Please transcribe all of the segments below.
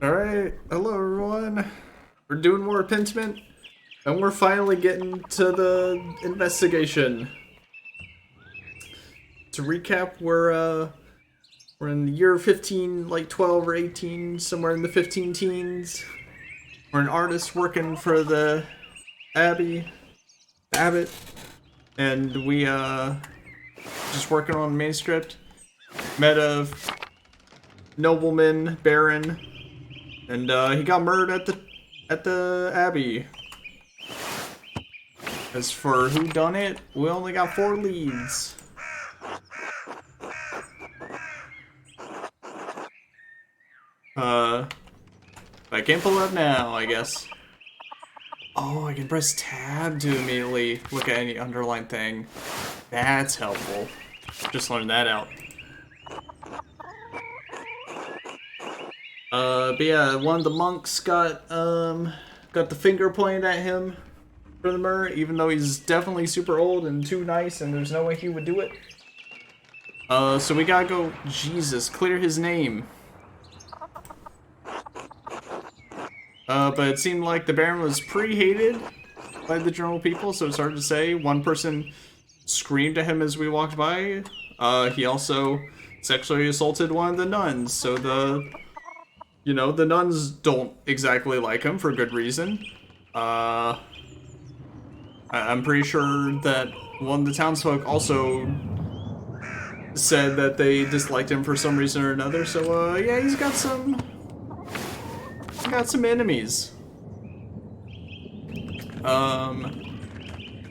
Alright, hello everyone. We're doing more Pentiment, and we're finally getting to the investigation. To recap, we're in the year 15, like 12 or 18, somewhere in the 15 teens. We're an artist working for the Abbot, and we just working on a manuscript. Met a nobleman, baron, and he got murdered at the Abbey. As for who done it, we only got 4 leads. I can't pull it up now, I guess. Oh, I can press tab to immediately look at any underlined thing. That's helpful. Just learned that out. But yeah, one of the monks got the finger pointed at him for the murder, even though he's definitely super old and too nice, and there's no way he would do it. So we gotta go, Jesus, clear his name. But it seemed like the Baron was pretty hated by the general people, so it's hard to say. One person screamed at him as we walked by. He also sexually assaulted one of the nuns, so the nuns don't exactly like him for good reason. I'm pretty sure that one of the townsfolk also said that they disliked him for some reason or another, so yeah, he's got some enemies.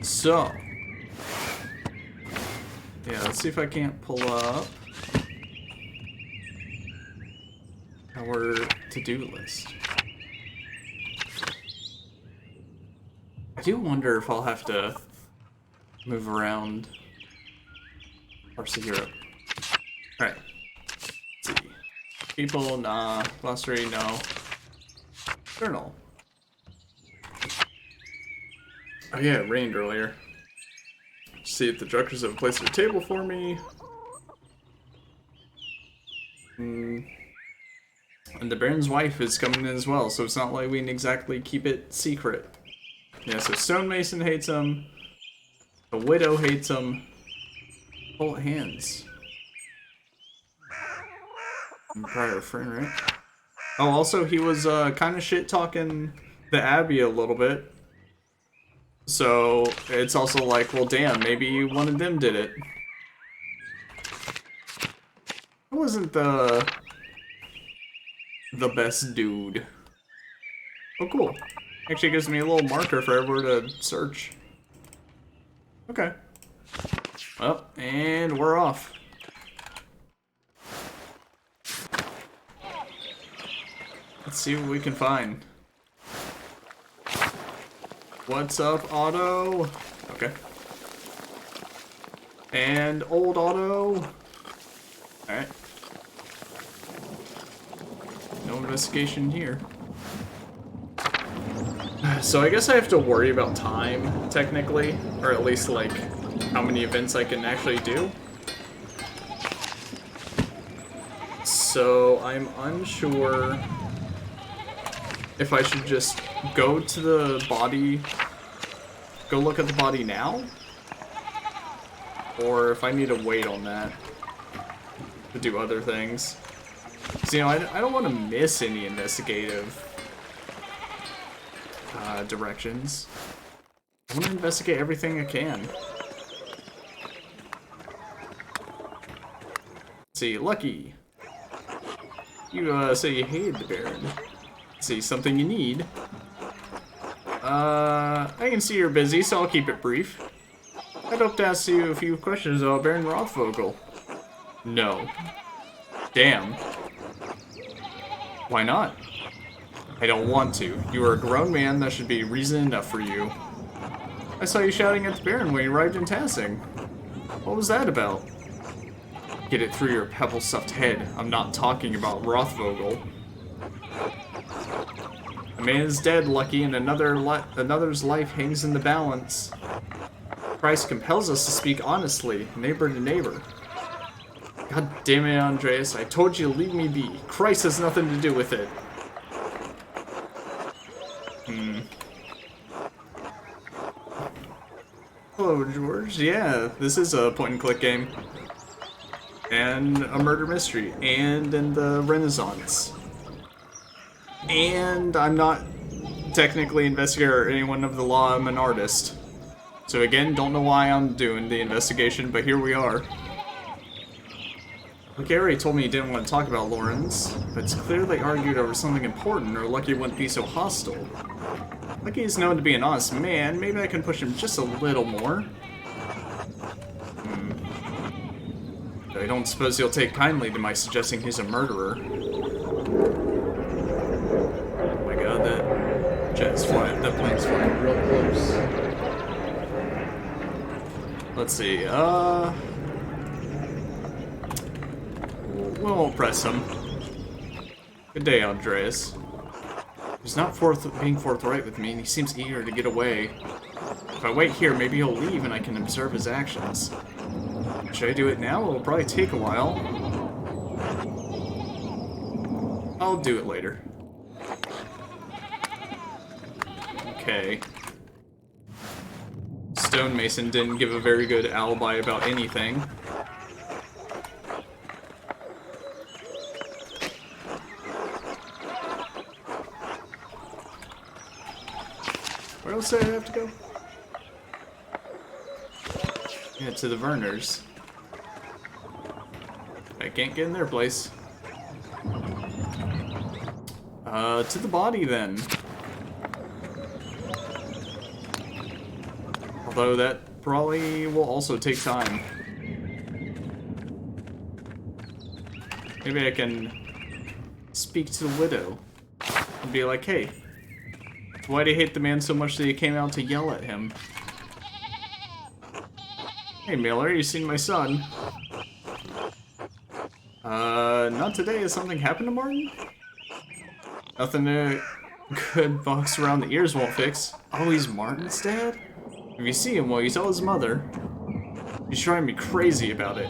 So yeah, let's see if I can't pull up our to-do list. I do wonder if I'll have to move around parts of Europe. Alright. Let's see. People, nah. Glossary, no. Journal. Oh yeah, it rained earlier. See if the directors have placed a table for me. And the Baron's wife is coming in as well, so it's not like we can exactly keep it secret. Yeah, so Stonemason hates him. The Widow hates him. Hold hands. I'm probably a friend, right? Oh, also, he was kind of shit-talking the Abbey a little bit. So, it's also like, well, damn, maybe one of them did it. I wasn't the best dude. Oh, cool. Actually gives me a little marker for everywhere to search. Okay. Well, and we're off. Let's see what we can find. What's up, Otto? Okay. And old Otto. Alright. No investigation here. So I guess I have to worry about time, technically. Or at least, like, how many events I can actually do. So I'm unsure if I should just go to the body, go look at the body now, or if I need to wait on that to do other things. So, you know, I don't want to miss any investigative directions. I want to investigate everything I can. Let's see, Lucky. You say you hated the Baron. Let's see, something you need. I can see you're busy, so I'll keep it brief. I'd hope to ask you a few questions about Baron Rothvogel. No. Damn. Why not? I don't want to. You are a grown man, that should be reason enough for you. I saw you shouting at the Baron when you arrived in Tassing. What was that about? Get it through your pebble-stuffed head. I'm not talking about Rothvogel. A man is dead, Lucky, and another's life hangs in the balance. Christ compels us to speak honestly, neighbor to neighbor. God damn it, Andreas, I told you to leave me be. Christ has nothing to do with it. Hello, George. Yeah, this is a point-and-click game. And a murder mystery. And in the Renaissance. And I'm not technically an investigator or anyone of the law. I'm an artist. So again, don't know why I'm doing the investigation, but here we are. Lucky already told me he didn't want to talk about Lawrence, but it's clear they argued over something important, or Lucky wouldn't be so hostile. Lucky is known to be an honest man. Maybe I can push him just a little more. I don't suppose he'll take kindly to my suggesting he's a murderer. Oh my god, that jet's flying. That plane's flying real close. Let's see. We won't press him. Good day, Andreas. He's not being forthright with me, and he seems eager to get away. If I wait here, maybe he'll leave and I can observe his actions. Should I do it now? It'll probably take a while. I'll do it later. Okay. Stonemason didn't give a very good alibi about anything. Where else do I have to go? Yeah, to the Verners. I can't get in their place. To the body then. Although that probably will also take time. Maybe I can speak to the widow and be like, hey, why'd he hate the man so much that he came out to yell at him? Hey Miller, you seen my son? Not today. Has something happened to Martin? Nothing a good box around the ears won't fix. Oh, he's Martin's dad? If you see him, well, you tell his mother. He's driving me crazy about it.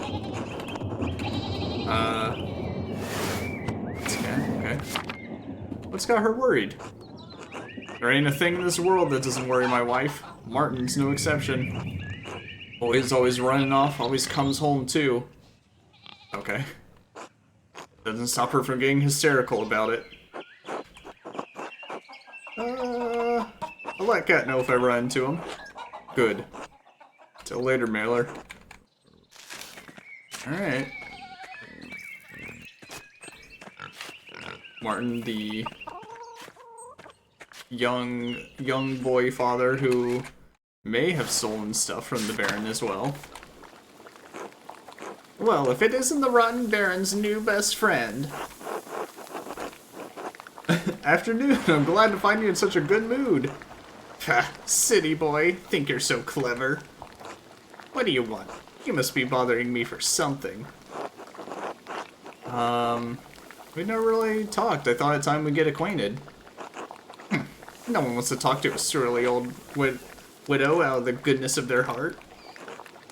Okay. What's got her worried? There ain't a thing in this world that doesn't worry my wife. Martin's no exception. Always running off, always comes home too. Okay. Doesn't stop her from getting hysterical about it. I'll let Cat know if I run into him. Good. Till later, Mailer. Alright. Martin, the young boy father who may have stolen stuff from the Baron as well. Well, if it isn't the Rotten Baron's new best friend. Afternoon, I'm glad to find you in such a good mood. Ha, city boy, think you're so clever. What do you want? You must be bothering me for something. We never really talked. I thought at time we'd get acquainted. No one wants to talk to a surly old widow out of the goodness of their heart.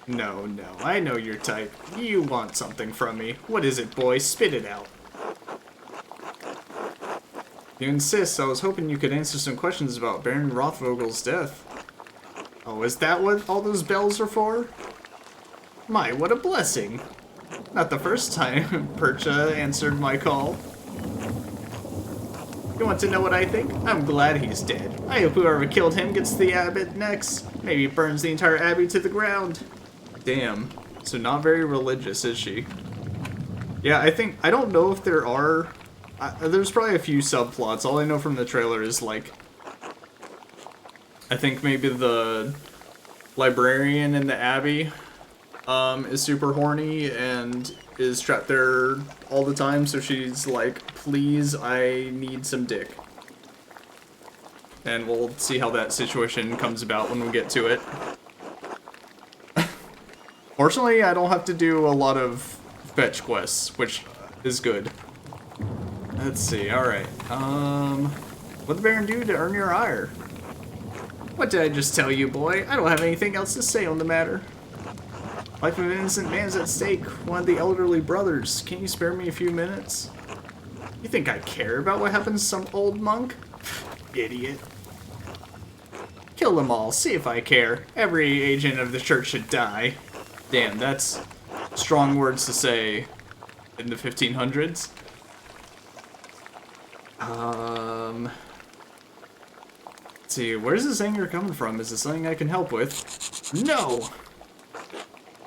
No, I know your type. You want something from me. What is it, boy? Spit it out. You insist. I was hoping you could answer some questions about Baron Rothvogel's death. Oh, is that what all those bells are for? My, what a blessing. Not the first time Percha answered my call. You want to know what I think? I'm glad he's dead. I hope whoever killed him gets the abbot next. Maybe burns the entire abbey to the ground. Damn. So not very religious, is she? Yeah, I don't know if there are... there's probably a few subplots. All I know from the trailer is, like... I think maybe the librarian in the abbey is super horny and is trapped there all the time, so she's like, please, I need some dick. And we'll see how that situation comes about when we get to it. Fortunately, I don't have to do a lot of fetch quests, which is good. Let's see, alright. What'd the Baron do to earn your ire? What did I just tell you, boy? I don't have anything else to say on the matter. Life of an innocent man's at stake. One of the elderly brothers. Can you spare me a few minutes? You think I care about what happens to some old monk? Idiot. Kill them all, see if I care. Every agent of the church should die. Damn, that's strong words to say in the 1500s. Let's see, where's this anger coming from? Is this something I can help with? No!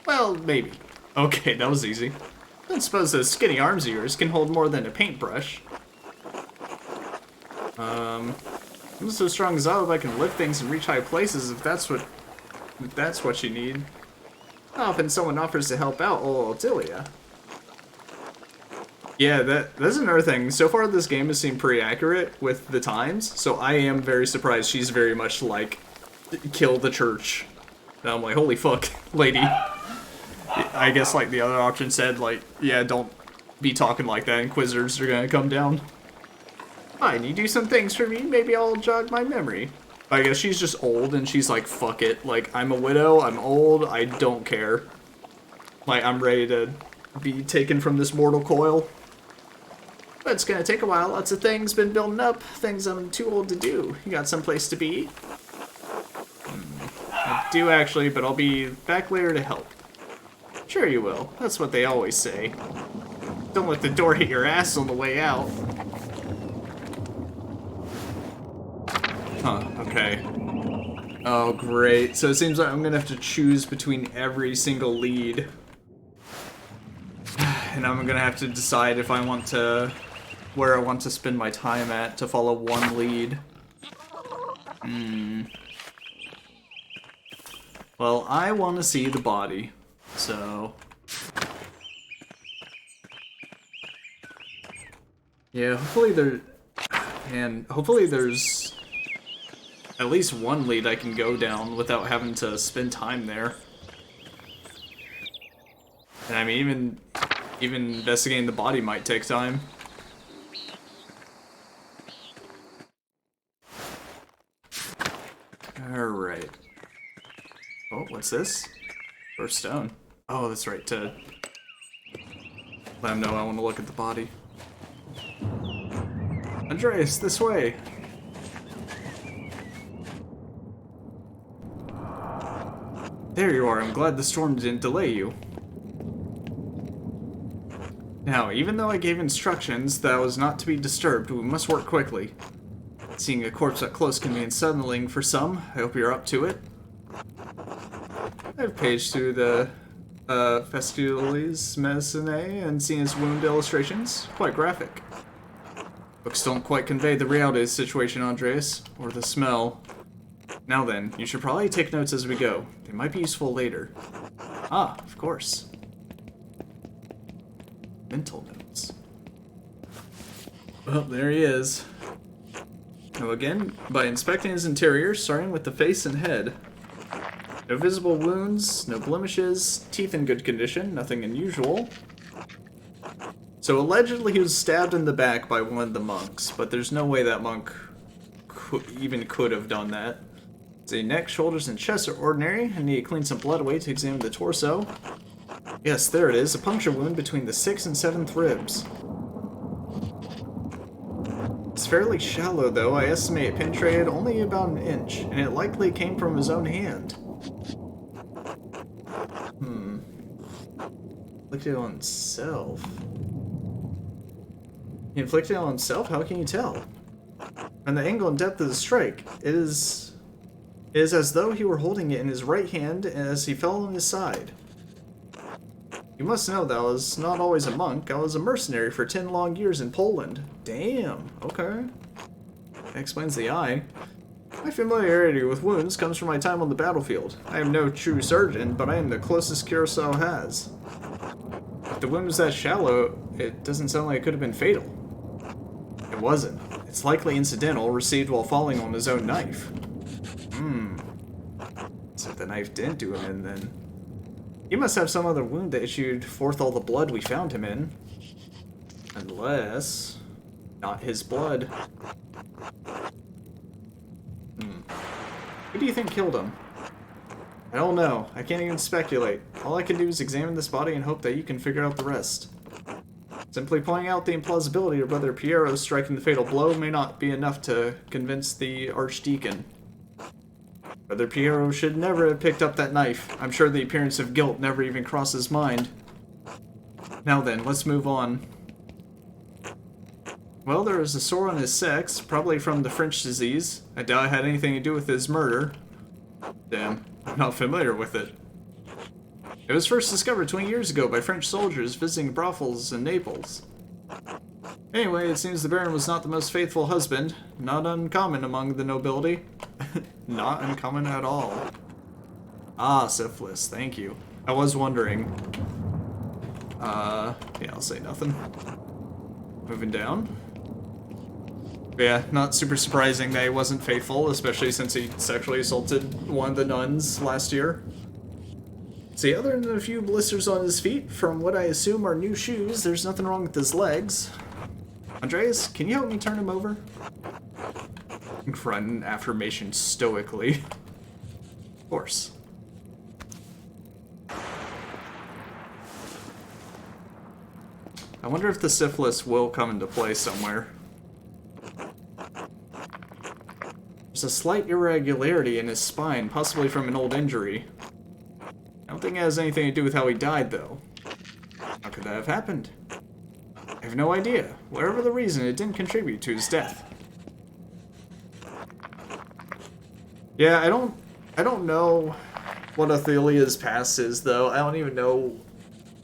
Well, maybe. Okay, that was easy. I don't suppose those skinny arms of yours can hold more than a paintbrush. I'm so strong as I hope I can lift things and reach high places if that's what you need. How often someone offers to help out old Altilia. Yeah, that's another thing. So far this game has seemed pretty accurate with the times, so I am very surprised she's very much like, kill the church. And I'm like, holy fuck, lady. I guess like the other option said, like, yeah, don't be talking like that, Inquisitors are gonna come down. Fine, you do some things for me, maybe I'll jog my memory. I guess she's just old and she's like, fuck it. Like, I'm a widow, I'm old, I don't care. Like, I'm ready to be taken from this mortal coil. But it's gonna take a while, lots of things been building up, things I'm too old to do. You got someplace to be? I do actually, but I'll be back later to help. Sure you will, that's what they always say. Don't let the door hit your ass on the way out. Huh, okay. Oh, great. So it seems like I'm gonna have to choose between every single lead. And I'm gonna have to decide if I want to... where I want to spend my time at to follow one lead. Well, I want to see the body, so... yeah, hopefully there's at least one lead I can go down without having to spend time there. And I mean, even investigating the body might take time. Alright. Oh, what's this? First stone. Oh, that's right, to let him know I want to look at the body. Andreas, this way! There you are, I'm glad the storm didn't delay you. Now, even though I gave instructions that I was not to be disturbed, we must work quickly. Seeing a corpse up close can be unsettling for some. I hope you're up to it. I've paged through the Festules Medicine and seen his wound illustrations. Quite graphic. Books don't quite convey the reality of the situation, Andreas, or the smell. Now then, you should probably take notes as we go. They might be useful later. Ah, of course. Mental notes. Well, there he is. Now again, by inspecting his interior, starting with the face and head. No visible wounds, no blemishes, teeth in good condition, nothing unusual. So allegedly he was stabbed in the back by one of the monks, but there's no way that monk could have done that. The neck, shoulders, and chest are ordinary. I need to clean some blood away to examine the torso. Yes, there it is, a puncture wound between the 6th and 7th ribs. It's fairly shallow though, I estimate it penetrated only about an inch, and it likely came from his own hand. Inflicted on himself. He inflicted it on himself? How can you tell? From the angle and depth of the strike, it is as though he were holding it in his right hand as he fell on his side. You must know that I was not always a monk, I was a mercenary for 10 long years in Poland. Damn, okay. That explains the eye. My familiarity with wounds comes from my time on the battlefield. I am no true surgeon, but I am the closest Curacao has. If the wound was that shallow, it doesn't sound like it could have been fatal. It wasn't. It's likely incidental, received while falling on his own knife. So the knife didn't do him in then. He must have some other wound that issued forth all the blood we found him in. Unless... not his blood. Who do you think killed him? I don't know. I can't even speculate. All I can do is examine this body and hope that you can figure out the rest. Simply pointing out the implausibility of Brother Piero striking the fatal blow may not be enough to convince the Archdeacon. Brother Piero should never have picked up that knife. I'm sure the appearance of guilt never even crossed his mind. Now then, let's move on. Well, there was a sore on his sex, probably from the French disease. I doubt it had anything to do with his murder. Damn, I'm not familiar with it. It was first discovered 20 years ago by French soldiers visiting brothels in Naples. Anyway, it seems the Baron was not the most faithful husband. Not uncommon among the nobility. Not uncommon at all. Ah, syphilis, thank you. I was wondering. Yeah, I'll say nothing. Moving down. But yeah, not super surprising that he wasn't faithful, especially since he sexually assaulted one of the nuns last year. See, other than a few blisters on his feet, from what I assume are new shoes, there's nothing wrong with his legs. Andreas, can you help me turn him over? Grunt an affirmation stoically. Of course. I wonder if the syphilis will come into play somewhere. There's a slight irregularity in his spine, possibly from an old injury. I don't think it has anything to do with how he died, though. How could that have happened? I have no idea. Whatever the reason, it didn't contribute to his death. Yeah, I don't know what Athelia's past is, though. I don't even know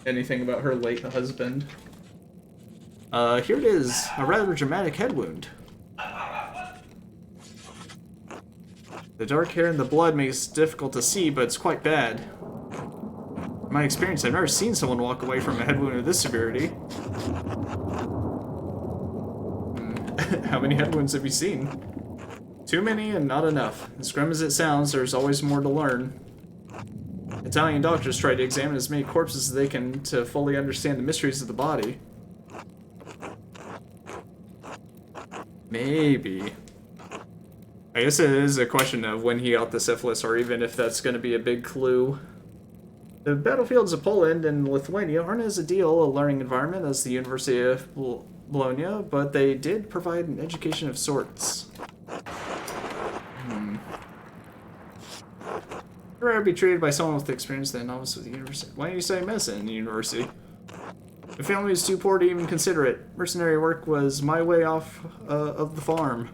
anything about her late husband. Here it is. A rather dramatic head wound. The dark hair and the blood makes it difficult to see, but it's quite bad. In my experience, I've never seen someone walk away from a head wound of this severity. How many head wounds have you seen? Too many and not enough. As grim as it sounds, there's always more to learn. Italian doctors try to examine as many corpses as they can to fully understand the mysteries of the body. Maybe. I guess it is a question of when he got the syphilis, or even if that's going to be a big clue. The battlefields of Poland and Lithuania aren't as ideal a learning environment as the University of Bologna, but they did provide an education of sorts. I'd rather be treated by someone with experience than a novice with the university. Why don't you study medicine in the university? The family was too poor to even consider it. Mercenary work was my way off of the farm.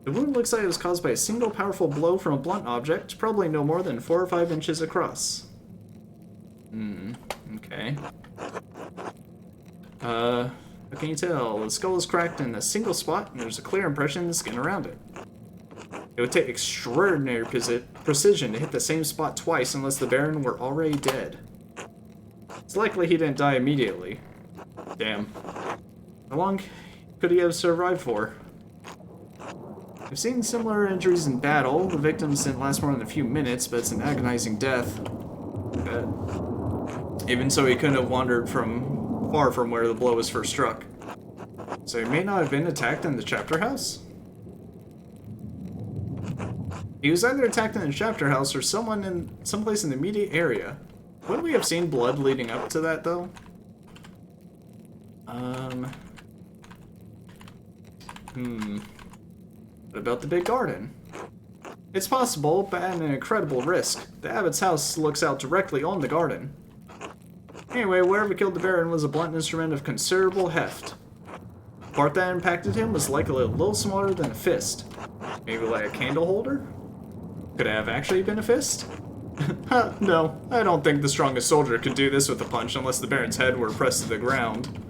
The wound looks like it was caused by a single powerful blow from a blunt object, probably no more than 4 or 5 inches across. Okay. How can you tell? The skull is cracked in a single spot, and there's a clear impression in the skin around it. It would take extraordinary precision to hit the same spot twice unless the Baron were already dead. It's likely he didn't die immediately. Damn. How long could he have survived for? I've seen similar injuries in battle. The victims didn't last more than a few minutes, but it's an agonizing death. Even so, he couldn't have wandered far from where the blow was first struck. So he may not have been attacked in the chapter house? He was either attacked in the chapter house or someplace in the immediate area. Wouldn't we have seen blood leading up to that, though? What about the big garden? It's possible, but at an incredible risk. The abbot's house looks out directly on the garden. Anyway, whatever killed the Baron was a blunt instrument of considerable heft. The part that impacted him was likely a little smaller than a fist. Maybe like a candle holder? Could it have actually been a fist? No, I don't think the strongest soldier could do this with a punch unless the Baron's head were pressed to the ground.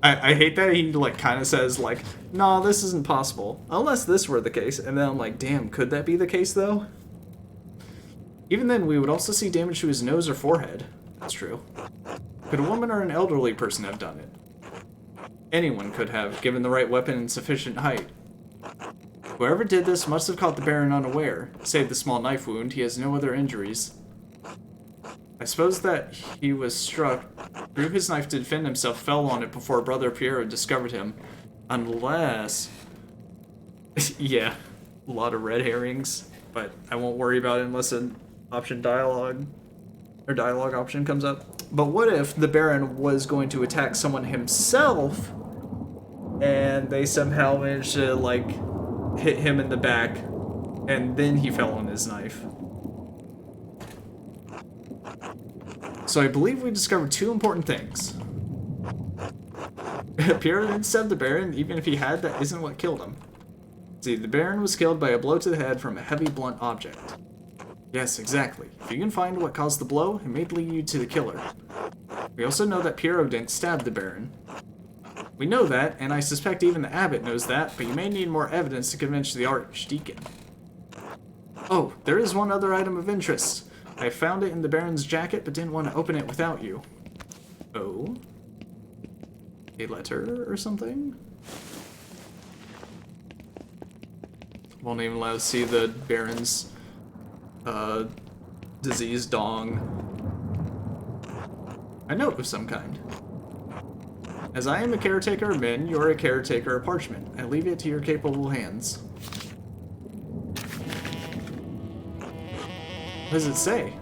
I hate that he, like, kind of says, like, nah, this isn't possible. Unless this were the case. And then I'm like, damn, could that be the case, though? Even then, we would also see damage to his nose or forehead. That's true. Could a woman or an elderly person have done it? Anyone could have, given the right weapon and sufficient height. Whoever did this must have caught the Baron unaware. Save the small knife wound, he has no other injuries. I suppose that he was struck, drew his knife to defend himself, fell on it before Brother Piero discovered him. Unless... yeah, a lot of red herrings, but I won't worry about it unless an dialogue option comes up. But what if the Baron was going to attack someone himself, and they somehow managed to, like, hit him in the back and then he fell on his knife. So I believe we discovered two important things. Pierre didn't stab the Baron, even if he had, that isn't what killed him. See, the Baron was killed by a blow to the head from a heavy blunt object. Yes, exactly. If you can find what caused the blow, it may lead you to the killer. We also know that Pierrot didn't stab the Baron. We know that, and I suspect even the abbot knows that, but you may need more evidence to convince the archdeacon. Oh, there is one other item of interest. I found it in the Baron's jacket, but didn't want to open it without you. Oh? A letter or something? Won't even let us see the Baron's diseased dong. A note of some kind. As I am a caretaker of men, you are a caretaker of parchment. I leave it to your capable hands. What does it say?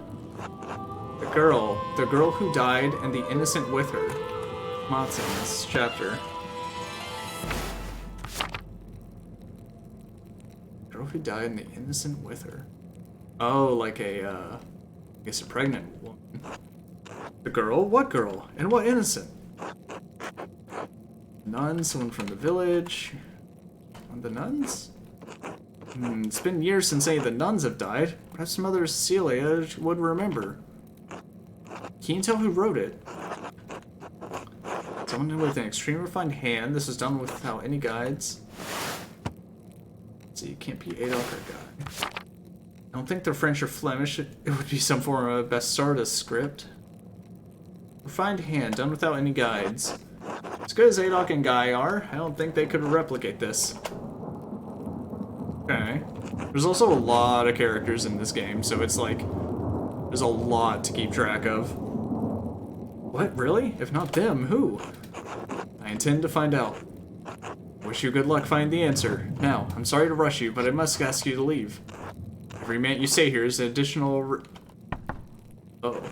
The girl who died, and the innocent with her. Mott's in this chapter. Girl who died, and the innocent with her. Oh, like a, I guess a pregnant woman. The girl? What girl? And what innocent? Nuns, someone from the village. The nuns? It's been years since any of the nuns have died. Perhaps Mother Cecilia would remember. Can you tell who wrote it? Someone with an extremely refined hand. This was done without any guides. Let's see, it can't be Adolf or guy. I don't think they're French or Flemish. It would be some form of Bastardist script. Refined hand, done without any guides. As good as Adolf and Guy are, I don't think they could replicate this. Okay. There's also a lot of characters in this game, so it's like, there's a lot to keep track of. What, really? If not them, who? I intend to find out. Wish you good luck finding the answer. Now, I'm sorry to rush you, but I must ask you to leave. Every minute you stay here is an additional Uh-oh.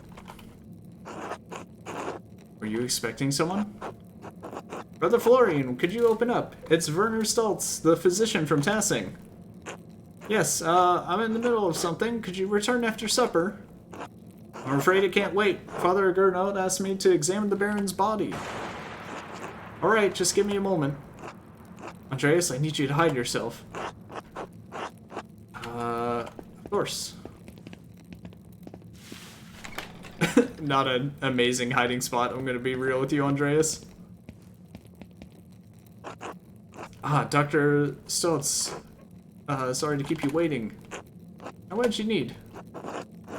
Were you expecting someone? Brother Florian, could you open up? It's Werner Stoltz, the physician from Tassing. Yes, I'm in the middle of something. Could you return after supper? I'm afraid it can't wait. Father Gernot asked me to examine the Baron's body. Alright, just give me a moment. Andreas, I need you to hide yourself. Of course. Not an amazing hiding spot, I'm gonna be real with you, Andreas. Ah, Dr. Stoltz. Sorry to keep you waiting. Now, what did you need?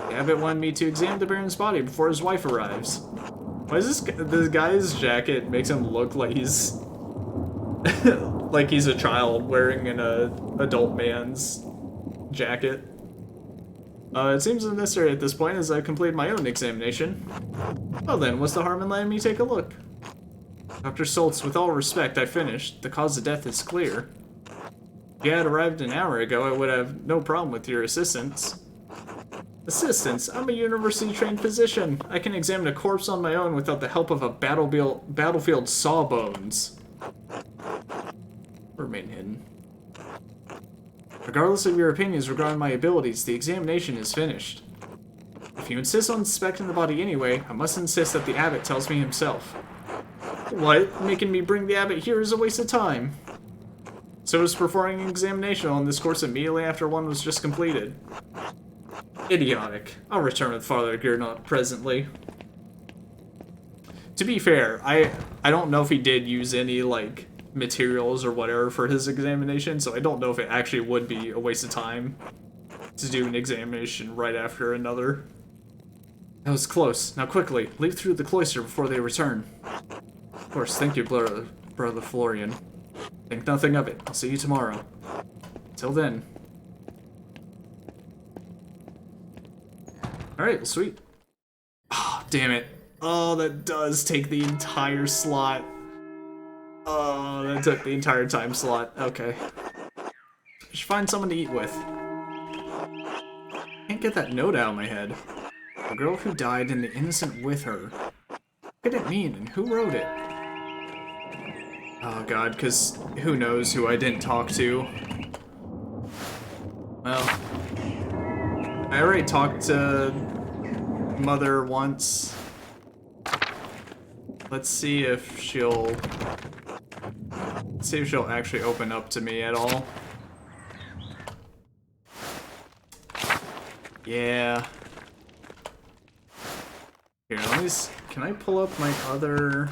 The abbot wanted me to examine the Baron's body before his wife arrives. Why is this guy's jacket makes him look like he's like he's a child wearing an adult man's jacket. It seems unnecessary at this point as I've completed my own examination. Well then, what's the harm in letting me take a look? Dr. Stoltz, with all respect, I finished. The cause of death is clear. If you had arrived an hour ago, I would have no problem with your assistance. Assistance? I'm a university-trained physician. I can examine a corpse on my own without the help of a battlefield sawbones. Remain hidden. Regardless of your opinions regarding my abilities, the examination is finished. If you insist on inspecting the body anyway, I must insist that the abbot tells me himself. What? Making me bring the abbot here is a waste of time. So is performing an examination on this course immediately after one was just completed. Idiotic. I'll return with Father Gernot presently. To be fair, I don't know if he did use any, like, materials or whatever for his examination, so I don't know if it actually would be a waste of time to do an examination right after another. That was close. Now quickly, leave through the cloister before they return. Of course, thank you, Brother Florian. Think nothing of it. I'll see you tomorrow. Till then. Alright, well, sweet. Oh, damn it. Oh, that does take the entire slot. Oh, that took the entire time slot. Okay. I should find someone to eat with. Can't get that note out of my head. The girl who died and the innocent with her. What could it mean, and who wrote it? Oh god, because who knows who I didn't talk to. Well, I already talked to Mother once. Let's see if she'll actually open up to me at all. Yeah. Here, can I pull up my other...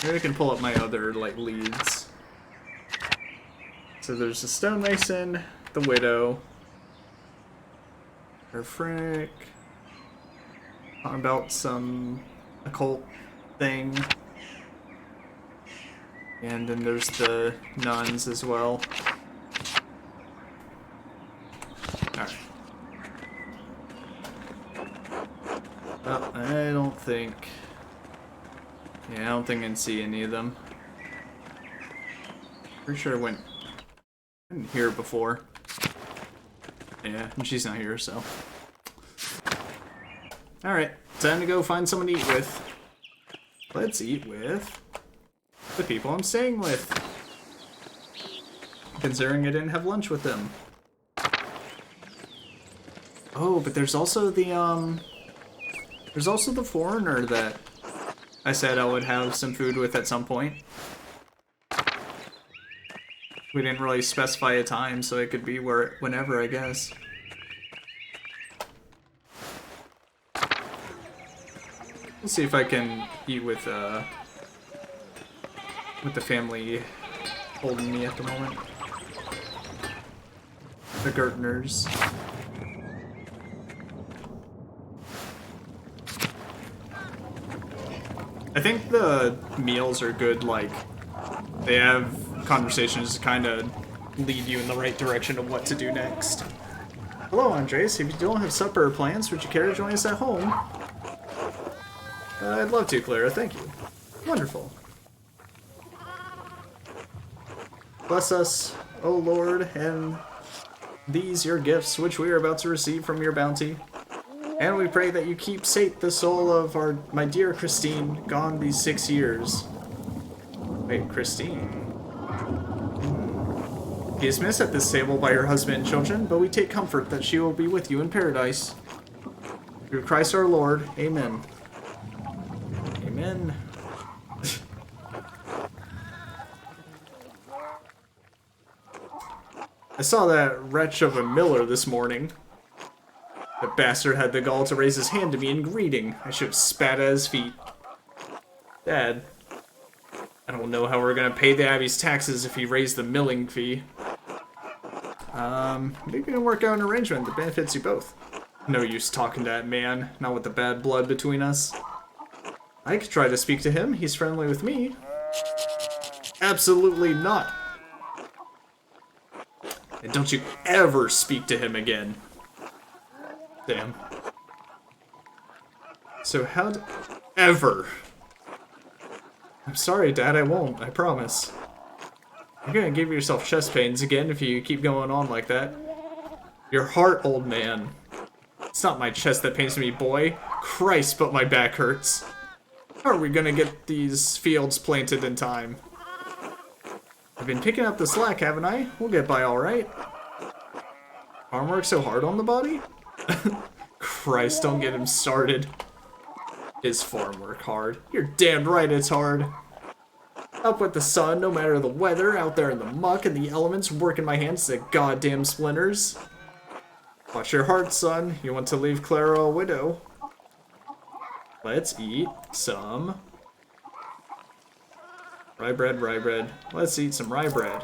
Maybe I can pull up my other, like, leads. So there's the stonemason, the widow, her frick, talking about some occult thing, and then there's the nuns as well. Alright. Well, I don't think I can see any of them. Pretty sure I went in here before. Yeah, and she's not here, so. Alright, time to go find someone to eat with. Let's eat with the people I'm staying with. Considering I didn't have lunch with them. Oh, but there's also the foreigner that I said I would have some food with at some point. We didn't really specify a time, so it could be whenever, I guess. Let's see if I can eat with the family holding me at the moment. The Gertners. I think the meals are good, like, they have conversations to kind of lead you in the right direction of what to do next. Hello, Andres. If you don't have supper plans, would you care to join us at home? I'd love to, Clara. Thank you. Wonderful. Bless us, O Lord, and these your gifts, which we are about to receive from your bounty. And we pray that you keep safe the soul of my dear Christine, gone these 6 years. Wait, Christine? She is missed at this table by her husband and children, but we take comfort that she will be with you in paradise. Through Christ our Lord, amen. Amen. I saw that wretch of a Miller this morning. The bastard had the gall to raise his hand to me in greeting. I should have spat at his feet. Dad, I don't know how we're gonna pay the Abbey's taxes if he raised the milling fee. Maybe we can work out an arrangement that benefits you both. No use talking to that man, not with the bad blood between us. I could try to speak to him, he's friendly with me. Absolutely not. And don't you ever speak to him again. Damn. So how'd... Ever. I'm sorry, Dad, I won't, I promise. You're gonna give yourself chest pains again if you keep going on like that. Your heart, old man. It's not my chest that pains me, boy. Christ, but my back hurts. How are we gonna get these fields planted in time? I've been picking up the slack, haven't I? We'll get by alright. Farm work so hard on the body? Christ, don't get him started. Is farm work hard? You're damn right it's hard. Up with the sun, no matter the weather, out there in the muck and the elements, working my hands to goddamn splinters. Watch your heart, son. You want to leave Clara a widow. Let's eat some rye bread, rye bread. Let's eat some rye bread.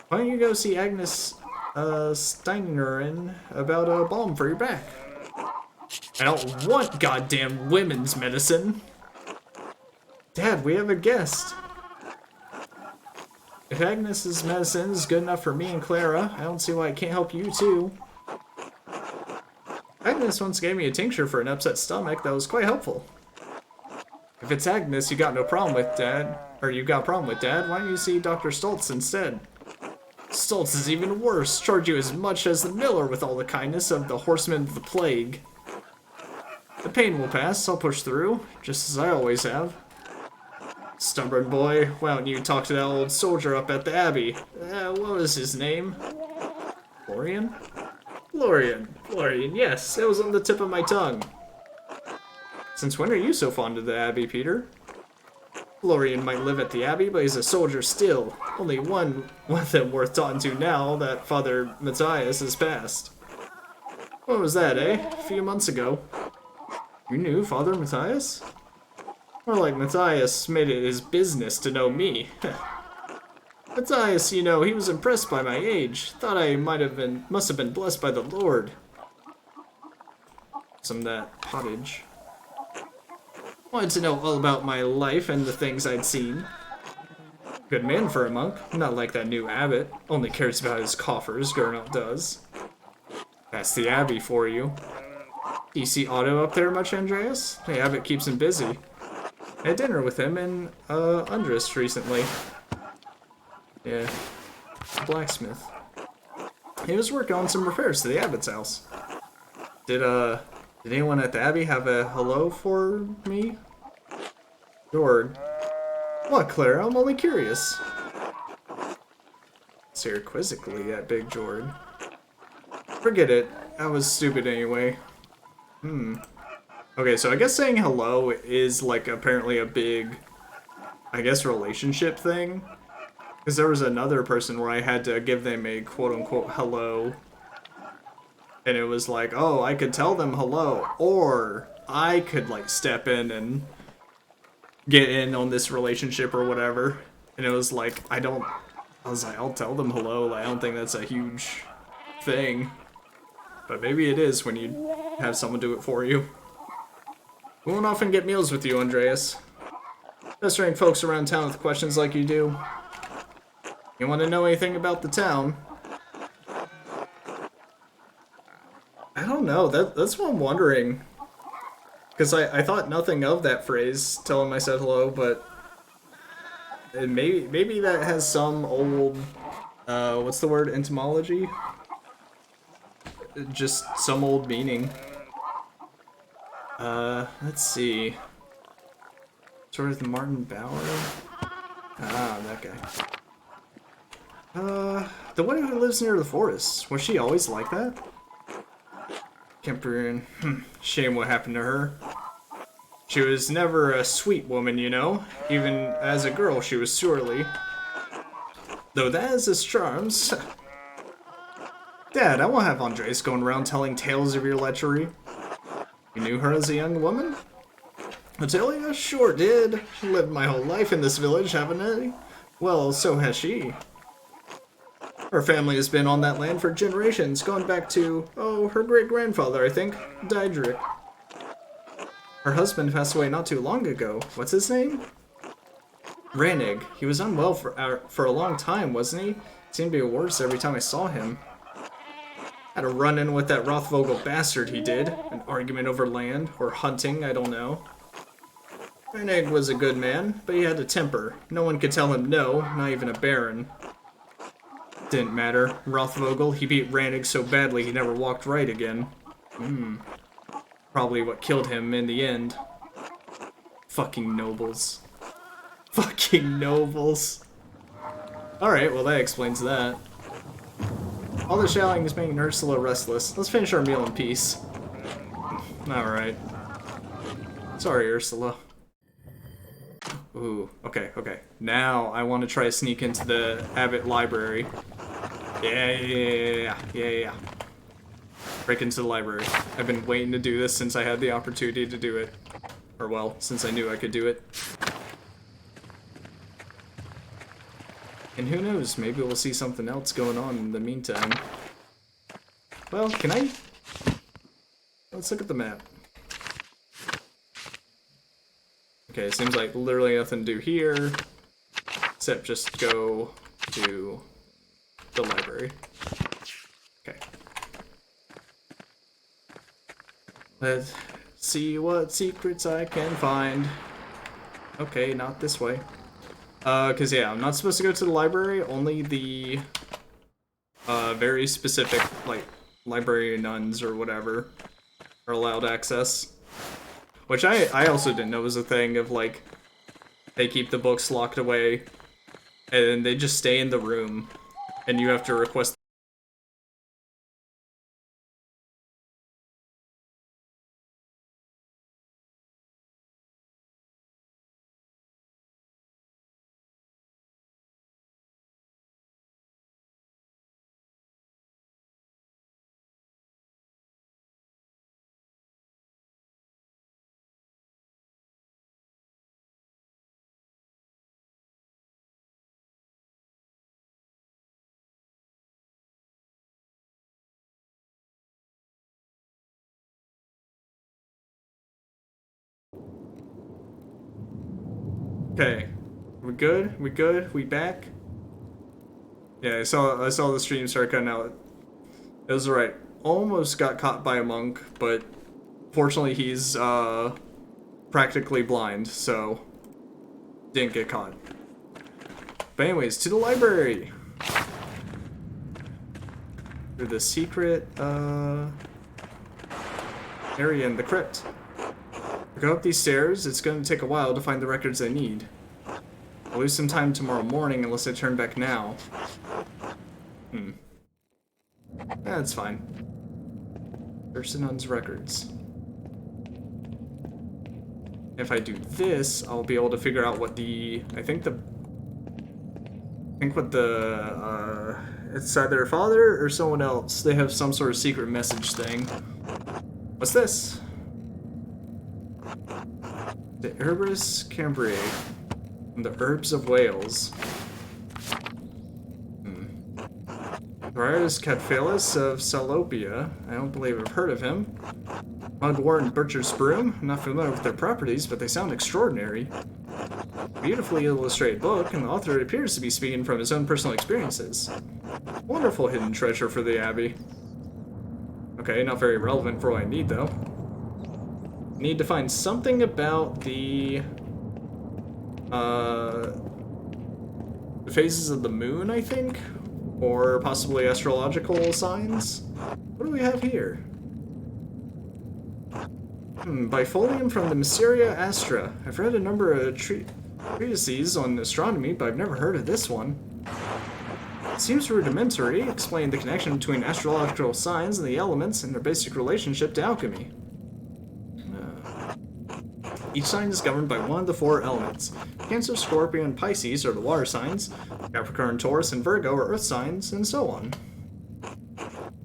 Why don't you go see Agnes Steinerin about a balm for your back? I don't want goddamn women's medicine. Dad, we have a guest. If Agnes's medicine is good enough for me and Clara, I don't see why it can't help you too. Agnes once gave me a tincture for an upset stomach that was quite helpful. If it's Agnes you got no problem with, Dad, or you got a problem with, Dad, why don't you see Dr. Stoltz instead? Stoltz is even worse, charge you as much as the Miller with all the kindness of the horseman of the plague. The pain will pass, I'll push through, just as I always have. Stubborn boy, why don't you talk to that old soldier up at the Abbey? What was his name? Florian? Florian, yes, it was on the tip of my tongue. Since when are you so fond of the Abbey, Peter? Florian might live at the Abbey, but he's a soldier still. Only one of them worth talking to now that Father Matthias has passed. What was that, eh? A few months ago. You knew Father Matthias? More like Matthias made it his business to know me. Matthias, you know, he was impressed by my age. Thought I must have been blessed by the Lord. Some of that pottage. Wanted to know all about my life and the things I'd seen. Good man for a monk, not like that new abbot. Only cares about his coffers, Gernot does. That's the Abbey for you. Do you see Otto up there much, Andreas? The abbot keeps him busy. I had dinner with him in Undrist recently. Yeah, blacksmith. He was working on some repairs to the abbot's house. Did anyone at the Abbey have a hello for me? Jord. What, Clara? I'm only curious. Stare quizzically at Big Jord. Forget it. I was stupid anyway. Okay, so I guess saying hello is, like, apparently a big, I guess, relationship thing. Because there was another person where I had to give them a quote-unquote hello. And it was like, oh, I could tell them hello. Or I could, like, step in and get in on this relationship or whatever. And it was like, I was like, I'll tell them hello. Like, I don't think that's a huge thing. But maybe it is when you have someone do it for you. We won't often get meals with you, Andreas. Pestering folks around town with questions like you do. You want to know anything about the town? I don't know. That's what I'm wondering. Because I thought nothing of that phrase, tell him I said hello, but maybe that has some old, what's the word, etymology? Just some old meaning. Let's see. Sort of the Martin Bauer? Ah, that guy. The one who lives near the forest. Was she always like that? Kemperin. Shame what happened to her. She was never a sweet woman, you know. Even as a girl, she was surely. Though that is his charms. Dad, I won't have Andres going around telling tales of your lechery. You knew her as a young woman? Attilia sure did. Lived my whole life in this village, haven't I? Well, so has she. Her family has been on that land for generations, going back to, oh, her great-grandfather, I think, Diedrich. Her husband passed away not too long ago. What's his name? Ranig. He was unwell for a long time, wasn't he? Seemed to be worse every time I saw him. Had a run-in with that Rothvogel bastard, he did. An argument over land, or hunting, I don't know. Ranig was a good man, but he had a temper. No one could tell him no, not even a baron. Didn't matter. Rothvogel, he beat Ranig so badly he never walked right again. Probably what killed him in the end. Fucking nobles. Fucking nobles. Alright, well that explains that. All the shouting is making Ursula restless. Let's finish our meal in peace. Alright. Sorry, Ursula. Ooh, okay. Now I want to try to sneak into the Abbot Library. Yeah. Break into the library. I've been waiting to do this since I had the opportunity to do it. Or well, since I knew I could do it. And who knows, maybe we'll see something else going on in the meantime. Well, can I? Let's look at the map. Okay, seems like literally nothing to do here, except just go to the library. Okay. Let's see what secrets I can find. Okay, not this way. Cause yeah, I'm not supposed to go to the library, only the, very specific, like, library nuns or whatever are allowed access. Which I also didn't know was a thing of, like, They keep the books locked away, and they just stay in the room, and you have to request. Okay, we good? We good? We back? Yeah, I saw the stream start cutting out. It was alright. Almost got caught by a monk, but fortunately he's practically blind, so didn't get caught. But anyways, to the library. Through the secret area in the crypt. Go up these stairs. It's going to take a while to find the records I need. I'll lose some time tomorrow morning unless I turn back now. That's fine. Ursinun's records. If I do this, I'll be able to figure out what the... it's either father or someone else. They have some sort of secret message thing. What's this? The Herbis Cambriae from the Herbs of Wales. Varius Cadphalis of Salopia. I don't believe I've heard of him. Mugwort and Butcher's Broom. I'm not familiar with their properties, but they sound extraordinary. Beautifully illustrated book, and the author appears to be speaking from his own personal experiences. Wonderful hidden treasure for the Abbey. Okay, not very relevant for what I need, though. Need to find something about the phases of the moon, I think? Or possibly astrological signs? What do we have here? Bifolium from the Mysteria Astra. I've read a number of treatises on astronomy, but I've never heard of this one. It seems rudimentary, explain the connection between astrological signs and the elements and their basic relationship to alchemy. Each sign is governed by one of the four elements. Cancer, Scorpio, and Pisces are the water signs. Capricorn, Taurus, and Virgo are earth signs, and so on.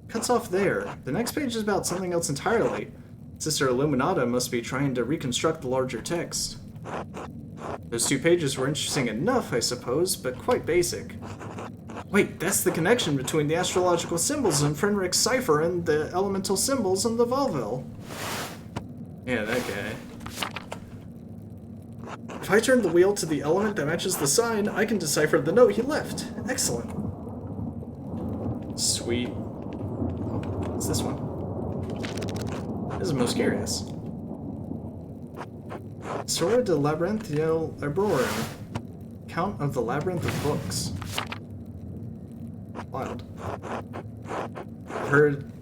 Cuts off there. The next page is about something else entirely. Sister Illuminata must be trying to reconstruct the larger text. Those 2 pages were interesting enough, I suppose, but quite basic. Wait, that's the connection between the astrological symbols in Fenric's cipher and the elemental symbols in the Volville. Yeah, that guy. If I turn the wheel to the element that matches the sign, I can decipher the note he left. Excellent. Sweet. What's this one? This is most curious. Sora de Labyrinthio Librorum. Count of the Labyrinth of Books. Wild. I've heard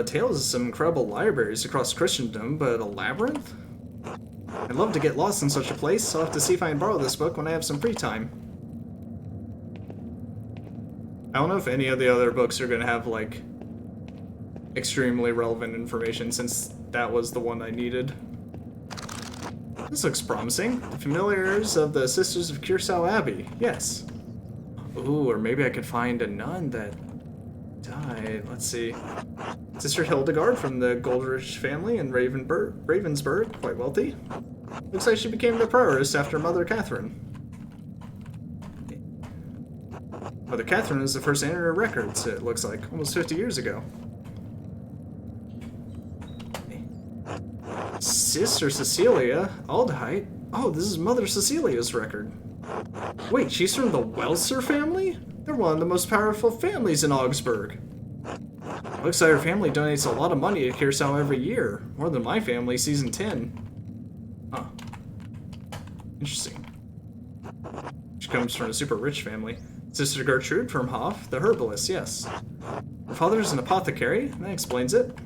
tales of some incredible libraries across Christendom, but a labyrinth? I'd love to get lost in such a place, so I'll have to see if I can borrow this book when I have some free time. I don't know if any of the other books are going to have, like, extremely relevant information, since that was the one I needed. This looks promising. The Familiars of the Sisters of Curacao Abbey. Yes. Ooh, or maybe I could find a nun that died. Let's see. Sister Hildegard from the Goldrich family in Ravensburg, quite wealthy. Looks like she became the prioress after Mother Catherine. Mother Catherine is the first to enter her records, it looks like, almost 50 years ago. Sister Cecilia, Aldehite. Oh, this is Mother Cecilia's record. Wait, she's from the Welser family? They're one of the most powerful families in Augsburg. Looks like her family donates a lot of money to Curacao every year. More than my family, season 10. Huh. Interesting. She comes from a super rich family. Sister Gertrude from Hoff, the herbalist, yes. Her father's an apothecary, that explains it.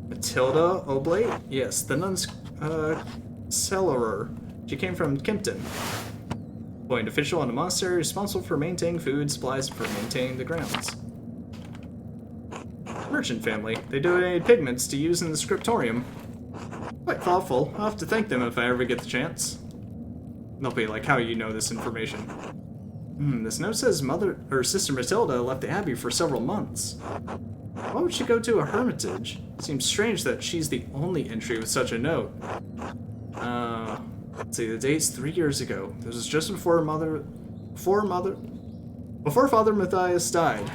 Matilda Oblate, yes, the nun's cellarer. She came from Kempton. Appointed official in a monastery responsible for maintaining food, supplies, for maintaining the grounds. Merchant family. They donated pigments to use in the scriptorium. Quite thoughtful. I'll have to thank them if I ever get the chance. They'll be like, how you know this information? This note says Mother or Sister Matilda left the Abbey for several months. Why would she go to a hermitage? Seems strange that she's the only entry with such a note. Let's see, the date's 3 years ago. This was just before Father Matthias died.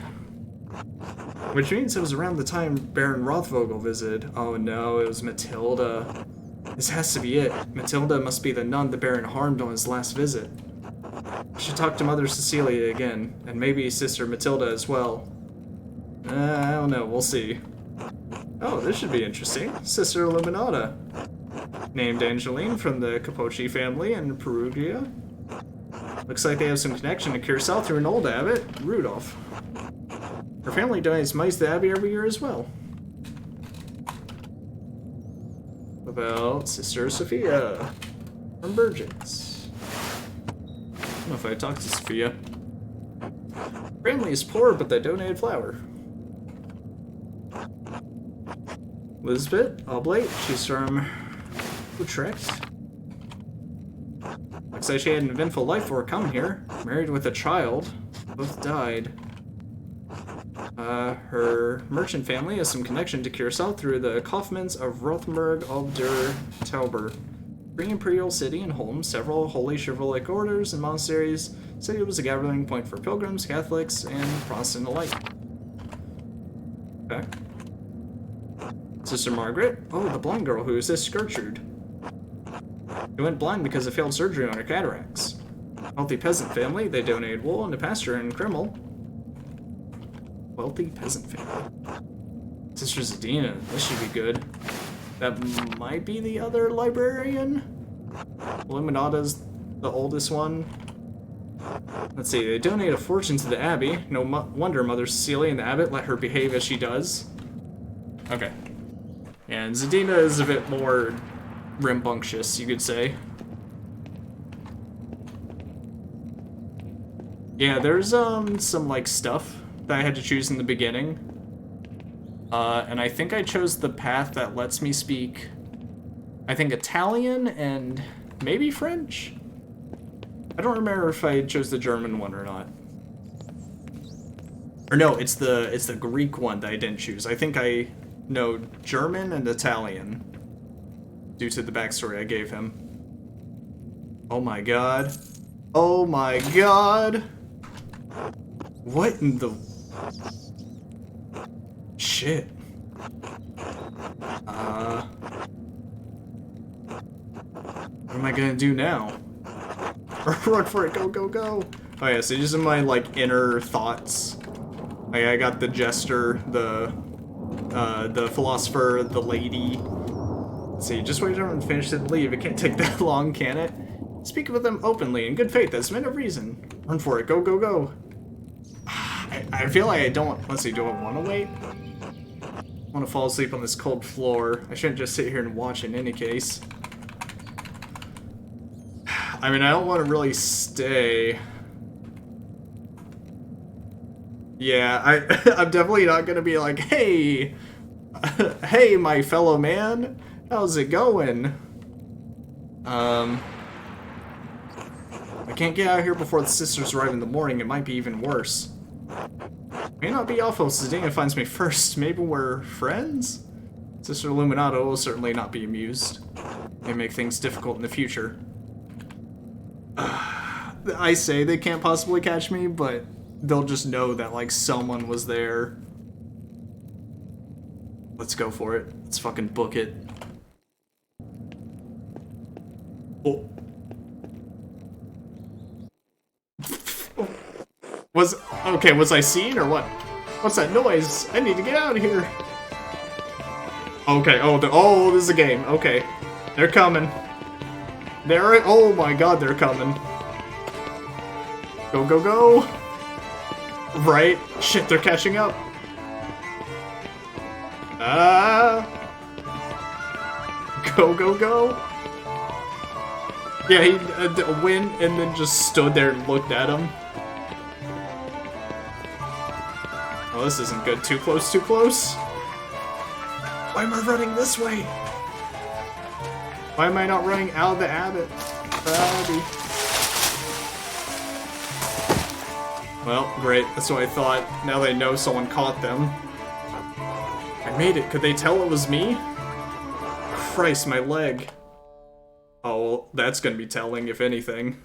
Which means it was around the time Baron Rothvogel visited. Oh no, it was Matilda. This has to be it. Matilda must be the nun the Baron harmed on his last visit. I should talk to Mother Cecilia again, and maybe Sister Matilda as well. I don't know, we'll see. Oh, this should be interesting. Sister Illuminata. Named Angeline from the Capocci family in Perugia. Looks like they have some connection to Curacao through an old abbot, Rudolph. Her family donates mice to the Abbey every year as well. What about Sister Sophia from Burgess? I don't know if I talked to Sophia. Her family is poor, but they donated flour. Elizabeth Oblate, she's from Utrecht. Looks like she had an eventful life before coming here. Married with a child. Both died. Her merchant family has some connection to Curacao through the Kaufmans of Rothenburg ob der Tauber. Pre-imperial city and home, several holy chivalric orders and monasteries. City was a gathering point for pilgrims, Catholics, and Protestant alike. Okay. Sister Margaret. Oh, the blind girl who is this Gertrude. She went blind because of failed surgery on her cataracts. Wealthy peasant family, they donated wool and a pasture in Kreml. Wealthy peasant family. Sister Zadina, this should be good. That might be the other librarian? Illuminata's the oldest one. Let's see, they donate a fortune to the Abbey. No wonder Mother Cecilia and the Abbot let her behave as she does. Okay. And Zadina is a bit more rambunctious, you could say. Yeah, there's some like stuff that I had to choose in the beginning. And I think I chose the path that lets me speak, I think, Italian and maybe French? I don't remember if I chose the German one or not. Or no, it's the Greek one that I didn't choose. I think I know German and Italian due to the backstory I gave him. Oh my god. Oh my god! What in the... Shit. What am I gonna do now? Run for it, go, go, go! Oh yeah, so just in my, like, inner thoughts. I got the jester, the philosopher, the lady. Let's see, just wait for them to finish and leave. It can't take that long, can it? Speak with them openly, in good faith, that's meant a reason. Run for it, go, go, go! I feel like I don't... Let's see, do I want to wait? I want to fall asleep on this cold floor. I shouldn't just sit here and watch in any case. I mean, I don't want to really stay. Yeah, I'm definitely not going to be like, hey, hey, my fellow man, how's it going? I can't get out of here before the sisters arrive in the morning. It might be even worse. May not be awful if Zadina finds me first. Maybe we're friends? Sister Illuminata will certainly not be amused. They make things difficult in the future. I say they can't possibly catch me, but they'll just know that, like, someone was there. Let's go for it. Let's fucking book it. Oh. Was I seen or what? What's that noise? I need to get out of here. Okay, oh, this is a game. Okay. They're coming. Oh my god, they're coming. Go, go, go. Right. Shit, they're catching up. Go, go, go. Yeah, he went and then just stood there and looked at him. Oh, this isn't good. Too close, too close. Why am I running this way? Why am I not running out of the Abbey? Well, great. That's what I thought. Now they know someone caught them. I made it. Could they tell it was me? Christ, my leg. Oh, well, that's gonna be telling, if anything.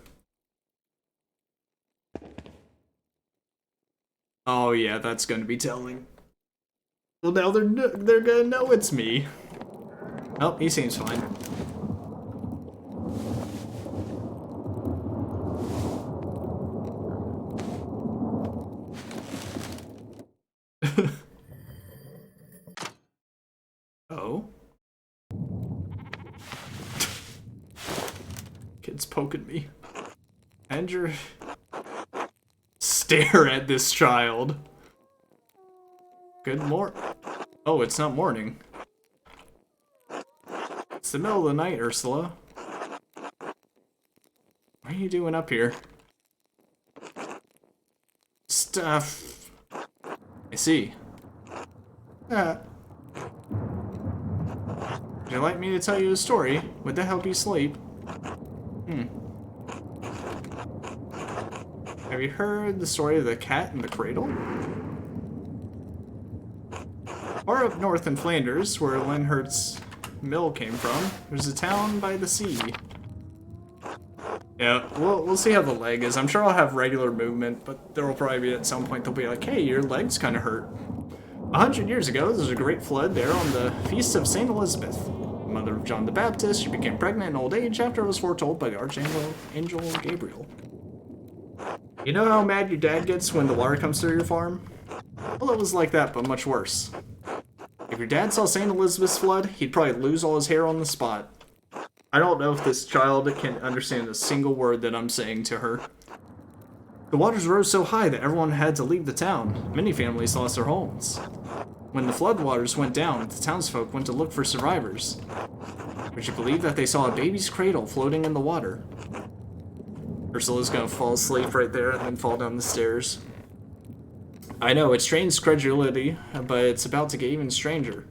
Oh yeah, that's gonna be telling. Well, now they're gonna know it's me. Oh, he seems fine. Oh. Kid's poking me. And you're... Stare at this child. Good morning. Oh, it's not morning. It's the middle of the night, Ursula. What are you doing up here? Stuff. I see. Would you like me to tell you a story? Would that help you sleep? Have you heard the story of the cat in the cradle? Far up north in Flanders, where Lenhert's mill came from, there's a town by the sea. Yeah, we'll see how the leg is. I'm sure I'll have regular movement, but there will probably be at some point they'll be like, hey, your leg's kind of hurt. 100 years ago, there was a great flood there on the feast of St. Elizabeth, mother of John the Baptist. She became pregnant in old age after it was foretold by the Archangel Gabriel. You know how mad your dad gets when the water comes through your farm? Well, it was like that, but much worse. If your dad saw St. Elizabeth's flood, he'd probably lose all his hair on the spot. I don't know if this child can understand a single word that I'm saying to her. The waters rose so high that everyone had to leave the town. Many families lost their homes. When the floodwaters went down, the townsfolk went to look for survivors. Would you believe that they saw a baby's cradle floating in the water? Ursula's gonna fall asleep right there and then fall down the stairs. I know, it strains credulity, but it's about to get even stranger.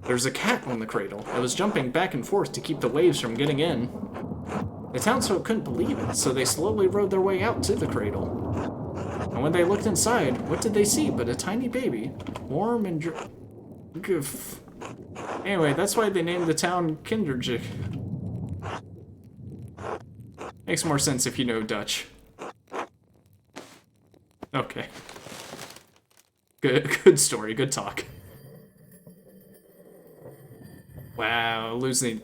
There's a cat on the cradle. It was jumping back and forth to keep the waves from getting in. The townsfolk couldn't believe it, so they slowly rowed their way out to the cradle. And when they looked inside, what did they see but a tiny baby, warm and Goof. Anyway, that's why they named the town Kinderjik. Makes more sense if you know Dutch. Okay. Good story, good talk. Wow,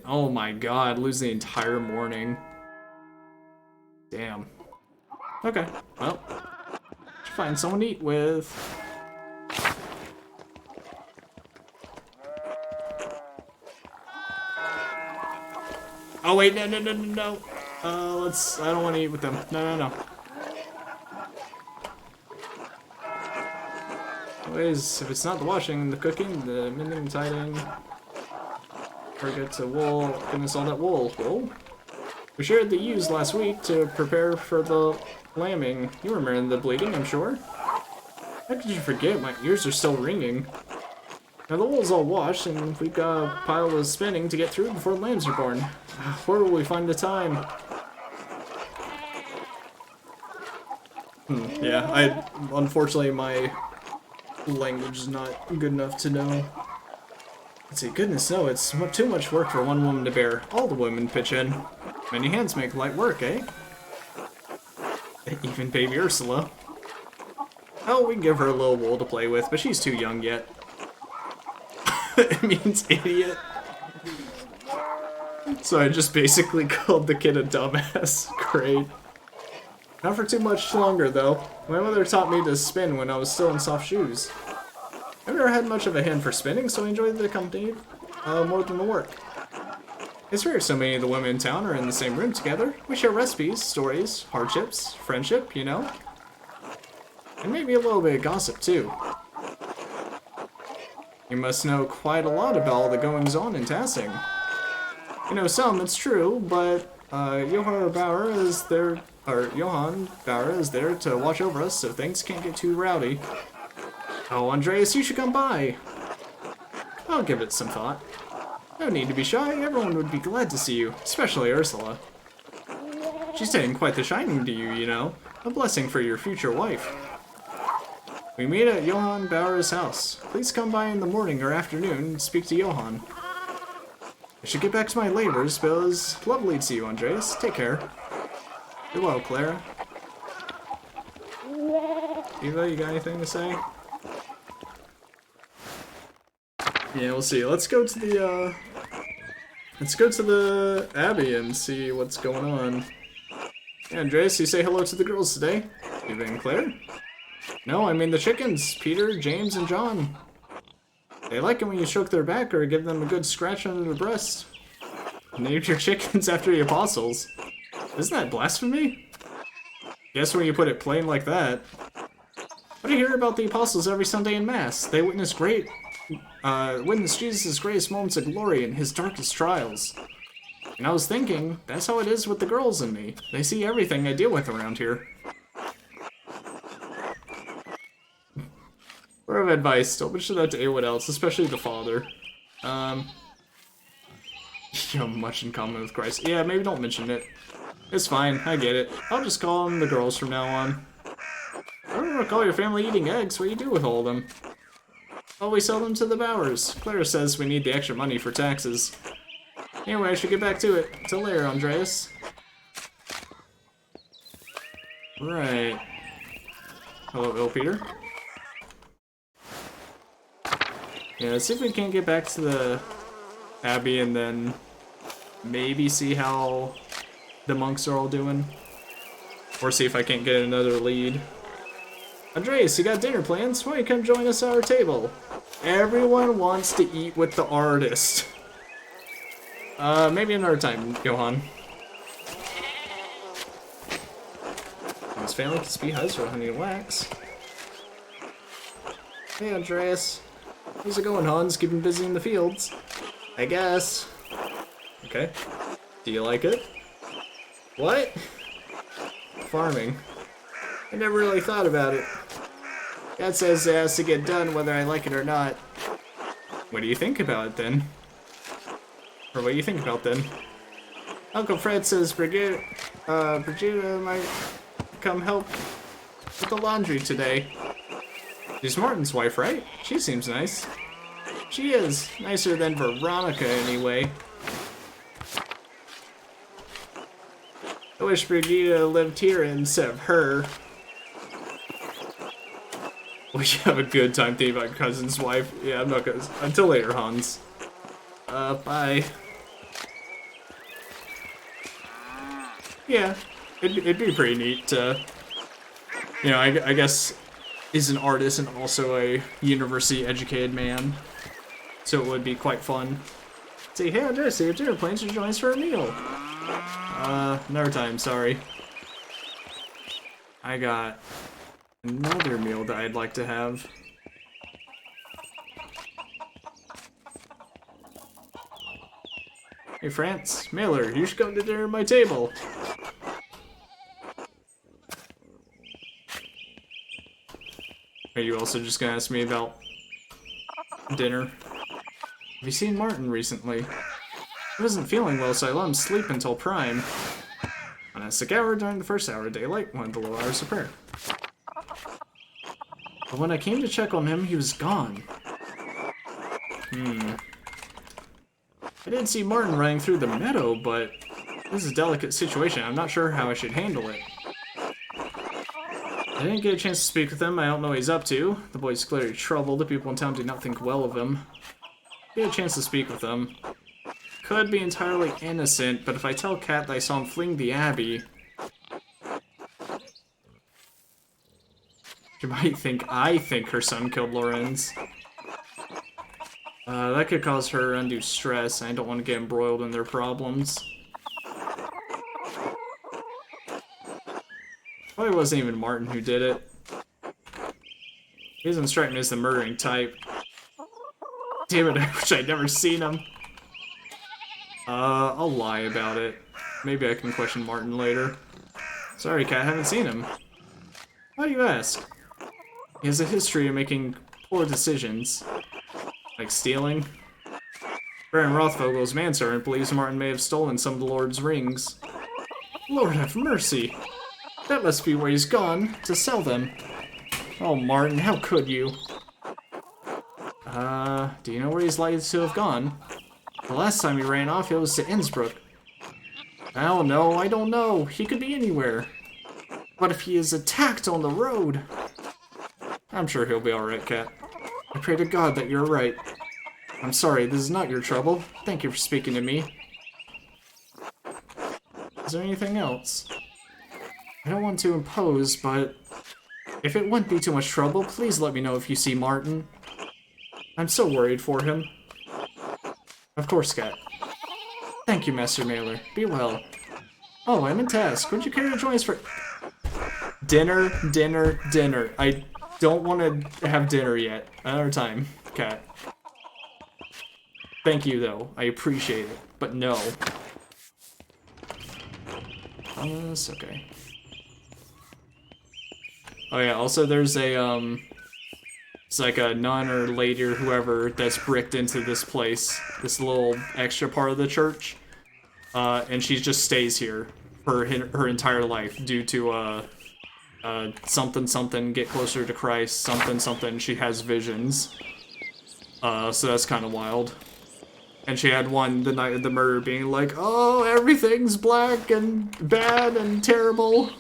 oh my god, lose the entire morning. Damn. Okay, well, should find someone to eat with. Oh wait, no. I don't want to eat with them. No. Anyways, if it's not the washing, the cooking, the mending, tidying, forget to goodness, all that wool. We shared the ewes last week to prepare for the lambing. You remember the bleating, I'm sure? How could you forget? My ears are still ringing. Now the wool's all washed, and we've got a pile of spinning to get through before the lambs are born. Where will we find the time? Yeah, unfortunately my language is not good enough to know. Let's see, goodness no, it's too much work for one woman to bear. All the women pitch in. Many hands make light work, eh? Even baby Ursula. Oh, we can give her a little wool to play with, but she's too young yet. It means idiot. So I just basically called the kid a dumbass. Great. Not for too much longer, though. My mother taught me to spin when I was still in soft shoes. I've never had much of a hand for spinning, so I enjoyed the company more than the work. It's rare so many of the women in town are in the same room together. We share recipes, stories, hardships, friendship, you know? And maybe a little bit of gossip, too. You must know quite a lot about all the goings-on in Tassing. You know some, it's true, but Johann Bauer is there to watch over us so things can't get too rowdy. Oh, Andreas, you should come by. I'll give it some thought. No need to be shy, everyone would be glad to see you, especially Ursula. She's taking quite the shining to you, you know. A blessing for your future wife. We meet at Johann Bauer's house. Please come by in the morning or afternoon and speak to Johann. I should get back to my labors, but it was lovely to see you, Andreas. Take care. Be well, Clara. Eva, you got anything to say? Yeah, we'll see. Let's go to the Abbey and see what's going on. Yeah, Andreas, you say hello to the girls today? Eva and Claire? No, I mean the chickens. Peter, James, and John. They like it when you stroke their back or give them a good scratch under the breast. Named your chickens after the apostles. Isn't that blasphemy? Guess when you put it plain like that. What do you hear about the apostles every Sunday in Mass? They witness Jesus' greatest moments of glory and his darkest trials. And I was thinking, that's how it is with the girls and me. They see everything I deal with around here. Word of advice, don't mention that to anyone else, especially the father. You have much in common with Christ. Yeah, maybe don't mention it. It's fine, I get it. I'll just call them the girls from now on. I don't recall your family eating eggs. What do you do with all of them? Oh, we sell them to the Bowers. Clara says we need the extra money for taxes. Anyway, I should get back to it. Till later, Andreas. Right. Hello, Peter. Yeah, let's see if we can't get back to the Abbey and then maybe see how the monks are all doing. Or see if I can't get another lead. Andreas, you got dinner plans? Why don't you come join us at our table? Everyone wants to eat with the artist. Maybe another time, Johann. His family can speak highs for honey and wax. Hey, Andreas. How's it going, Hans? Keeping busy in the fields? I guess. Okay. Do you like it? What? Farming. I never really thought about it. Dad says it has to get done whether I like it or not. What do you think about it then? Or what do you think about then? Uncle Fred says Brigida might come help with the laundry today. She's Martin's wife, right? She seems nice. She is. Nicer than Veronica, anyway. I wish Brigida lived here instead of her. We should have a good time thinking about cousin's wife. Yeah, I'm not gonna. Until later, Hans. Bye. Yeah, it'd be pretty neat to, you know, I guess he's an artist and also a university-educated man, so it would be quite fun. Say, hey, Andres, you have dinner plans to join us for a meal. Another time, sorry. I got another meal that I'd like to have. Hey, France, Mailer, you should come to dinner at my table. Are you also just gonna ask me about dinner? Have you seen Martin recently? He wasn't feeling well, so I let him sleep until prime. On a sick hour during the first hour of daylight, one of the low hours of prayer. But when I came to check on him, he was gone. I didn't see Martin running through the meadow, but this is a delicate situation. I'm not sure how I should handle it. I didn't get a chance to speak with him. I don't know what he's up to. The boy's clearly troubled. The people in town do not think well of him. Get a chance to speak with him. Could be entirely innocent, but if I tell Kat that I saw him fleeing the Abbey, she might think I think her son killed Lorenz. That could cause her undue stress, and I don't want to get embroiled in their problems. Probably wasn't even Martin who did it. He doesn't strike me as the murdering type. Damn it, I wish I'd never seen him. I'll lie about it. Maybe I can question Martin later. Sorry, Cat, haven't seen him. Why do you ask? He has a history of making poor decisions. Like stealing. Baron Rothvogel's manservant believes Martin may have stolen some of the Lord's rings. Lord have mercy! That must be where he's gone, to sell them. Oh, Martin, how could you? Do you know where he's likely to have gone? The last time he ran off, it was to Innsbruck. Oh no, I don't know. He could be anywhere. What if he is attacked on the road? I'm sure he'll be alright, Cat. I pray to God that you're right. I'm sorry, this is not your trouble. Thank you for speaking to me. Is there anything else? I don't want to impose, but if it wouldn't be too much trouble, please let me know if you see Martin. I'm so worried for him. Of course, Cat. Thank you, Master Mailer. Be well. Oh, I'm in task. Would you care to join us for... Dinner, dinner, dinner. I don't want to have dinner yet. Another time, Cat. Thank you, though. I appreciate it. But no. That's okay. Oh yeah, also there's a, it's like a nun or lady or whoever that's bricked into this place. This little extra part of the church. And she just stays here for her entire life due to, something something, get closer to Christ, something something, she has visions. So that's kind of wild. And she had one the night of the murder being like, oh, everything's black and bad and terrible.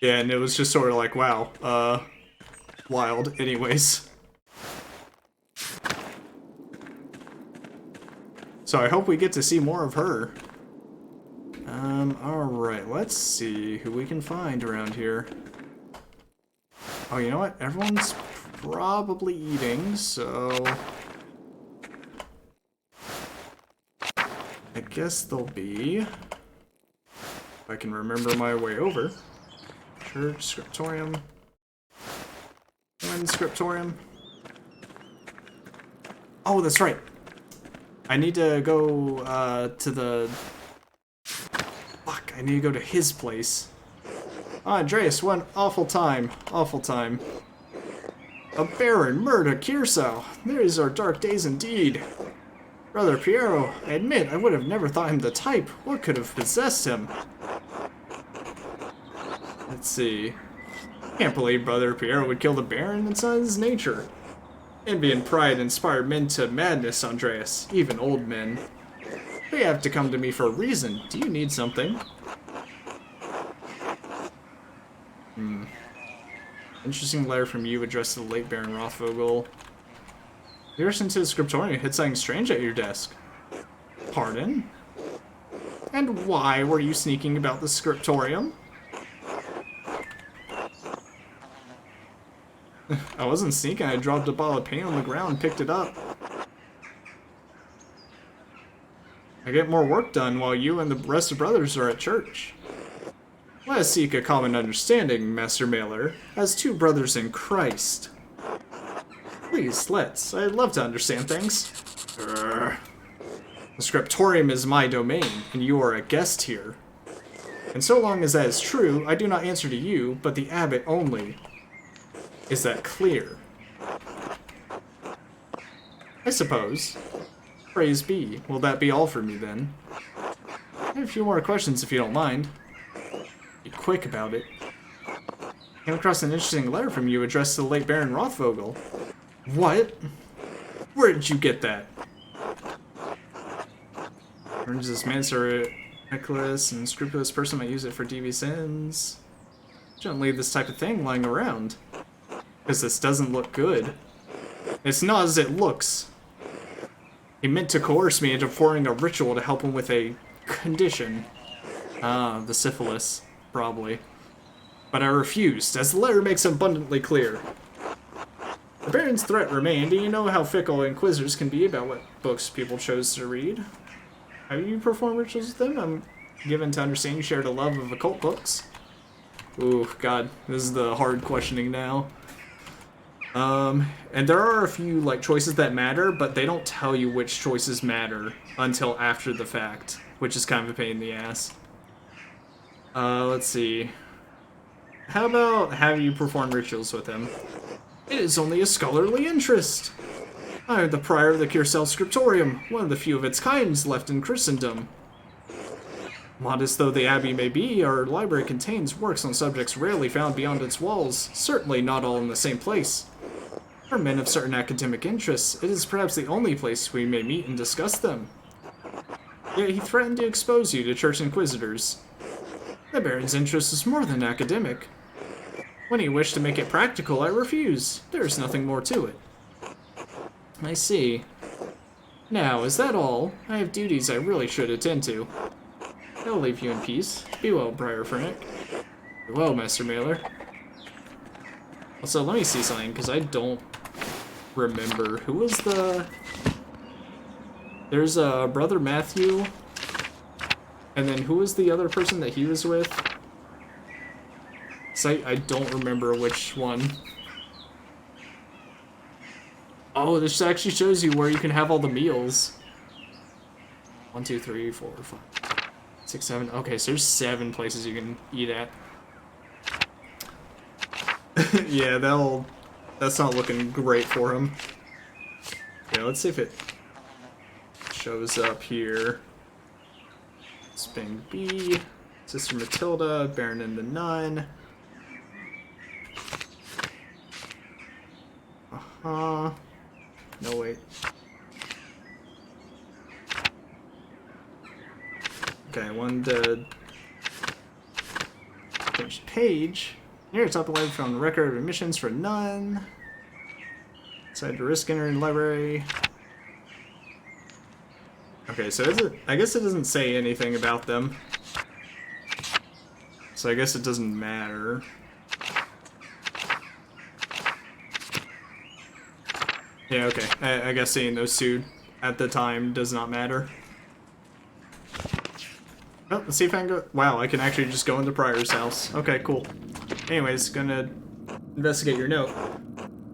Yeah, and it was just sort of like, wow, wild anyways. So I hope we get to see more of her. Alright, let's see who we can find around here. Oh, you know what? Everyone's probably eating, so... I guess they'll be... If I can remember my way over. Church, scriptorium. And scriptorium. Oh, that's right. I need to go, to the... Fuck, I need to go to his place. Oh, Andreas, what an awful time. Awful time. A baron murdered Kirsau. These are dark days indeed. Brother Piero, I admit I would have never thought him the type. What could have possessed him? Let's see. Can't believe Brother Piero would kill the baron. It's not his nature. Envy and pride inspire men to madness, Andreas. Even old men. They have to come to me for a reason. Do you need something? Interesting letter from you addressed to the late Baron Rothvogel. You rushed into the scriptorium and hit something strange at your desk. Pardon? And why were you sneaking about the scriptorium? I wasn't sneaking, I dropped a bottle of paint on the ground and picked it up. I get more work done while you and the rest of brothers are at church. Let us seek a common understanding, Master Mailer, as two brothers in Christ. Please, let's. I'd love to understand things. The scriptorium is my domain, and you are a guest here. And so long as that is true, I do not answer to you, but the abbot only. Is that clear? I suppose. Praise be. Will that be all for me, then? I have a few more questions, if you don't mind. Be quick about it. Came across an interesting letter from you addressed to the late Baron Rothvogel. What? Where did you get that? Earns this manservant necklace, and scrupulous person might use it for DV sins. Don't leave this type of thing lying around. Because this doesn't look good. It's not as it looks. He meant to coerce me into performing a ritual to help him with a condition. Ah, the syphilis. Probably. But I refused, as the letter makes abundantly clear. The Baron's threat remained, and you know how fickle inquisitors can be about what books people chose to read. Have you performed rituals with them? I'm given to understand you shared a love of occult books. Ooh, God, this is the hard questioning now. And there are a few, like, choices that matter, but they don't tell you which choices matter until after the fact, which is kind of a pain in the ass. Let's see. How about have you perform rituals with him? It is only a scholarly interest. I am the prior of the Cursal Scriptorium, one of the few of its kinds left in Christendom. Modest though the abbey may be, our library contains works on subjects rarely found beyond its walls, certainly not all in the same place. For men of certain academic interests, it is perhaps the only place we may meet and discuss them. Yet he threatened to expose you to church inquisitors. The Baron's interest is more than academic. When he wished to make it practical, I refused. There is nothing more to it. I see. Now, is that all? I have duties I really should attend to. I'll leave you in peace. Be well, Briar Fernick. Be well, Master Mailer. Also, let me see something, because I don't remember. Who was the... There's Brother Matthew. And then who was the other person that he was with? So I don't remember which one. Oh, this actually shows you where you can have all the meals. 1, 2, 3, 4, 5, 6, 7. Okay, so there's 7 places you can eat at. Yeah, that's not looking great for him. Yeah, let's see if it shows up here. Sping B, Sister Matilda, Baron and the Nun. No, wait. Okay, I wanted to change the page. Near the top of the library found a record of admissions for Nun. Decided to risk entering the library. Okay, so I guess it doesn't say anything about them. So I guess it doesn't matter. Yeah, okay. I guess seeing those two at the time does not matter. Oh, let's see if I can go... Wow, I can actually just go into Prior's house. Okay, cool. Anyways, gonna investigate your note.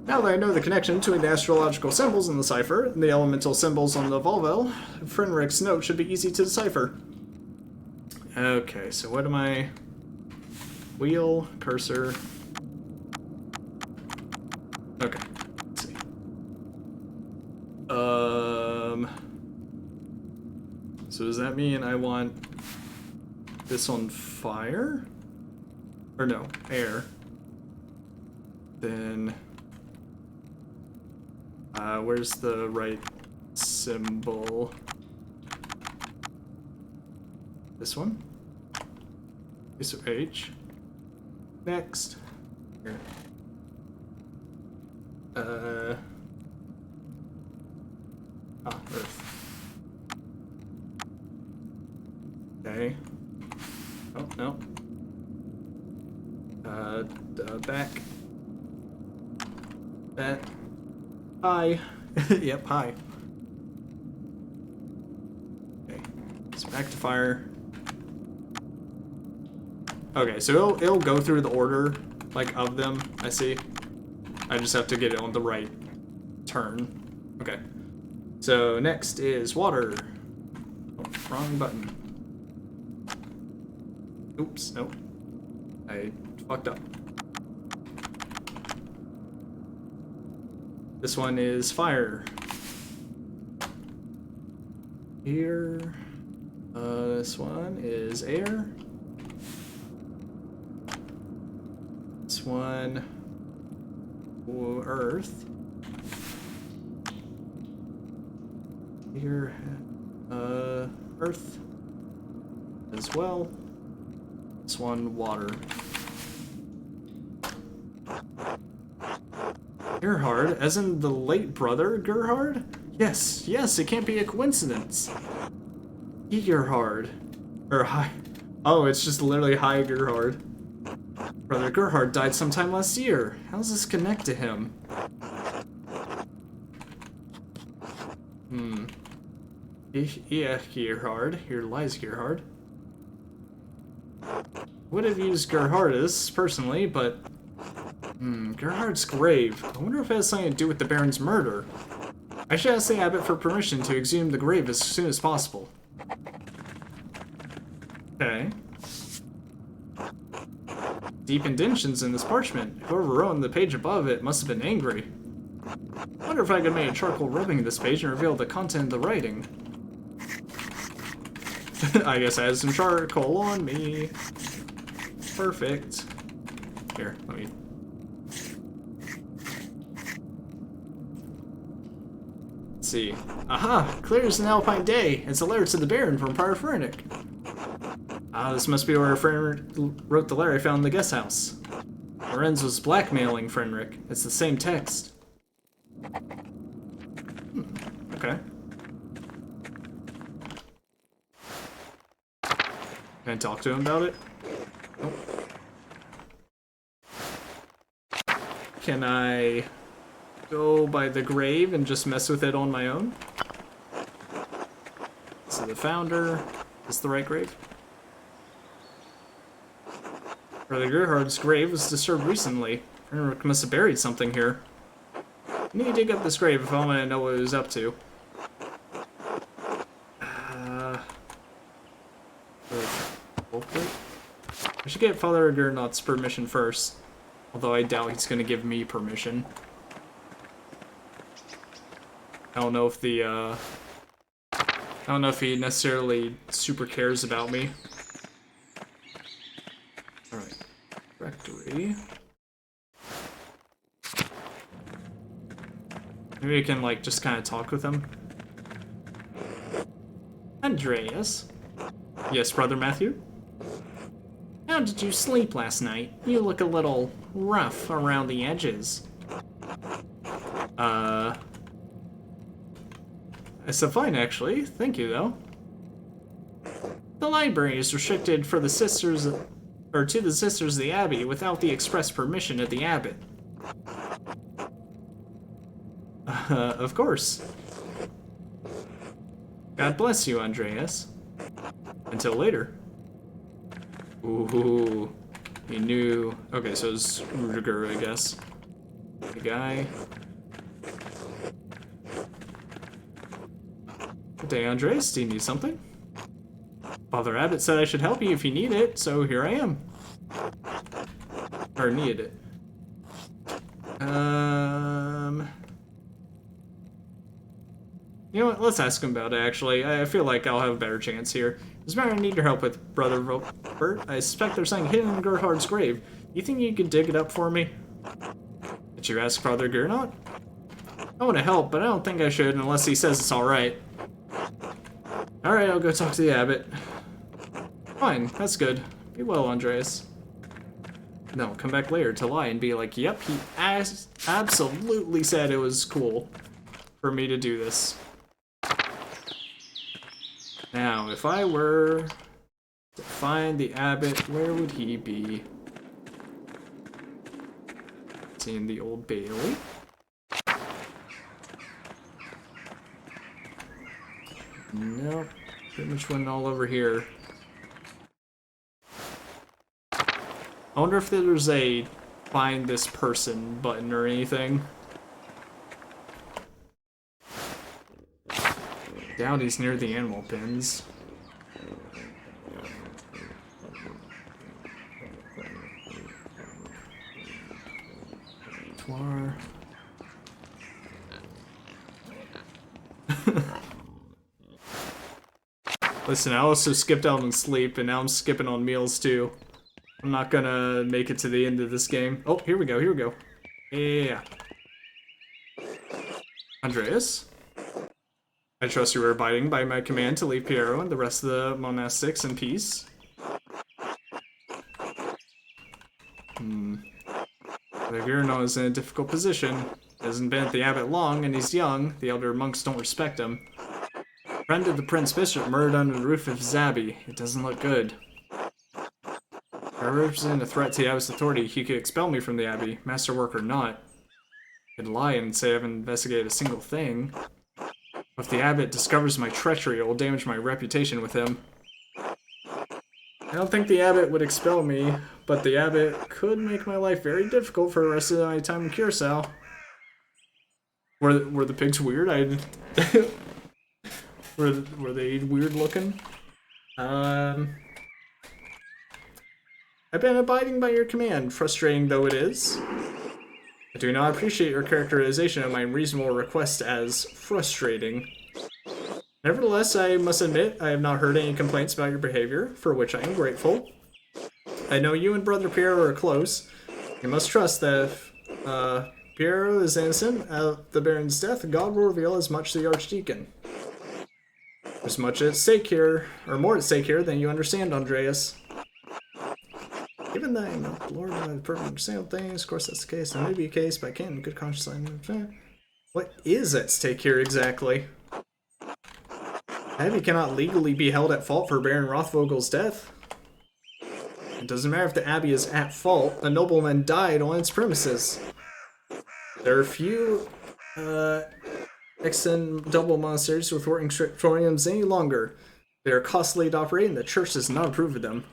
Now that I know the connection between the astrological symbols in the cipher and the elemental symbols on the Volvel, Frenrick's note should be easy to decipher. Okay, so what am I... Wheel, cursor... Okay, let's see. So does that mean I want this on fire? Or no, air. Then... where's the right symbol? This one? Okay, so H. Next. Here. Earth. Okay. Oh, no. Back. That. Hi. Yep, hi. Okay. So back to fire. Okay, so it'll go through the order, like, of them, I see. I just have to get it on the right turn. Okay. So next is water. Oh, wrong button. Oops, nope. I fucked up. This one is fire. Here. This one is air. This one, earth. Here, earth as well. This one, water. Gerhard, as in the late brother Gerhard? Yes, yes, it can't be a coincidence. Gerhard. Or hi. Oh, it's just literally hi Gerhard. Brother Gerhard died sometime last year. How does this connect to him? Yeah, Gerhard. Here lies Gerhard. Would have used Gerhardus, personally, but Gerhard's grave. I wonder if it has something to do with the Baron's murder. I should ask the abbot for permission to exhume the grave as soon as possible. Okay. Deep indentions in this parchment. Whoever wrote on the page above it must have been angry. I wonder if I could make a charcoal rubbing of this page and reveal the content of the writing. I guess I had some charcoal on me. Perfect. Here, let me... Let's see. Aha! Clear as an alpine day. It's a letter to the Baron from Prior Furnick. Ah, this must be where Frenric wrote the letter I found in the guest house. Lorenz was blackmailing Frenric. It's the same text. Okay. Can I talk to him about it? Oh. Can I go by the grave and just mess with it on my own? So the founder is the right grave? Brother Gerhard's grave was disturbed recently. Frederick must have buried something here. I need to dig up this grave if I want to know what it was up to. I should get Father Gernot's permission first. Although I doubt he's going to give me permission. I don't know if he necessarily super cares about me. Alright. Rectory. Maybe I can, like, just kind of talk with him. Andreas? Yes, Brother Matthew? How did you sleep last night? You look a little rough around the edges. I said fine, actually. Thank you, though. The library is restricted for the sisters, or to the sisters of the Abbey without the express permission of the abbot. Of course. God bless you, Andreas. Until later. Ooh, he knew. Okay, so it's Rudiger, I guess. The guy. Good day, Andreas. Do you need something? Father Abbot said I should help you if you need it, so here I am. Or needed it. You know what? Let's ask him about it, actually. I feel like I'll have a better chance here. This matter I need your help with, Brother Robert. I suspect there's something hidden in Gerhard's grave. You think you could dig it up for me? Did you ask Father Gernot? I want to help, but I don't think I should unless he says it's alright. Alright, I'll go talk to the abbot. Fine, that's good. Be well, Andreas. No, come back later to lie and be like, yep, he absolutely said it was cool for me to do this. Now, if I were to find the abbot, where would he be? Is he in the Old Bailey? Nope. Pretty much went all over here. I wonder if there's a find this person button or anything. Doubt he's near the animal pens. Twar. Listen, I also skipped out on sleep, and now I'm skipping on meals too. I'm not gonna make it to the end of this game. Oh, here we go, here we go. Yeah. Andreas? I trust you are abiding by my command to leave Piero and the rest of the monastics in peace. The Gernot is in a difficult position. He hasn't been at the abbot long, and he's young. The elder monks don't respect him. Friend of the Prince Bishop murdered under the roof of his abbey. It doesn't look good. If I represent a threat to the abbot's authority, he could expel me from the abbey, masterwork or not. I could lie and say I haven't investigated a single thing. If the abbot discovers my treachery, it will damage my reputation with him. don't think the abbot would expel me, but the abbot could make my life very difficult for the rest of my time in Curacao. Were the pigs weird? Were they weird looking? I've been abiding by your command, frustrating though it is. I do not appreciate your characterization of my reasonable request as frustrating. Nevertheless, I must admit, I have not heard any complaints about your behavior, for which I am grateful. I know you and Brother Piero are close. You must trust that if Piero is innocent of the Baron's death, God will reveal as much to the Archdeacon. There's much at stake here, or more at stake here than you understand, Andreas. Given that I'm not the Lord of the perfect understanding of things, of course that's the case, there may be a case, but I can't in good conscience. What is at stake here exactly? Abby cannot legally be held at fault for Baron Rothvogel's death. It doesn't matter if the Abbey is at fault, a nobleman died on its premises. There are few extant double monasteries with working scriptoriums any longer. They are costly to operate and the church does not approve of them.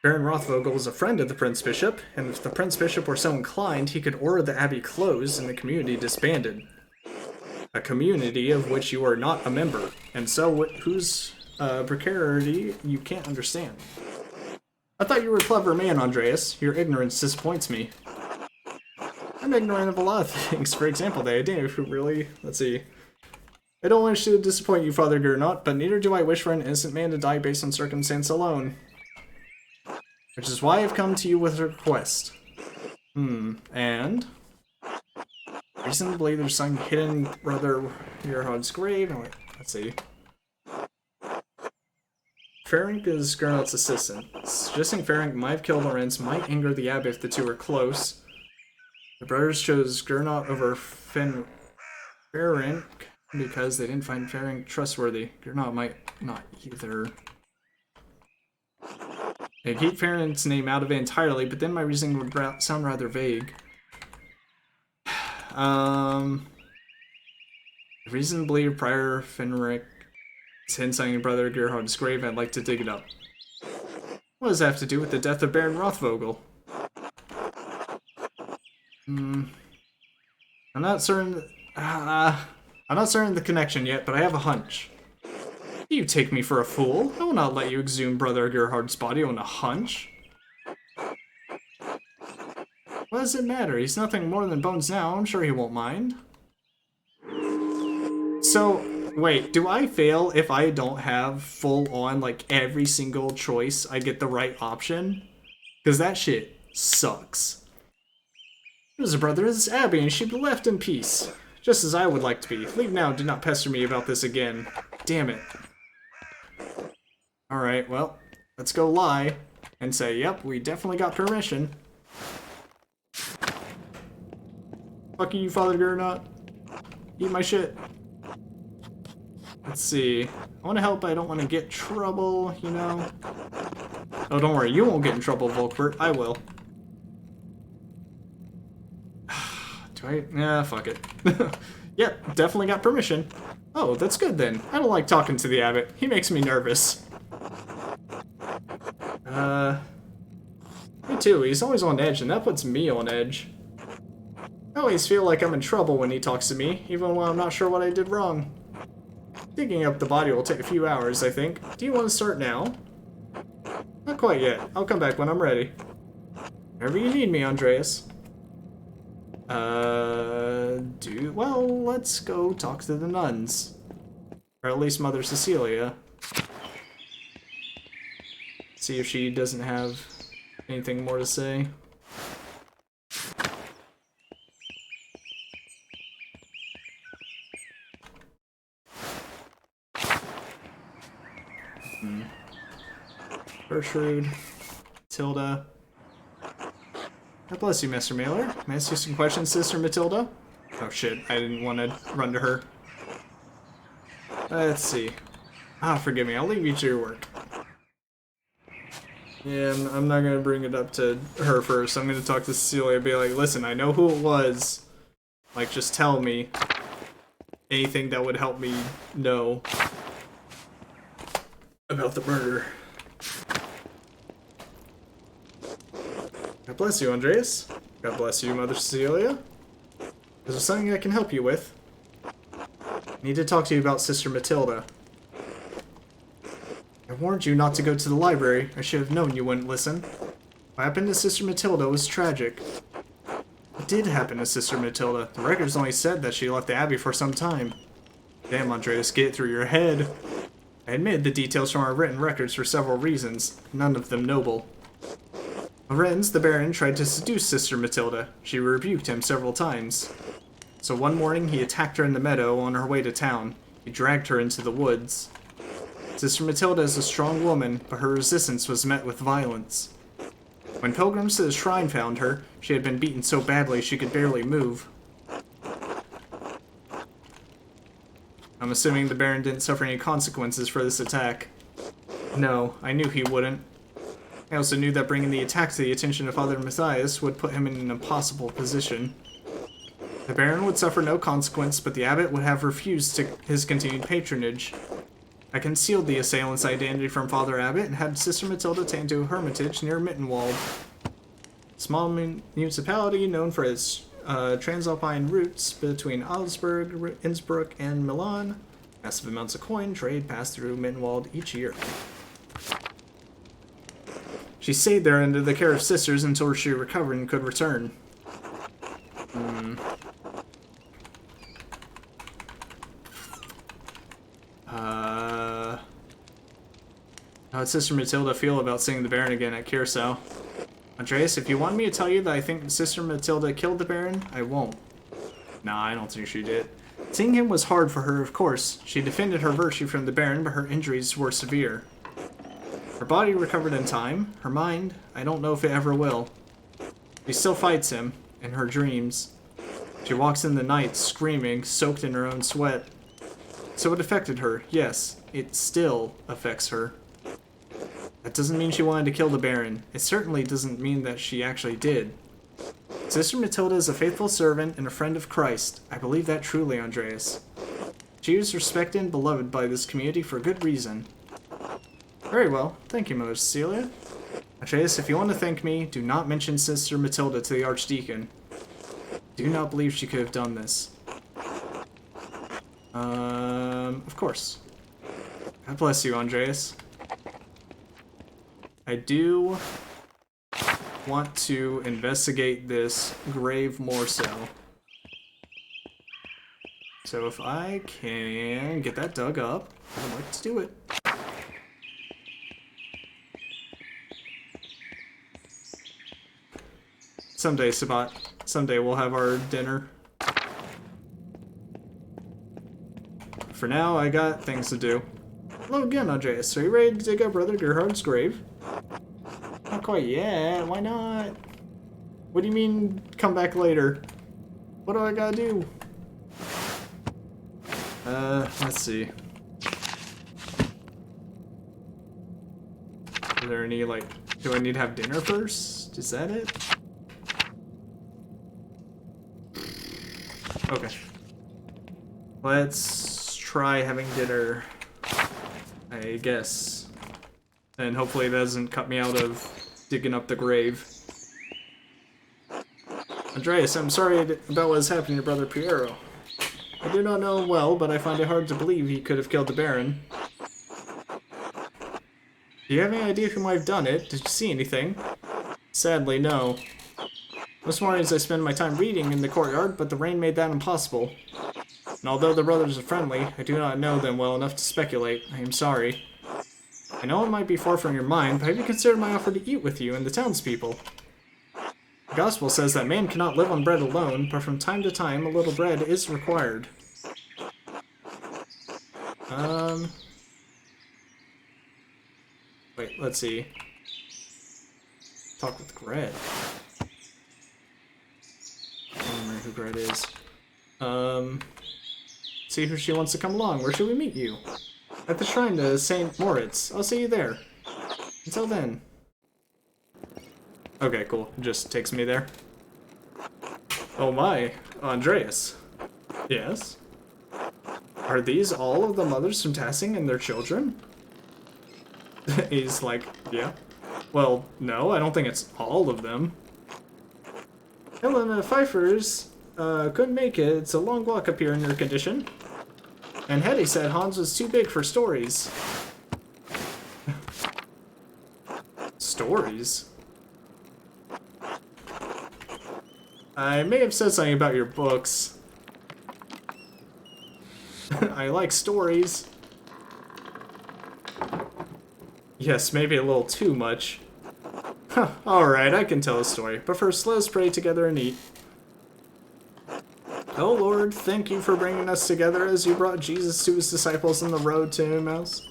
Baron Rothvogel is a friend of the Prince Bishop, and if the Prince Bishop were so inclined, he could order the Abbey closed and the community disbanded. A community of which you are not a member, and so whose precarity you can't understand. I thought you were a clever man, Andreas. Your ignorance disappoints me. I'm ignorant of a lot of things. For example, the idea who really... Let's see. I don't wish to disappoint you, Father Gernot, but neither do I wish for an innocent man to die based on circumstance alone. Which is why I've come to you with a request. And... reasonably, there's some hidden Brother Gerhard's grave. Oh, wait, let's see. Ferenc is Gernot's assistant. Suggesting Ferenc might have killed Lorenz might anger the abbot if the two were close. The brothers chose Gernot over Ferenc because they didn't find Ferenc trustworthy. Gernot might not either. They keep Ferenc's name out of it entirely, but then my reasoning would sound rather vague. Reason to believe prior Fenric hints on your brother Gerhard's grave, I'd like to dig it up. What does that have to do with the death of Baron Rothvogel? I'm not certain. I'm not certain of the connection yet, but I have a hunch. You take me for a fool. I will not let you exhume Brother Gerhard's body on a hunch. What does it matter? He's nothing more than bones now. I'm sure he won't mind. So, wait, do I fail if I don't have full-on, like, every single choice I get the right option? Because that shit sucks. It was a brother of this Abbey, and she'd be left in peace. Just as I would like to be. Leave now, do not pester me about this again. Damn it. Alright, well, let's go lie and say, yep, we definitely got permission. Fuck you, Father Gernot. Eat my shit. Let's see. I want to help, but I don't want to get trouble, you know? Oh, don't worry, you won't get in trouble, Volkbert. I will. Do I? Nah, fuck it. Yep, definitely got permission. Oh, that's good then. I don't like talking to the abbot. He makes me nervous. Me too. He's always on edge, and that puts me on edge. I always feel like I'm in trouble when he talks to me, even when I'm not sure what I did wrong. Digging up the body will take a few hours, I think. Do you want to start now? Not quite yet. I'll come back when I'm ready. Whenever you need me, Andreas. Well, let's go talk to the nuns. Or at least Mother Cecilia. See if she doesn't have anything more to say. Gertrude, Matilda. God bless you, Mr. Mailer. May I ask you some questions, Sister Matilda? Oh shit, I didn't want to run to her. Let's see. Forgive me, I'll leave you to your work. Yeah, I'm not gonna bring it up to her first. I'm gonna talk to Cecilia and be like, listen, I know who it was. Like, just tell me anything that would help me know about the murder. God bless you, Andreas. God bless you, Mother Cecilia. Is there something I can help you with? I need to talk to you about Sister Matilda. I warned you not to go to the library. I should have known you wouldn't listen. What happened to Sister Matilda was tragic. What did happen to Sister Matilda? The records only said that she left the Abbey for some time. Damn, Andreas, get it through your head. I admit the details from our written records for several reasons, none of them noble. Lorenz, the Baron, tried to seduce Sister Matilda. She rebuked him several times. So one morning he attacked her in the meadow on her way to town. He dragged her into the woods. Sister Matilda is a strong woman, but her resistance was met with violence. When pilgrims to the shrine found her, she had been beaten so badly she could barely move. I'm assuming the Baron didn't suffer any consequences for this attack. No, I knew he wouldn't. I also knew that bringing the attack to the attention of Father Matthias would put him in an impossible position. The Baron would suffer no consequence, but the abbot would have refused his continued patronage. I concealed the assailant's identity from Father Abbot and had Sister Matilda taken to a hermitage near Mittenwald. A small municipality known for its transalpine routes between Augsburg, Innsbruck, and Milan. Massive amounts of coin trade pass through Mittenwald each year. She stayed there under the care of sisters until she recovered and could return. How would Sister Matilda feel about seeing the Baron again at Curacao? Andreas, if you want me to tell you that I think Sister Matilda killed the Baron, I won't. Nah, I don't think she did. Seeing him was hard for her, of course. She defended her virtue from the Baron, but her injuries were severe. Her body recovered in time. Her mind, I don't know if it ever will. She still fights him, in her dreams. She walks in the night, screaming, soaked in her own sweat. So it affected her, yes. It still affects her. That doesn't mean she wanted to kill the Baron. It certainly doesn't mean that she actually did. Sister Matilda is a faithful servant and a friend of Christ. I believe that truly, Andreas. She is respected and beloved by this community for good reason. Very well. Thank you, Mother Cecilia. Andreas, if you want to thank me, do not mention Sister Matilda to the Archdeacon. Do not believe she could have done this. Of course. God bless you, Andreas. I do want to investigate this grave more so. So if I can get that dug up, I'd like to do it. Someday, Sabat. Someday we'll have our dinner. For now, I got things to do. Hello again, Andreas. Are you ready to dig up Brother Gerhard's grave? Not quite yet. Why not? What do you mean, come back later? What do I gotta do? Let's see. Is there any, like, do I need to have dinner first? Is that it? Okay. Let's try having dinner, I guess. And hopefully it doesn't cut me out of digging up the grave. Andreas, I'm sorry about what has happened to your brother Piero. I do not know him well, but I find it hard to believe he could have killed the Baron. Do you have any idea who might have done it? Did you see anything? Sadly, no. Most mornings I spend my time reading in the courtyard, but the rain made that impossible. And although the brothers are friendly, I do not know them well enough to speculate. I am sorry. I know it might be far from your mind, but have you considered my offer to eat with you and the townspeople? The Gospel says that man cannot live on bread alone, but from time to time a little bread is required. Wait, let's see. Talk with Gret. I don't remember who Gret is. See if she wants to come along. Where should we meet you? At the shrine to St. Moritz. I'll see you there. Until then. Okay, cool. It just takes me there. Oh my. Andreas. Yes? Are these all of the mothers from Tassing and their children? He's like, yeah. Well, no, I don't think it's all of them. Helena Pfeiffer's couldn't make it. It's a long walk up here in your condition. And Hetty said Hans was too big for stories. Stories? I may have said something about your books. I like stories. Yes, maybe a little too much. Huh, alright, I can tell a story. But first, let us pray together and eat. Oh Lord, thank you for bringing us together as you brought Jesus to his disciples on the road to Emmaus.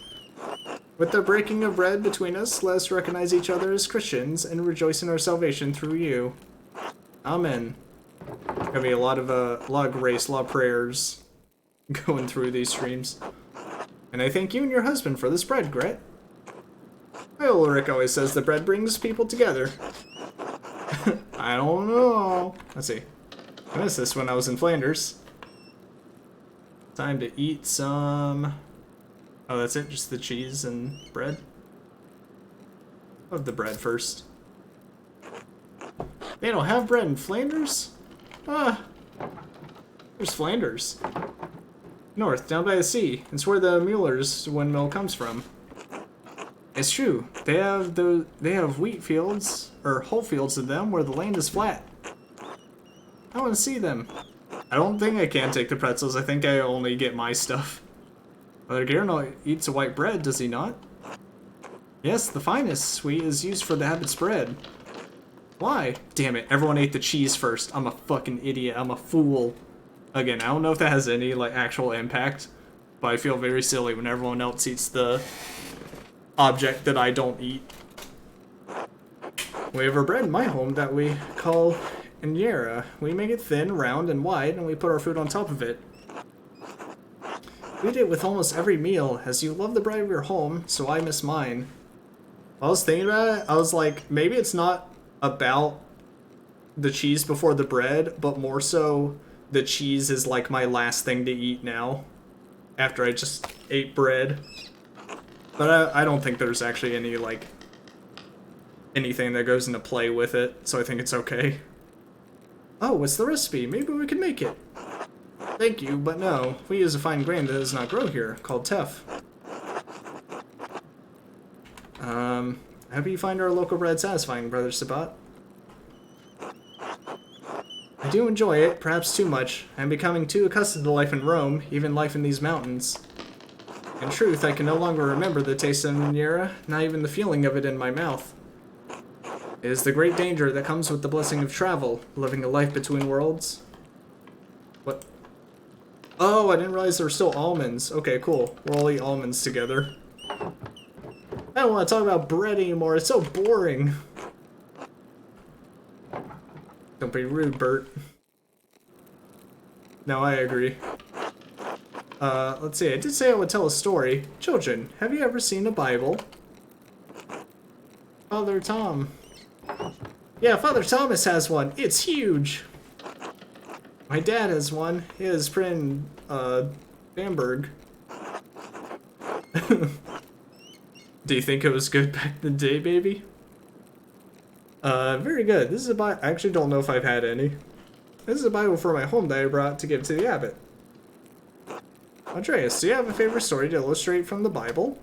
With the breaking of bread between us, let us recognize each other as Christians and rejoice in our salvation through you. Amen. Gonna be a lot of grace, a lot of prayers going through these streams. And I thank you and your husband for this bread, Gret. My Ulrich always says the bread brings people together. I don't know. Let's see. I missed this when I was in Flanders. Time to eat some... Oh, that's it? Just the cheese and bread? Of the bread first. They don't have bread in Flanders? Ah. There's Flanders. North, down by the sea. It's where the Mueller's windmill comes from. It's true. They have wheat fields, or whole fields of them, where the land is flat. I want to see them. I don't think I can take the pretzels. I think I only get my stuff. Father Garno eats a white bread, does he not? Yes, the finest sweet is used for the habit's bread. Why? Damn it, everyone ate the cheese first. I'm a fucking idiot. I'm a fool. Again, I don't know if that has any, like, actual impact, but I feel very silly when everyone else eats the object that I don't eat. We have a bread in my home that we call injera. We make it thin, round, and wide, and we put our food on top of it. We eat it with almost every meal, as you love the bread of your home, so I miss mine. While I was thinking about it, I was like, maybe it's not about the cheese before the bread, but more so the cheese is like my last thing to eat now, after I just ate bread. But I don't think there's actually any, like, anything that goes into play with it, so I think it's okay. Oh, what's the recipe? Maybe we can make it. Thank you, but no. We use a fine grain that does not grow here, called teff. I hope you find our local bread satisfying, Brother Sabat. I do enjoy it, perhaps too much. I'm becoming too accustomed to life in Rome, even life in these mountains. In truth, I can no longer remember the taste of Niera, not even the feeling of it in my mouth. It is the great danger that comes with the blessing of travel, living a life between worlds. What? Oh, I didn't realize there were still almonds. Okay, cool. We'll all eat almonds together. I don't want to talk about bread anymore. It's so boring. Don't be rude, Bert. No, I agree. Let's see. I did say I would tell a story. Children, have you ever seen a Bible? Father Tom. Yeah, Father Thomas has one. It's huge. My dad has one. His friend, Bamberg. Do you think it was good back in the day, baby? Very good. This is a Bible. I actually don't know if I've had any. This is a Bible for my home that I brought to give to the abbot. Andreas, do you have a favorite story to illustrate from the Bible?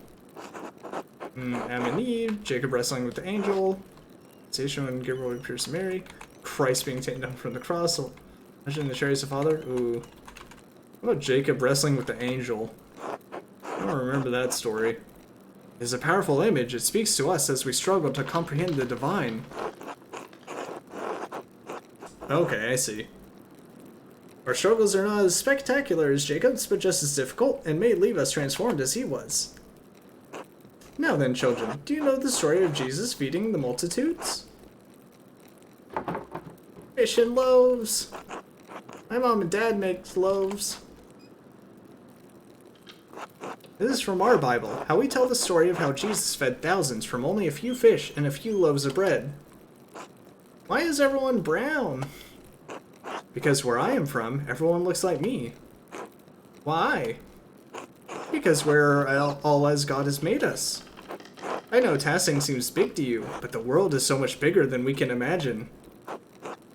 Adam and Eve, Jacob wrestling with the angel, Station when Gabriel appears to Mary, Christ being taken down from the cross, imagine the chariots of Father. Ooh. What about Jacob wrestling with the angel? I don't remember that story. It is a powerful image. It speaks to us as we struggle to comprehend the divine. Okay, I see. Our struggles are not as spectacular as Jacob's, but just as difficult, and may leave us transformed as he was. Now then, children, do you know the story of Jesus feeding the multitudes? Fish and loaves. My mom and dad make loaves. This is from our Bible, how we tell the story of how Jesus fed thousands from only a few fish and a few loaves of bread. Why is everyone brown? Because where I am from, everyone looks like me. Why? Because we're all as God has made us. I know Tassing seems big to you, but the world is so much bigger than we can imagine.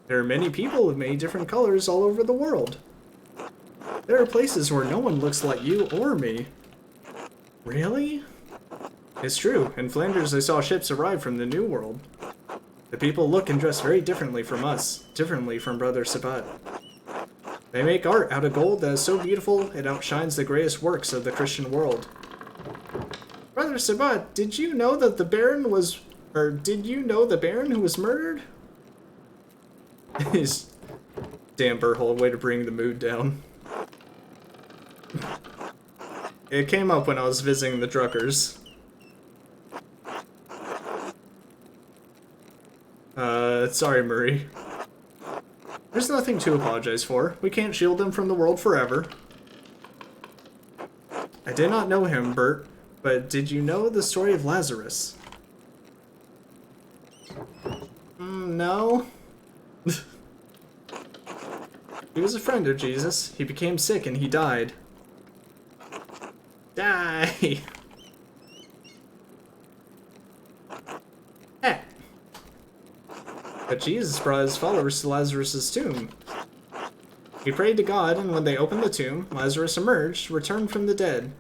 There are many people of many different colors all over the world. There are places where no one looks like you or me. Really? It's true. In Flanders, I saw ships arrive from the New World. The people look and dress very differently from us, differently from Brother Sabat. They make art out of gold that is so beautiful it outshines the greatest works of the Christian world. Brother Sabat, did you know that the Baron was... Or did you know the Baron who was murdered? Damn, Berthold, way to bring the mood down. It came up when I was visiting the Druckers. Sorry, Murray. There's nothing to apologize for. We can't shield them from the world forever. I did not know him, Bert, but did you know the story of Lazarus? No. He was a friend of Jesus. He became sick and he died. Die! Heck. But Jesus brought his followers to Lazarus' tomb. He prayed to God, and when they opened the tomb, Lazarus emerged, returned from the dead.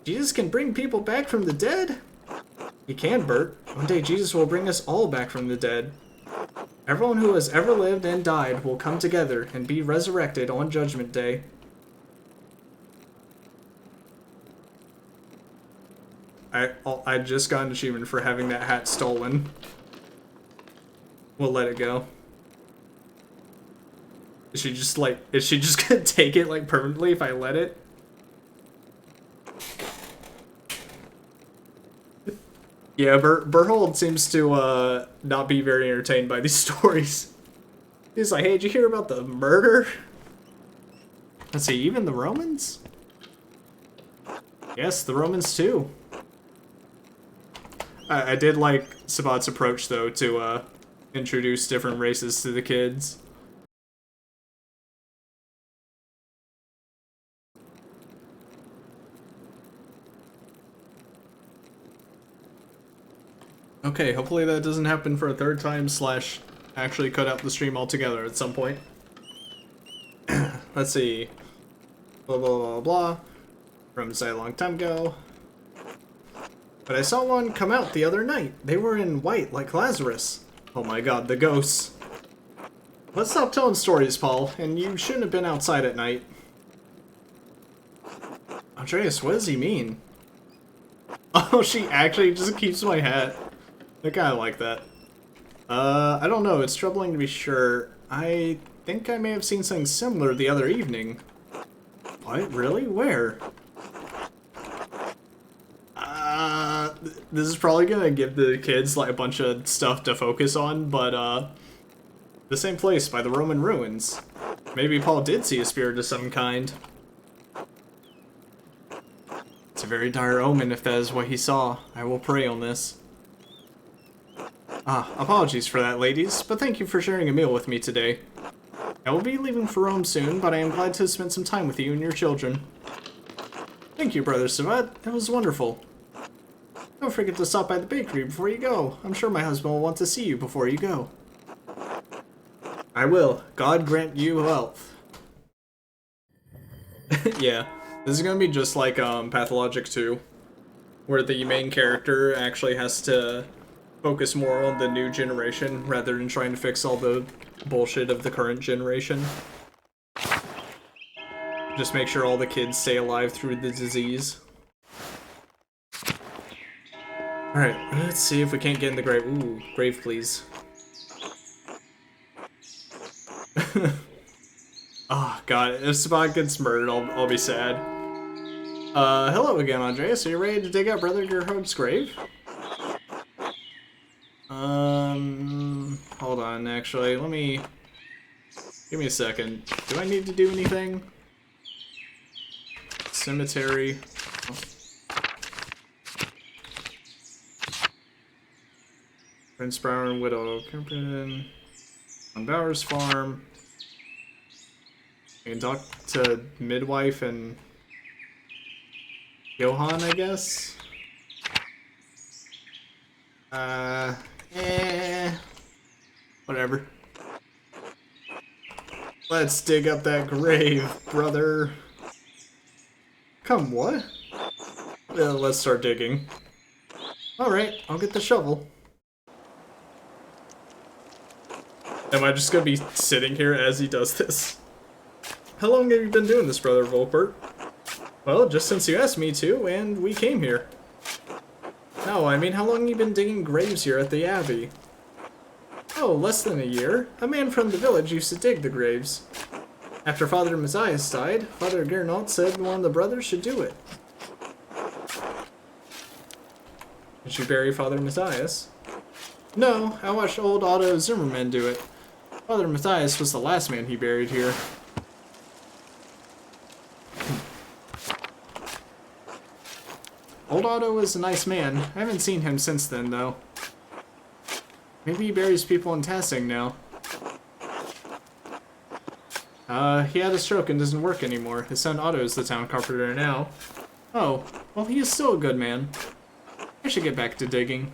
Jesus can bring people back from the dead? He can, Bert. One day Jesus will bring us all back from the dead. Everyone who has ever lived and died will come together and be resurrected on Judgment Day. I just got an achievement for having that hat stolen. We'll let it go. Is she just gonna take it like permanently if I let it? Yeah, Berthold seems to not be very entertained by these stories. He's like, hey, did you hear about the murder? Let's see, even the Romans? Yes, the Romans too. I did like Sabat's approach, though, to introduce different races to the kids. Okay, hopefully that doesn't happen for a third time / actually cut out the stream altogether at some point. Let's see. Blah blah blah blah. From a long time ago. But I saw one come out the other night. They were in white like Lazarus. Oh my god, the ghosts. Let's stop telling stories, Paul, and you shouldn't have been outside at night. Andreas, what does he mean? Oh, she actually just keeps my hat. I kinda like that. I don't know, it's troubling to be sure. I think I may have seen something similar the other evening. What? Really? Where? This is probably gonna give the kids like a bunch of stuff to focus on, but the same place by the Roman ruins. Maybe Paul did see a spirit of some kind. It's a very dire omen if that is what he saw. I will pray on this. Apologies for that, ladies, but thank you for sharing a meal with me today. I will be leaving for Rome soon, but I am glad to have spent some time with you and your children. Thank you, Brother Sabat. It was wonderful. Don't forget to stop by the bakery before you go. I'm sure my husband will want to see you before you go. I will. God grant you health. Yeah, this is gonna be just like Pathologic 2, where the main character actually has to focus more on the new generation rather than trying to fix all the bullshit of the current generation. Just make sure all the kids stay alive through the disease. Alright, let's see if we can't get in the grave. Ooh, grave, please. Oh, God, if Sabat gets murdered, I'll be sad. Hello again, Andreas. Are you ready to dig up Brother Gerhard's grave? Hold on, actually, give me a second. Do I need to do anything? Cemetery. Oh. Prince Brown, Widow, Kempton, on Bowers Farm. I can talk to Midwife and Johan, I guess? Whatever. Let's dig up that grave, brother. Come, what? Let's start digging. Alright, I'll get the shovel. Am I just gonna be sitting here as he does this? How long have you been doing this, Brother Volkbert? Well, just since you asked me to, and we came here. No, I mean, how long have you been digging graves here at the Abbey? Oh, less than a year. A man from the village used to dig the graves. After Father Matthias died, Father Gernot said one of the brothers should do it. Did you bury Father Matthias? No, I watched old Otto Zimmerman do it. Father Matthias was the last man he buried here. Old Otto was a nice man. I haven't seen him since then, though. Maybe he buries people in Tassing now. He had a stroke and doesn't work anymore. His son Otto is the town carpenter now. Oh, well, he is still a good man. I should get back to digging.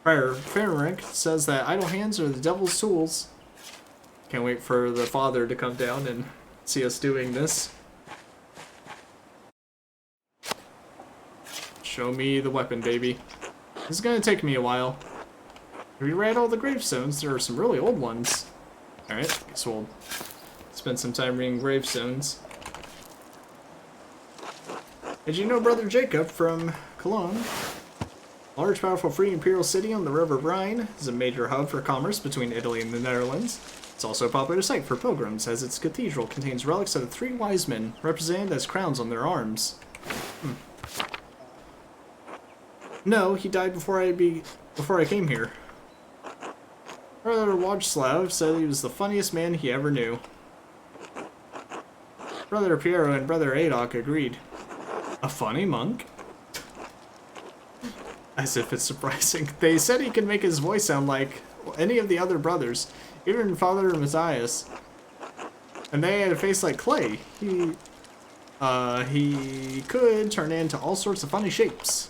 Friar Fenric says that idle hands are the devil's tools. Can't wait for the father to come down and see us doing this. Show me the weapon, baby. This is gonna take me a while. Have you read all the gravestones? There are some really old ones. Alright, guess we'll spend some time reading gravestones. Did you know Brother Jacob from Cologne? Large, powerful, free imperial city on the River Rhine is a major hub for commerce between Italy and the Netherlands. It's also a popular site for pilgrims, as its cathedral contains relics of the three wise men, represented as crowns on their arms. No, he died before I came here. Brother Wojslav said he was the funniest man he ever knew. Brother Piero and Brother Adok agreed. A funny monk? As if it's surprising. They said he could make his voice sound like any of the other brothers, even Father Matthias. And they had a face like clay. He could turn into all sorts of funny shapes.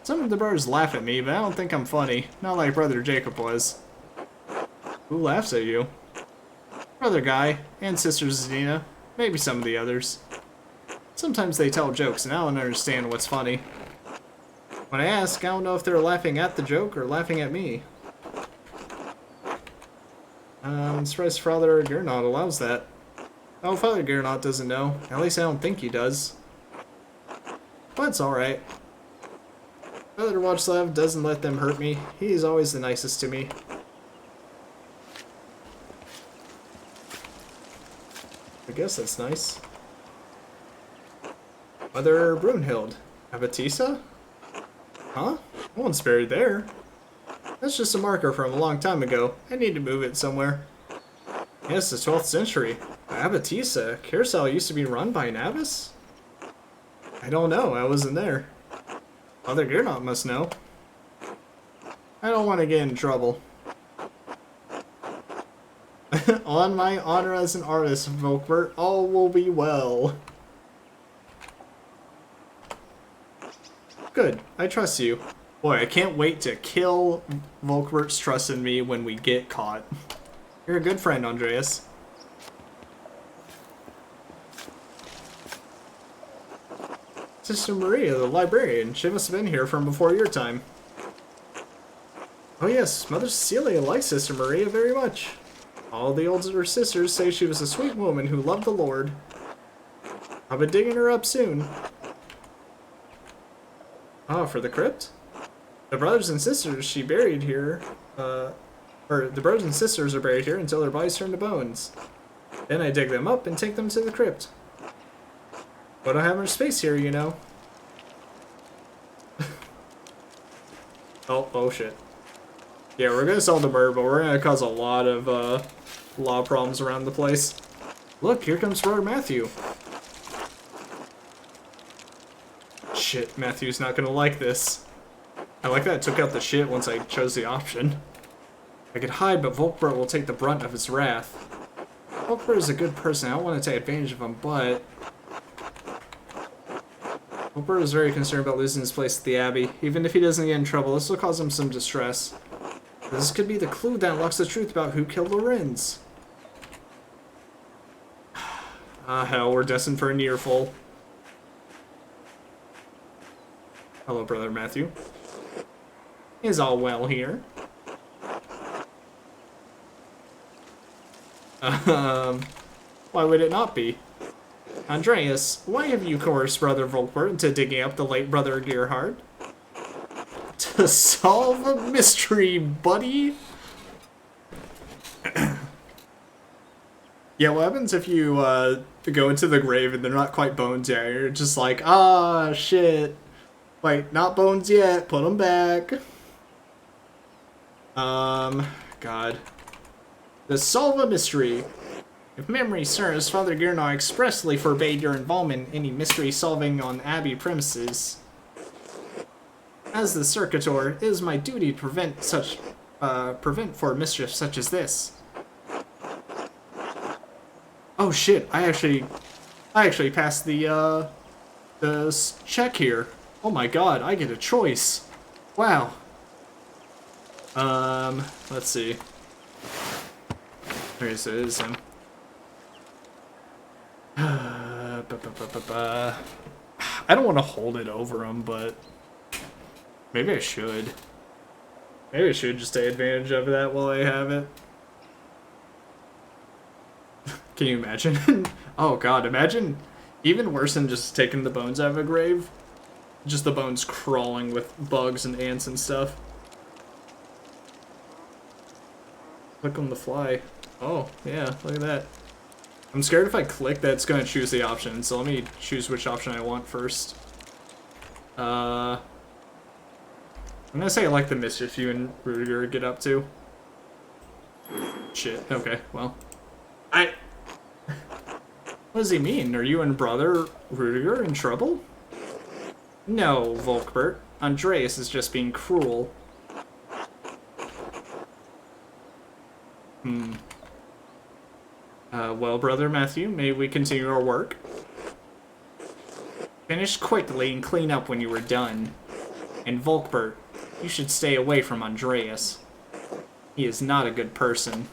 Some of the brothers laugh at me, but I don't think I'm funny. Not like Brother Jacob was. Who laughs at you? Brother Guy, and Sister Zdena. Maybe some of the others. Sometimes they tell jokes, and I don't understand what's funny. When I ask, I don't know if they're laughing at the joke or laughing at me. I'm surprised Father Gernot allows that. Oh, Father Gernot doesn't know. At least I don't think he does. But it's alright. Brother Wojslav doesn't let them hurt me. He's always the nicest to me. I guess that's nice. Mother Brunhild. Abatisa? Huh? No one's buried there. That's just a marker from a long time ago. I need to move it somewhere. Yes, the 12th century. Abatisa? Carousel used to be run by an abbess? I don't know. I wasn't there. Father Gernot must know. I don't want to get in trouble. On my honor as an artist, Volkbert, all will be well. Good. I trust you. Boy, I can't wait to kill Volkbert's trust in me when we get caught. You're a good friend, Andreas. Sister Maria, the librarian. She must have been here from before your time. Oh yes, Mother Cecilia likes Sister Maria very much. All the older sisters say she was a sweet woman who loved the Lord. I'll be digging her up soon. Oh, for the crypt? The brothers and sisters she buried here, the brothers and sisters are buried here until their bodies turn to bones. Then I dig them up and take them to the crypt. We don't have much space here, you know. Oh shit. Yeah, we're gonna sell the bird, but we're gonna cause a lot of law problems around the place. Look, here comes Brother Matthew. Shit, Matthew's not gonna like this. I like that I took out the shit once I chose the option. I could hide, but Volkbert will take the brunt of his wrath. Volkbert is a good person, I don't want to take advantage of him, but... Volkbert is very concerned about losing his place at the Abbey. Even if he doesn't get in trouble, this will cause him some distress. This could be the clue that unlocks the truth about who killed Lorenz. Ah, hell, we're destined for a nearful. Hello, Brother Matthew. Is all well here? Why would it not be? Andreas, why have you coerced Brother Volkbert into digging up the late Brother Gerhard? To solve a mystery, buddy! Yeah, what happens if you go into the grave and they're not quite bones yet? You're just like, ah, shit. Wait, not bones yet. Put them back. God. To solve a mystery. If memory serves, Father Gernot expressly forbade your involvement in any mystery solving on Abbey premises. As the Circuitor, it is my duty to prevent for mischief such as this. Oh shit! I actually passed the check here. Oh my god! I get a choice. Wow. Let's see. Okay, so it is him. I don't want to hold it over him, but maybe I should. Maybe I should just take advantage of that while I have it. Can you imagine? Oh god, imagine even worse than just taking the bones out of a grave. Just the bones crawling with bugs and ants and stuff. Click on the fly. Oh, yeah, look at that. I'm scared if I click that it's gonna choose the option, so let me choose which option I want first. I'm gonna say I like the mischief you and Rudiger get up to. Shit, okay, well. What does he mean? Are you and Brother Rudiger in trouble? No, Volkbert. Andreas is just being cruel. Well, Brother Matthew, may we continue our work? Finish quickly and clean up when you were done. And Volkbert, you should stay away from Andreas. He is not a good person.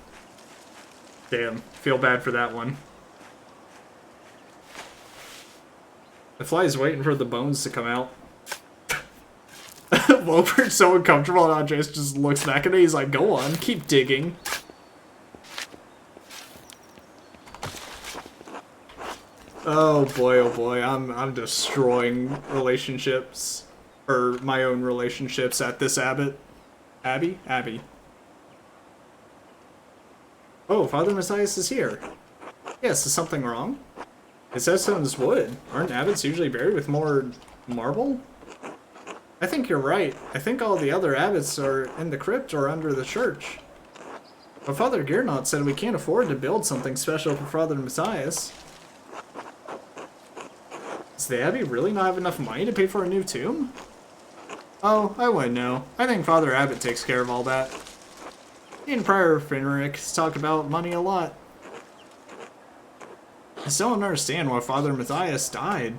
Damn, feel bad for that one. The fly is waiting for the bones to come out. Volkert's so uncomfortable and Andreas just looks back at me. He's like, go on, keep digging. Oh boy, I'm destroying relationships. Or my own relationships at this Abbey. Abbey. Oh, Father Matthias is here. Yes, is something wrong? It says so in this wood. Aren't abbots usually buried with more marble? I think you're right. I think all the other abbots are in the crypt or under the church. But Father Gernot said we can't afford to build something special for Father Matthias. Does the Abbey really not have enough money to pay for a new tomb? Oh, I wouldn't know. I think Father Abbot takes care of all that. He and Prior Fenric talk about money a lot. I still don't understand why Father Matthias died.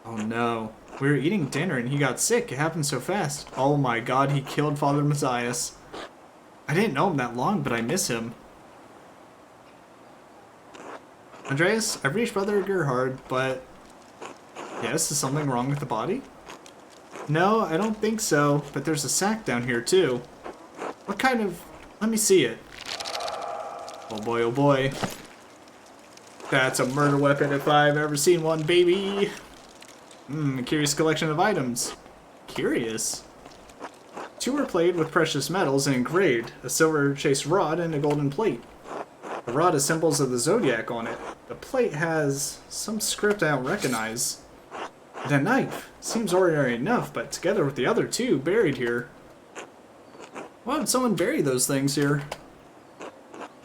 Oh no. We were eating dinner and he got sick. It happened so fast. Oh my god, he killed Father Matthias. I didn't know him that long, but I miss him. Andreas, I've reached Brother Gerhard, but... Yes, is something wrong with the body? No, I don't think so, but there's a sack down here too. What kind of... Let me see it. Oh boy, oh boy. That's a murder weapon if I've ever seen one, baby. A curious collection of items. Curious. Two were plated with precious metals and engraved, a silver chased rod and a golden plate. The rod has symbols of the zodiac on it. The plate has some script I don't recognize. And a knife. Seems ordinary enough, but together with the other two buried here. Why would someone bury those things here?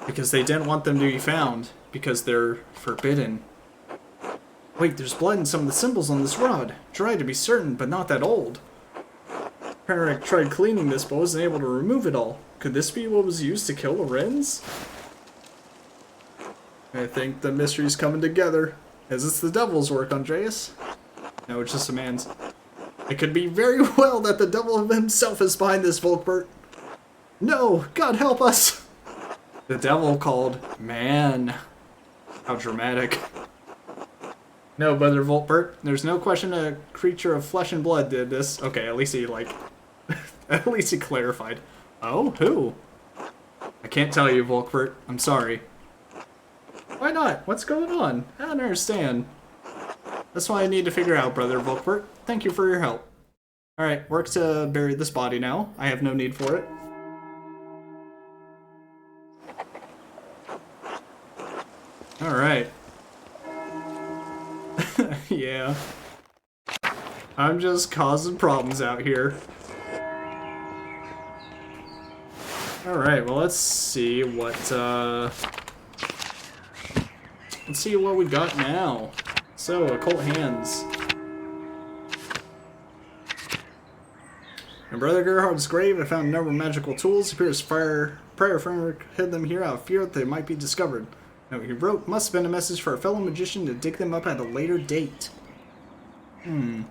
Because they didn't want them to be found. Because they're forbidden. Wait, there's blood in some of the symbols on this rod. Dry to be certain, but not that old. Penric tried cleaning this, but wasn't able to remove it all. Could this be what was used to kill Lorenz? I think the mystery's coming together. Is this the devil's work, Andreas? No, it's just a man's. It could be very well that the devil himself is behind this, Volkbert. No! God help us! The devil called man. How dramatic. No, Brother Voltbert. There's no question a creature of flesh and blood did this. Okay, at least he, like... at least he clarified. Oh, who? I can't tell you, Volkbert. I'm sorry. Why not? What's going on? I don't understand. That's why I need to figure out, Brother Volkbert. Thank you for your help. Alright, work to bury this body now. I have no need for it. Alright. Yeah. I'm just causing problems out here. Alright, well let's see what we got now. So, occult hands. In Brother Gerhard's grave, I found a number of magical tools. It appears prayer framework hid them here out of fear that they might be discovered. Now, he wrote must have been a message for a fellow magician to dig them up at a later date. So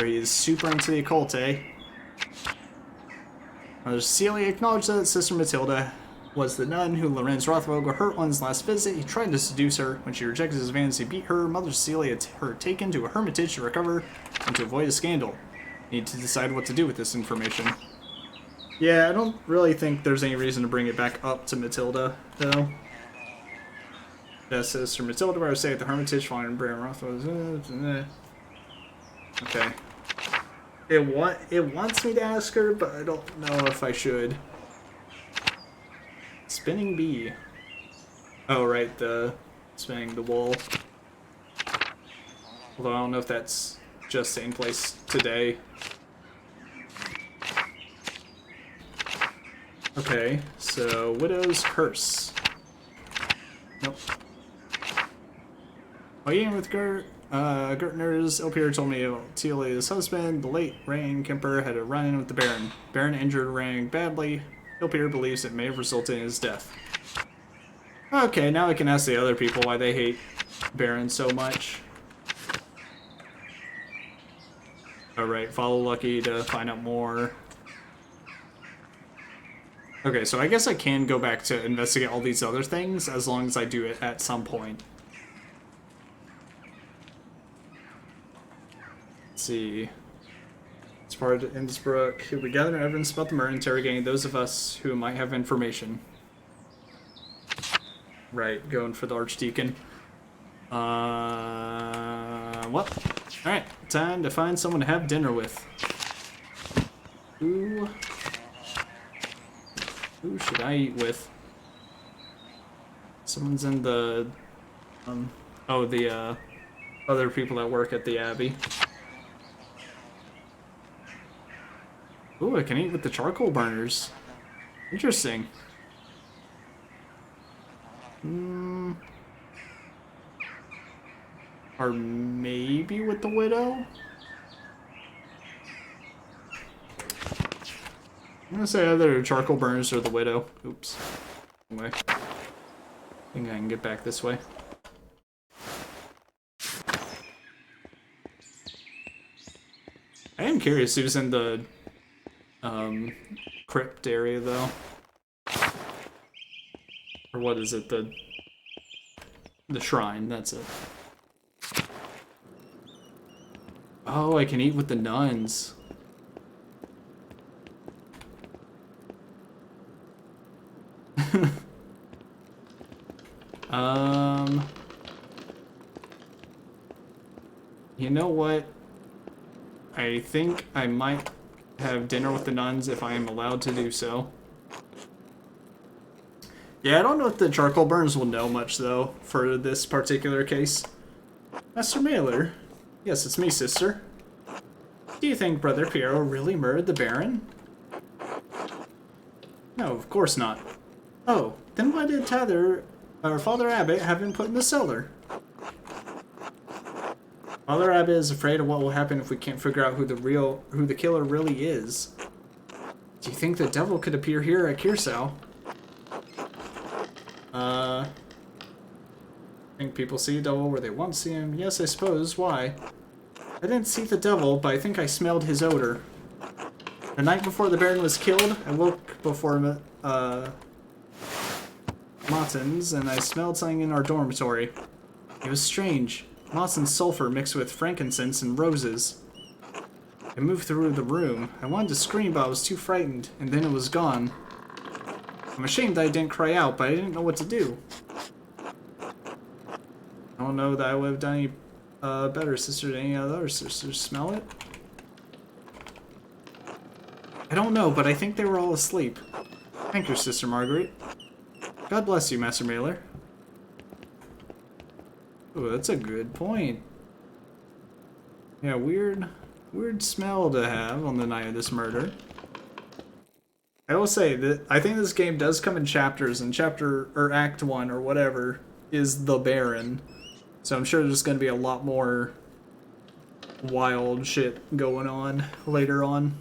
he is super into the occult, eh? Mother Cecilia acknowledged that Sister Matilda was the nun who Lorenz Rothvogel hurt on his last visit. He tried to seduce her. When she rejected his advance, he beat her. Mother Cecilia had her taken to a hermitage to recover and to avoid a scandal. Need to decide what to do with this information. Yeah, I don't really think there's any reason to bring it back up to Matilda, though. Yes, Sister Matilda, where I stay at the hermitage, following Baron Rothvogel. Okay. It wants me to ask her, but I don't know if I should. Spinning bee. Oh, right, the spinning the wool. Although I don't know if that's just in place today. Okay, so Widow's Curse. Nope. While eating with Gertner's, Elpier told me Telia's husband, the late Rang Kemper, had a run-in with the Baron. Baron injured Rang badly. Elpier believes it may have resulted in his death. Okay, now I can ask the other people why they hate Baron so much. Alright, follow Lucky to find out more. Okay, so I guess I can go back to investigate all these other things as long as I do it at some point. Let's see. As part of Innsbruck, we gather evidence about the murder, interrogating those of us who might have information. Right, going for the Archdeacon. What? Alright, time to find someone to have dinner with. Who should I eat with? Someone's in the, the other people that work at the Abbey. Ooh, I can eat with the charcoal burners. Interesting. Or maybe with the Widow? I'm gonna say either charcoal burners or the Widow. Oops. Anyway. I think I can get back this way. I am curious who's in the crypt area though. Or what is it? The shrine, that's it. Oh, I can eat with the nuns. You know what? I think I might have dinner with the nuns if I am allowed to do so. Yeah, I don't know if the charcoal burners will know much, though, for this particular case. Master Mailer? Yes, it's me, sister. Do you think Brother Piero really murdered the Baron? No, of course not. Oh, then why did Father Abbot have him put in the cellar? Father Abbot is afraid of what will happen if we can't figure out who the killer really is. Do you think the devil could appear here at Kirsau? I think people see the devil where they want to see him. Yes, I suppose. Why? I didn't see the devil, but I think I smelled his odor. The night before the Baron was killed, I woke before Martin's, and I smelled something in our dormitory. It was strange. Moss and sulfur mixed with frankincense and roses. I moved through the room. I wanted to scream, but I was too frightened, and then it was gone. I'm ashamed that I didn't cry out, but I didn't know what to do. I don't know that I would have done any better sister than any other sisters. Smell it? I don't know, but I think they were all asleep. Thank you, Sister Margaret. God bless you, Master Mailer. Ooh, that's a good point. Yeah, weird smell to have on the night of this murder. I will say that I think this game does come in chapters, and Act 1 or whatever is the Baron. So I'm sure there's going to be a lot more wild shit going on later on.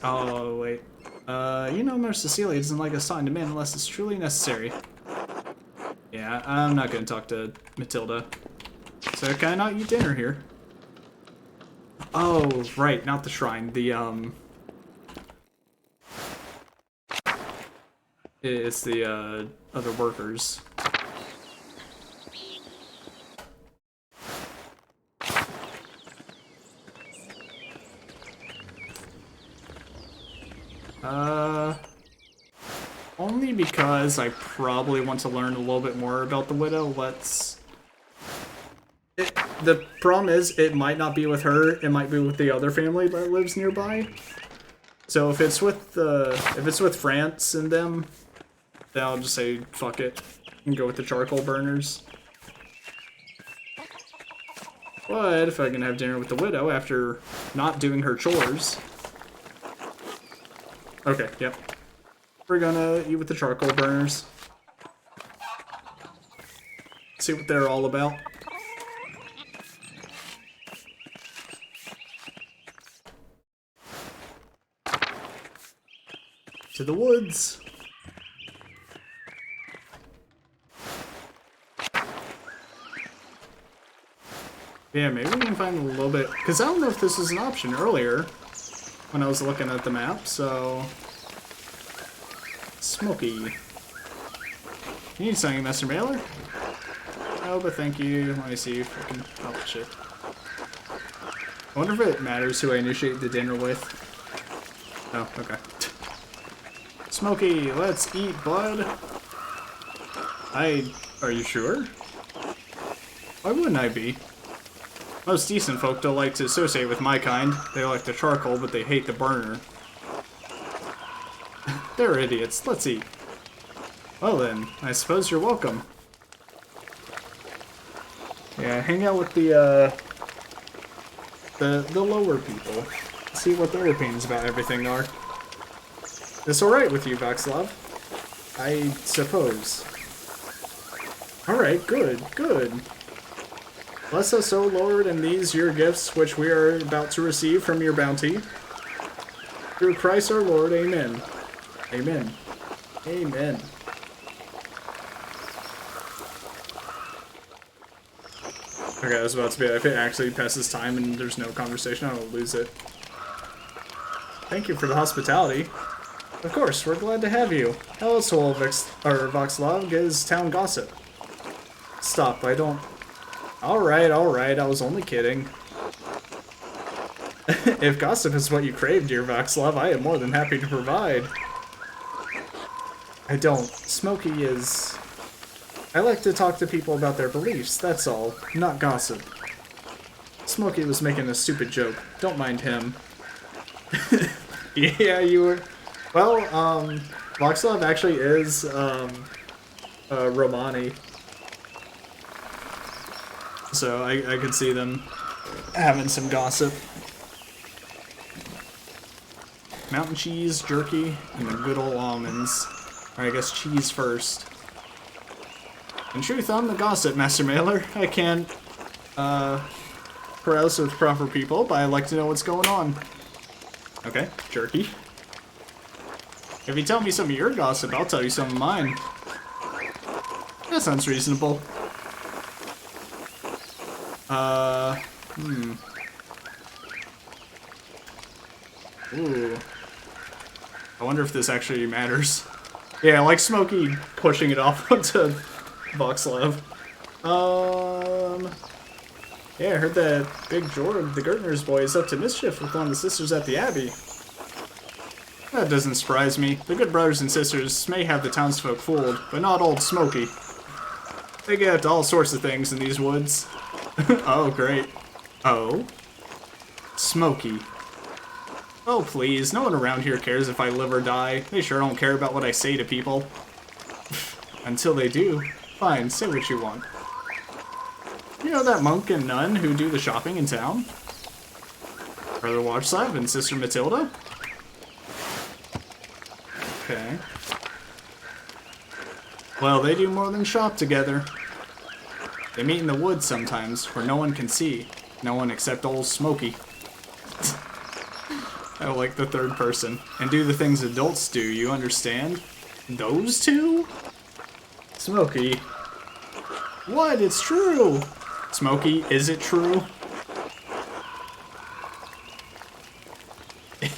Oh, wait. You know, Mother Cecilia doesn't like us talking to men unless it's truly necessary. Yeah, I'm not going to talk to Matilda. So can I not eat dinner here? Oh, right, not the shrine. It's the, other workers. Only because I probably want to learn a little bit more about the widow. The problem is, it might not be with her, it might be with the other family that lives nearby. So if it's with France and them, then I'll just say fuck it and go with the charcoal burners. But if I can have dinner with the widow after not doing her chores. Okay, yep. We're gonna eat with the charcoal burners. See what they're all about. To the woods. Yeah, maybe we can find a little bit, because I don't know if this was an option earlier when I was looking at the map, so... Smoky. You need something, Master Mailer? Oh, but thank you. Let me see if I can... Oh, shit. I wonder if it matters who I initiate the dinner with. Oh, okay. Smoky, let's eat, bud. Are you sure? Why wouldn't I be? Most decent folk don't like to associate with my kind. They like the charcoal, but they hate the burner. They're idiots. Let's eat. Well then, I suppose you're welcome. Yeah, hang out with the lower people. See what their opinions about everything are. This alright with you, Vaxlov? I suppose. Alright, good, good. Bless us, O Lord, and these your gifts which we are about to receive from your bounty. Through Christ our Lord, amen. Amen. Amen. Okay, I was about to be, if it actually passes time and there's no conversation, I will lose it. Thank you for the hospitality. Of course, we're glad to have you. How else will Voxlov get his town gossip? Stop, I don't... Alright, I was only kidding. If gossip is what you crave, dear Voxlov, I am more than happy to provide. I don't. Smokey is... I like to talk to people about their beliefs, that's all. Not gossip. Smokey was making a stupid joke. Don't mind him. Yeah, you were... Well, Voxlov actually is, Romani. So I could see them having some gossip. Mountain cheese, jerky, and the good old almonds. Or I guess cheese first. In truth, I'm the gossip, Master Mailer. I can't, carouse with proper people, but I like to know what's going on. Okay, jerky. If you tell me some of your gossip, I'll tell you some of mine. That sounds reasonable. Ooh. I wonder if this actually matters. Yeah, like Smokey pushing it off onto Voxlove. Yeah, I heard that Big George, the gardener's boy, is up to mischief with one of the sisters at the Abbey. That doesn't surprise me. The good brothers and sisters may have the townsfolk fooled, but not old Smokey. They get up to all sorts of things in these woods. Oh, great. Oh? Smokey. Oh, please, no one around here cares if I live or die. They sure don't care about what I say to people. Until they do. Fine, say what you want. You know that monk and nun who do the shopping in town? Brother Watchslave and Sister Matilda? Okay. Well, they do more than shop together. They meet in the woods sometimes, where no one can see. No one except old Smokey. I like the third person. And do the things adults do, you understand? Those two? Smokey. What? It's true! Smokey, is it true?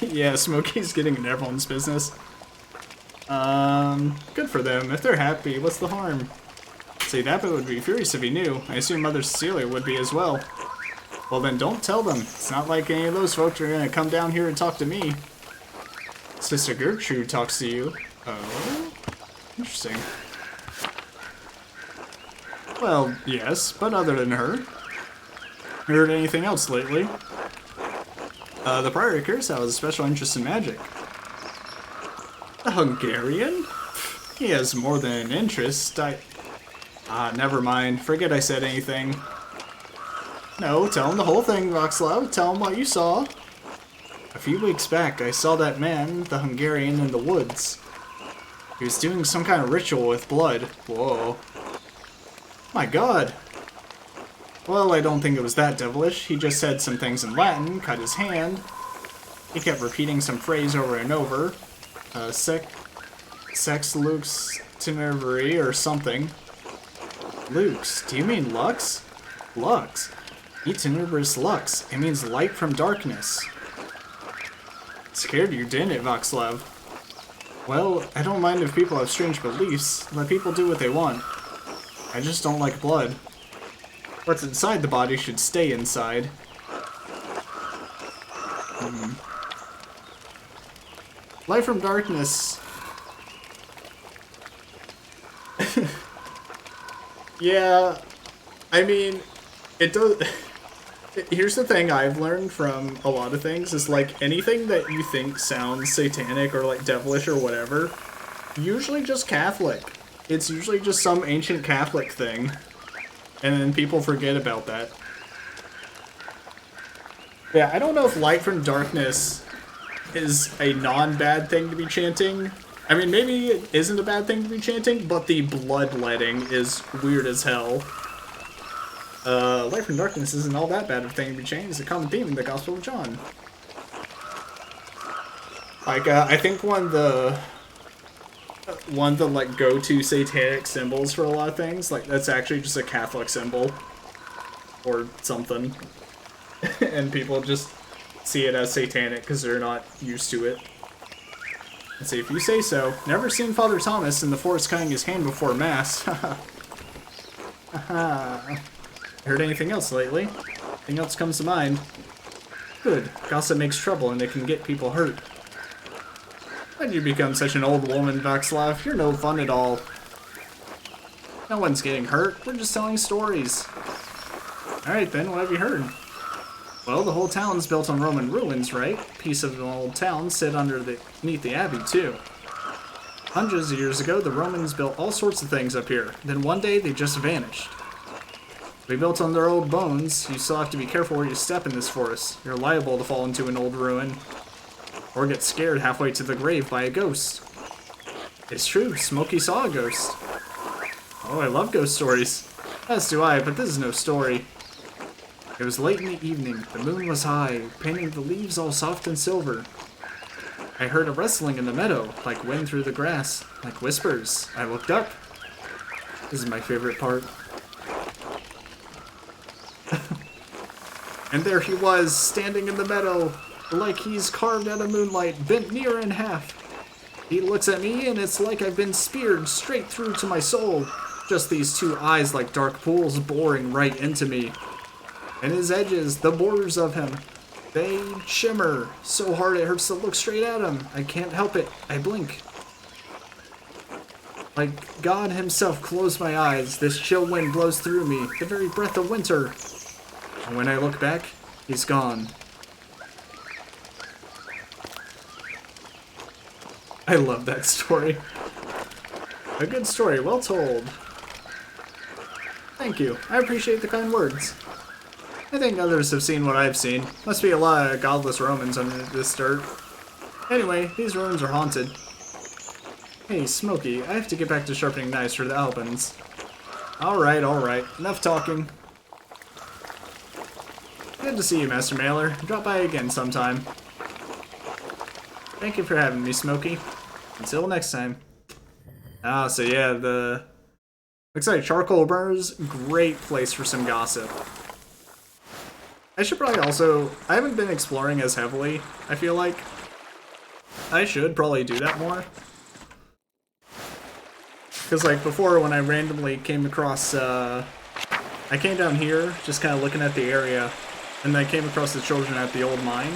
Yeah, Smokey's getting in everyone's business. Good for them. If they're happy, what's the harm? See, that boy would be furious if he knew. I assume Mother Cecilia would be as well. Well then, don't tell them. It's not like any of those folks are gonna come down here and talk to me. Sister Gertrude talks to you. Oh? Interesting. Well, yes, but other than her. Heard anything else lately? The Prior of Curacao has a special interest in magic. A Hungarian? He has more than an interest. Never mind. Forget I said anything. No, tell him the whole thing, Voxlove. Tell him what you saw. A few weeks back, I saw that man, the Hungarian, in the woods. He was doing some kind of ritual with blood. Whoa. My god. Well, I don't think it was that devilish. He just said some things in Latin, cut his hand. He kept repeating some phrase over and over. Sex lux tenebrae or something. Lux? Do you mean lux? Lux? E tenebris lux. It means light from darkness. Scared you, didn't it, Voxlove? Well, I don't mind if people have strange beliefs. Let people do what they want. I just don't like blood. What's inside the body should stay inside. Light from darkness. Yeah, I mean, it does. Here's the thing I've learned from a lot of things is like anything that you think sounds satanic or like devilish or whatever, usually just Catholic. It's usually just some ancient Catholic thing. And then people forget about that. Yeah, I don't know if light from darkness is a non-bad thing to be chanting. I mean, maybe it isn't a bad thing to be chanting, but the bloodletting is weird as hell. Light from darkness isn't all that bad of a thing to be chanting. It's a common theme in the Gospel of John. Like, I think one of the like go-to satanic symbols for a lot of things, like that's actually just a Catholic symbol or something, and people just see it as satanic because they're not used to it. Let's see, if you say so. Never seen Father Thomas in the forest cutting his hand before Mass. Heard anything else lately? Anything else comes to mind? Good. Gossip makes trouble and it can get people hurt. Why'd you become such an old woman, Voxlove? You're no fun at all. No one's getting hurt. We're just telling stories. Alright then, what have you heard? Well, the whole town's built on Roman ruins, right? Piece of an old town sit underneath the abbey, too. Hundreds of years ago, the Romans built all sorts of things up here. Then one day, they just vanished. We built on their old bones. You still have to be careful where you step in this forest. You're liable to fall into an old ruin. Or get scared halfway to the grave by a ghost. It's true, Smokey saw a ghost. Oh, I love ghost stories. As do I, but this is no story. It was late in the evening, the moon was high, painting the leaves all soft and silver. I heard a rustling in the meadow, like wind through the grass, like whispers. I looked up. This is my favorite part. And there he was, standing in the meadow, like he's carved out of moonlight, bent near in half. He looks at me, and it's like I've been speared straight through to my soul. Just these two eyes like dark pools boring right into me. And his edges, the borders of him, they shimmer so hard it hurts to look straight at him. I can't help it. I blink. Like God himself closed my eyes. This chill wind blows through me, the very breath of winter. And when I look back, he's gone. I love that story. A good story, well told. Thank you. I appreciate the kind words. I think others have seen what I've seen. Must be a lot of godless Romans under this dirt. Anyway, these ruins are haunted. Hey, Smokey, I have to get back to sharpening knives for the Albans. Alright, alright. Enough talking. Good to see you, Master Mailer. Drop by again sometime. Thank you for having me, Smokey. Until next time. Ah, so yeah, looks like charcoal burners, great place for some gossip. I should probably also, I haven't been exploring as heavily, I feel like. I should probably do that more. Because like before when I randomly came across, I came down here, just kind of looking at the area, and then I came across the children at the old mine.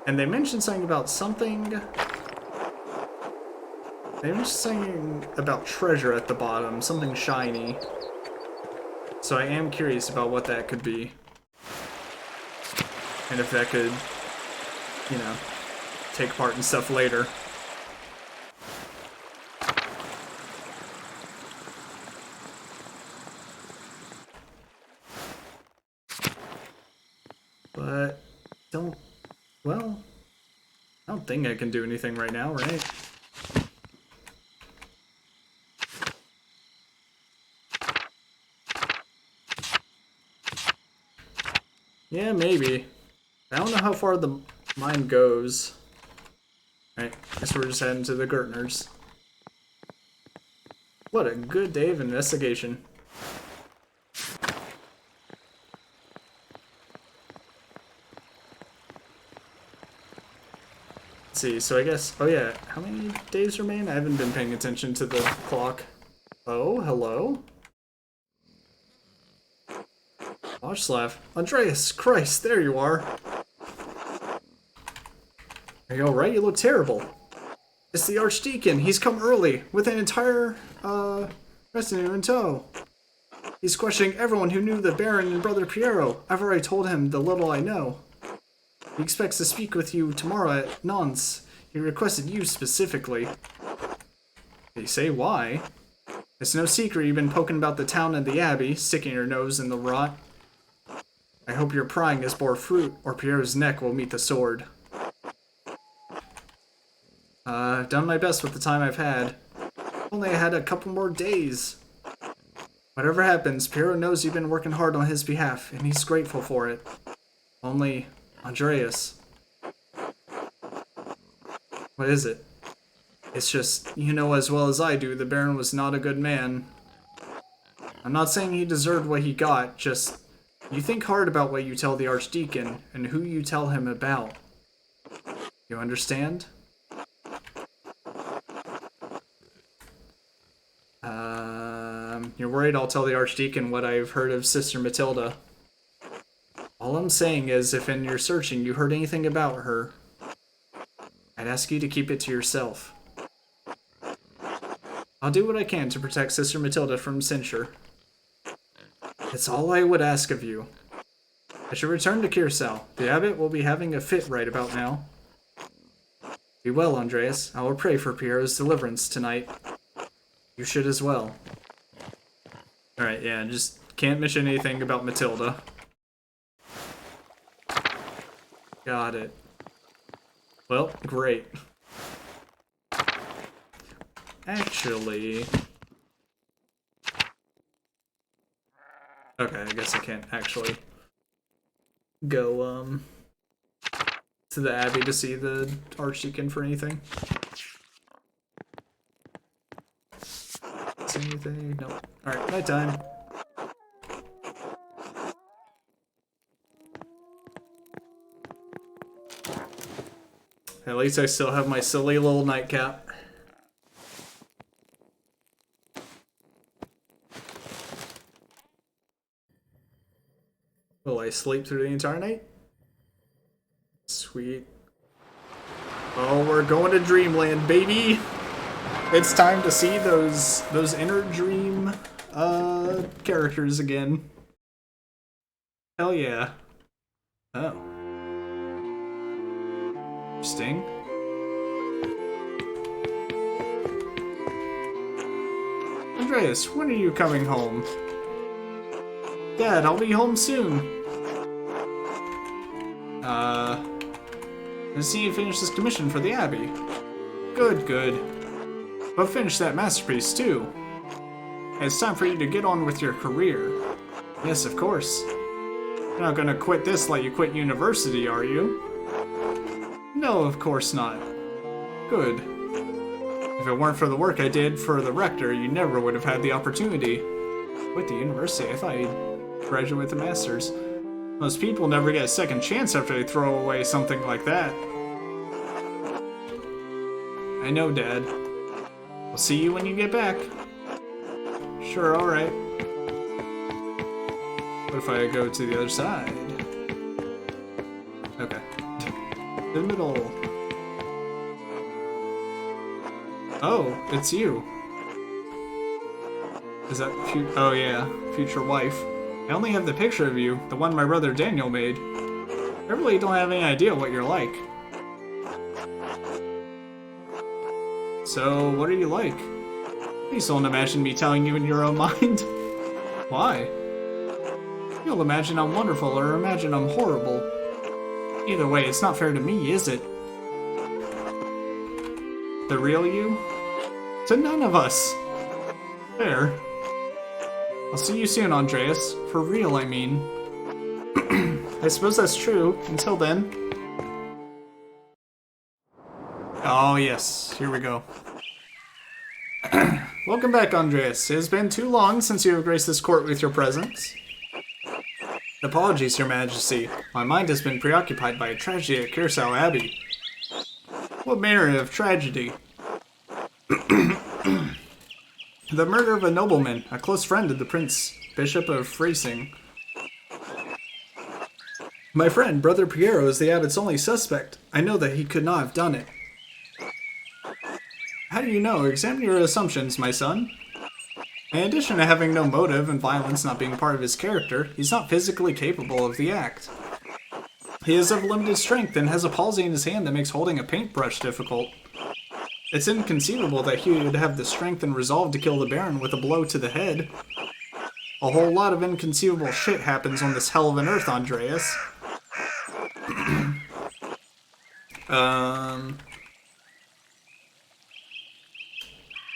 And they mentioned something about something... They mentioned something about treasure at the bottom, something shiny. So I am curious about what that could be. And if that could, you know, take part in stuff later. But, well, I don't think I can do anything right now, right? Yeah, maybe. I don't know how far the mine goes. Alright, guess we're just heading to the Gertners. What a good day of investigation. Let's see, so I guess... Oh yeah, how many days remain? I haven't been paying attention to the clock. Oh, hello? Watchslav. Andreas, Christ, there you are. Are you alright? You look terrible. It's the Archdeacon. He's come early, with an entire, retinue in tow. He's questioning everyone who knew the Baron and Brother Piero. I've already told him the little I know. He expects to speak with you tomorrow at Nantes. He requested you specifically. They say why? It's no secret you've been poking about the town and the abbey, sticking your nose in the rot. I hope your prying has bore fruit, or Piero's neck will meet the sword. I've done my best with the time I've had. Only I had a couple more days. Whatever happens, Piero knows you've been working hard on his behalf, and he's grateful for it. Only, Andreas. What is it? It's just, you know as well as I do, the Baron was not a good man. I'm not saying he deserved what he got, just... You think hard about what you tell the Archdeacon, and who you tell him about. You understand? You're worried I'll tell the Archdeacon what I've heard of Sister Matilda. All I'm saying is, if in your searching you heard anything about her, I'd ask you to keep it to yourself. I'll do what I can to protect Sister Matilda from censure. It's all I would ask of you. I should return to Kirsau. The abbot will be having a fit right about now. Be well, Andreas. I will pray for Piero's deliverance tonight. You should as well. Alright, yeah, just can't mention anything about Matilda. Got it. Well, great. Actually... Okay, I guess I can't actually go, to the Abbey to see the Archdeacon for anything. See anything? Nope. Alright, nighttime. At least I still have my silly little nightcap. Will I sleep through the entire night? Sweet. Oh, we're going to Dreamland, baby! It's time to see those inner dream characters again. Hell yeah. Oh. Interesting. Andreas, when are you coming home? Dad, I'll be home soon. I see you finish this commission for the Abbey. Good, good. But finish that masterpiece, too. It's time for you to get on with your career. Yes, of course. You're not gonna quit this like you quit university, are you? No, of course not. Good. If it weren't for the work I did for the rector, you never would have had the opportunity. Quit the university? I thought you'd graduate with a master's. Most people never get a second chance after they throw away something like that. I know, Dad. I'll see you when you get back. Sure, alright. What if I go to the other side? Okay. The middle. Oh, it's you. Is that oh yeah, future wife. I only have the picture of you, the one my brother Daniel made. I really don't have any idea what you're like. So, what are you like? Please don't imagine me telling you in your own mind. Why? You'll imagine I'm wonderful or imagine I'm horrible. Either way, it's not fair to me, is it? The real you? To none of us. Fair. I'll see you soon, Andreas. For real, I mean. I suppose that's true. Until then. Oh, yes. Here we go. Welcome back, Andreas. It has been too long since you have graced this court with your presence. Apologies, Your Majesty. My mind has been preoccupied by a tragedy at Curacao Abbey. What manner of tragedy? The murder of a nobleman, a close friend of the Prince, Bishop of Freising. My friend, Brother Piero, is the abbot's only suspect. I know that he could not have done it. How do you know? Examine your assumptions, my son. In addition to having no motive and violence not being part of his character, he's not physically capable of the act. He is of limited strength and has a palsy in his hand that makes holding a paintbrush difficult. It's inconceivable that he would have the strength and resolve to kill the Baron with a blow to the head. A whole lot of inconceivable shit happens on this hell of an earth, Andreas. I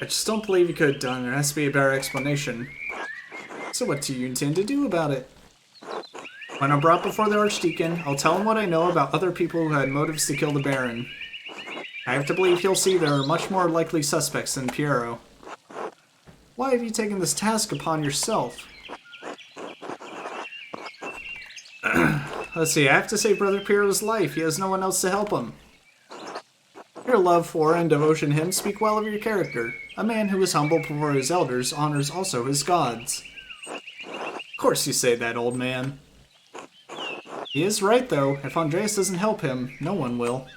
just don't believe he could have done it. There has to be a better explanation. So what do you intend to do about it? When I'm brought before the Archdeacon, I'll tell him what I know about other people who had motives to kill the Baron. I have to believe he'll see there are much more likely suspects than Piero. Why have you taken this task upon yourself? Let's see, I have to save Brother Piero's life. He has no one else to help him. Your love for and devotion to him speak well of your character. A man who is humble before his elders honors also his gods. Of course you say that, old man. He is right, though. If Andreas doesn't help him, no one will.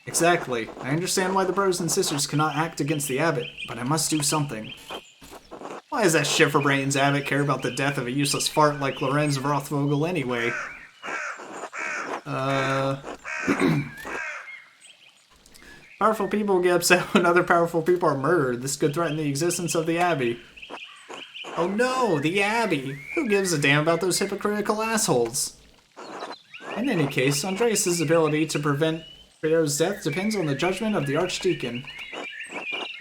Exactly. I understand why the brothers and sisters cannot act against the abbot, but I must do something. Why does that shiverbrains abbot care about the death of a useless fart like Lorenz Rothvogel anyway? Powerful people get upset when other powerful people are murdered. This could threaten the existence of the Abbey. Oh no, the Abbey! Who gives a damn about those hypocritical assholes? In any case, Andreas' ability to prevent Piero's death depends on the judgment of the Archdeacon.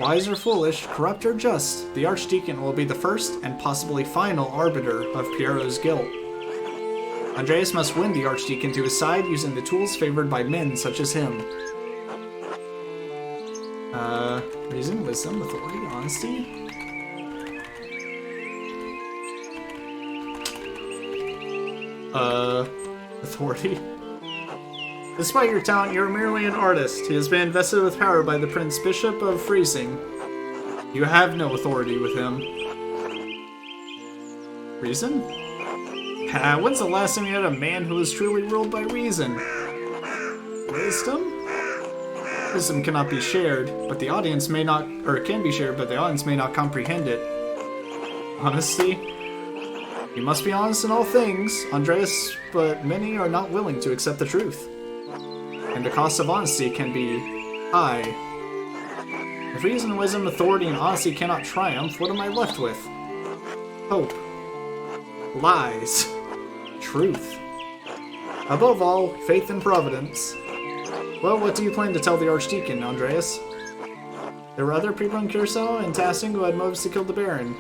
Wise or foolish, corrupt or just, the Archdeacon will be the first and possibly final arbiter of Piero's guilt. Andreas must win the Archdeacon to his side using the tools favored by men such as him. Reason, wisdom, authority, honesty? Authority? Despite your talent, you're merely an artist. He has been invested with power by the Prince Bishop of Freising. You have no authority with him. Reason? When's the last time you had a man who was truly ruled by reason? Wisdom? Wisdom cannot be shared, but the audience may not, or it can be shared, but the audience may not comprehend it. Honesty? You must be honest in all things, Andreas, but many are not willing to accept the truth. And the cost of honesty can be high. If reason, wisdom, authority, and honesty cannot triumph, what am I left with? Hope. Lies. Truth. Above all, faith and providence. Well, what do you plan to tell the Archdeacon, Andreas? There were other people in Curacao and Tassing who had motives to kill the Baron.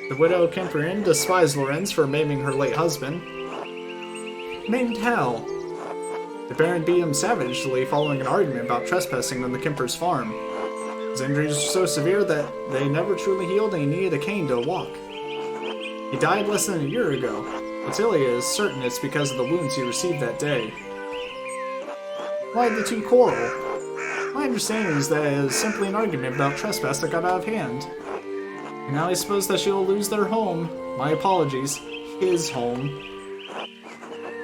The widow Kemperin despised Lorenz for maiming her late husband. Maimed how? The Baron beat him savagely following an argument about trespassing on the Kemper's farm. His injuries were so severe that they never truly healed and he needed a cane to walk. He died less than a year ago. Ottilia is certain it's because of the wounds he received that day. Why did the two quarrel? My understanding is that it was simply an argument about trespass that got out of hand. And now I suppose that she will lose their home. My apologies. His home.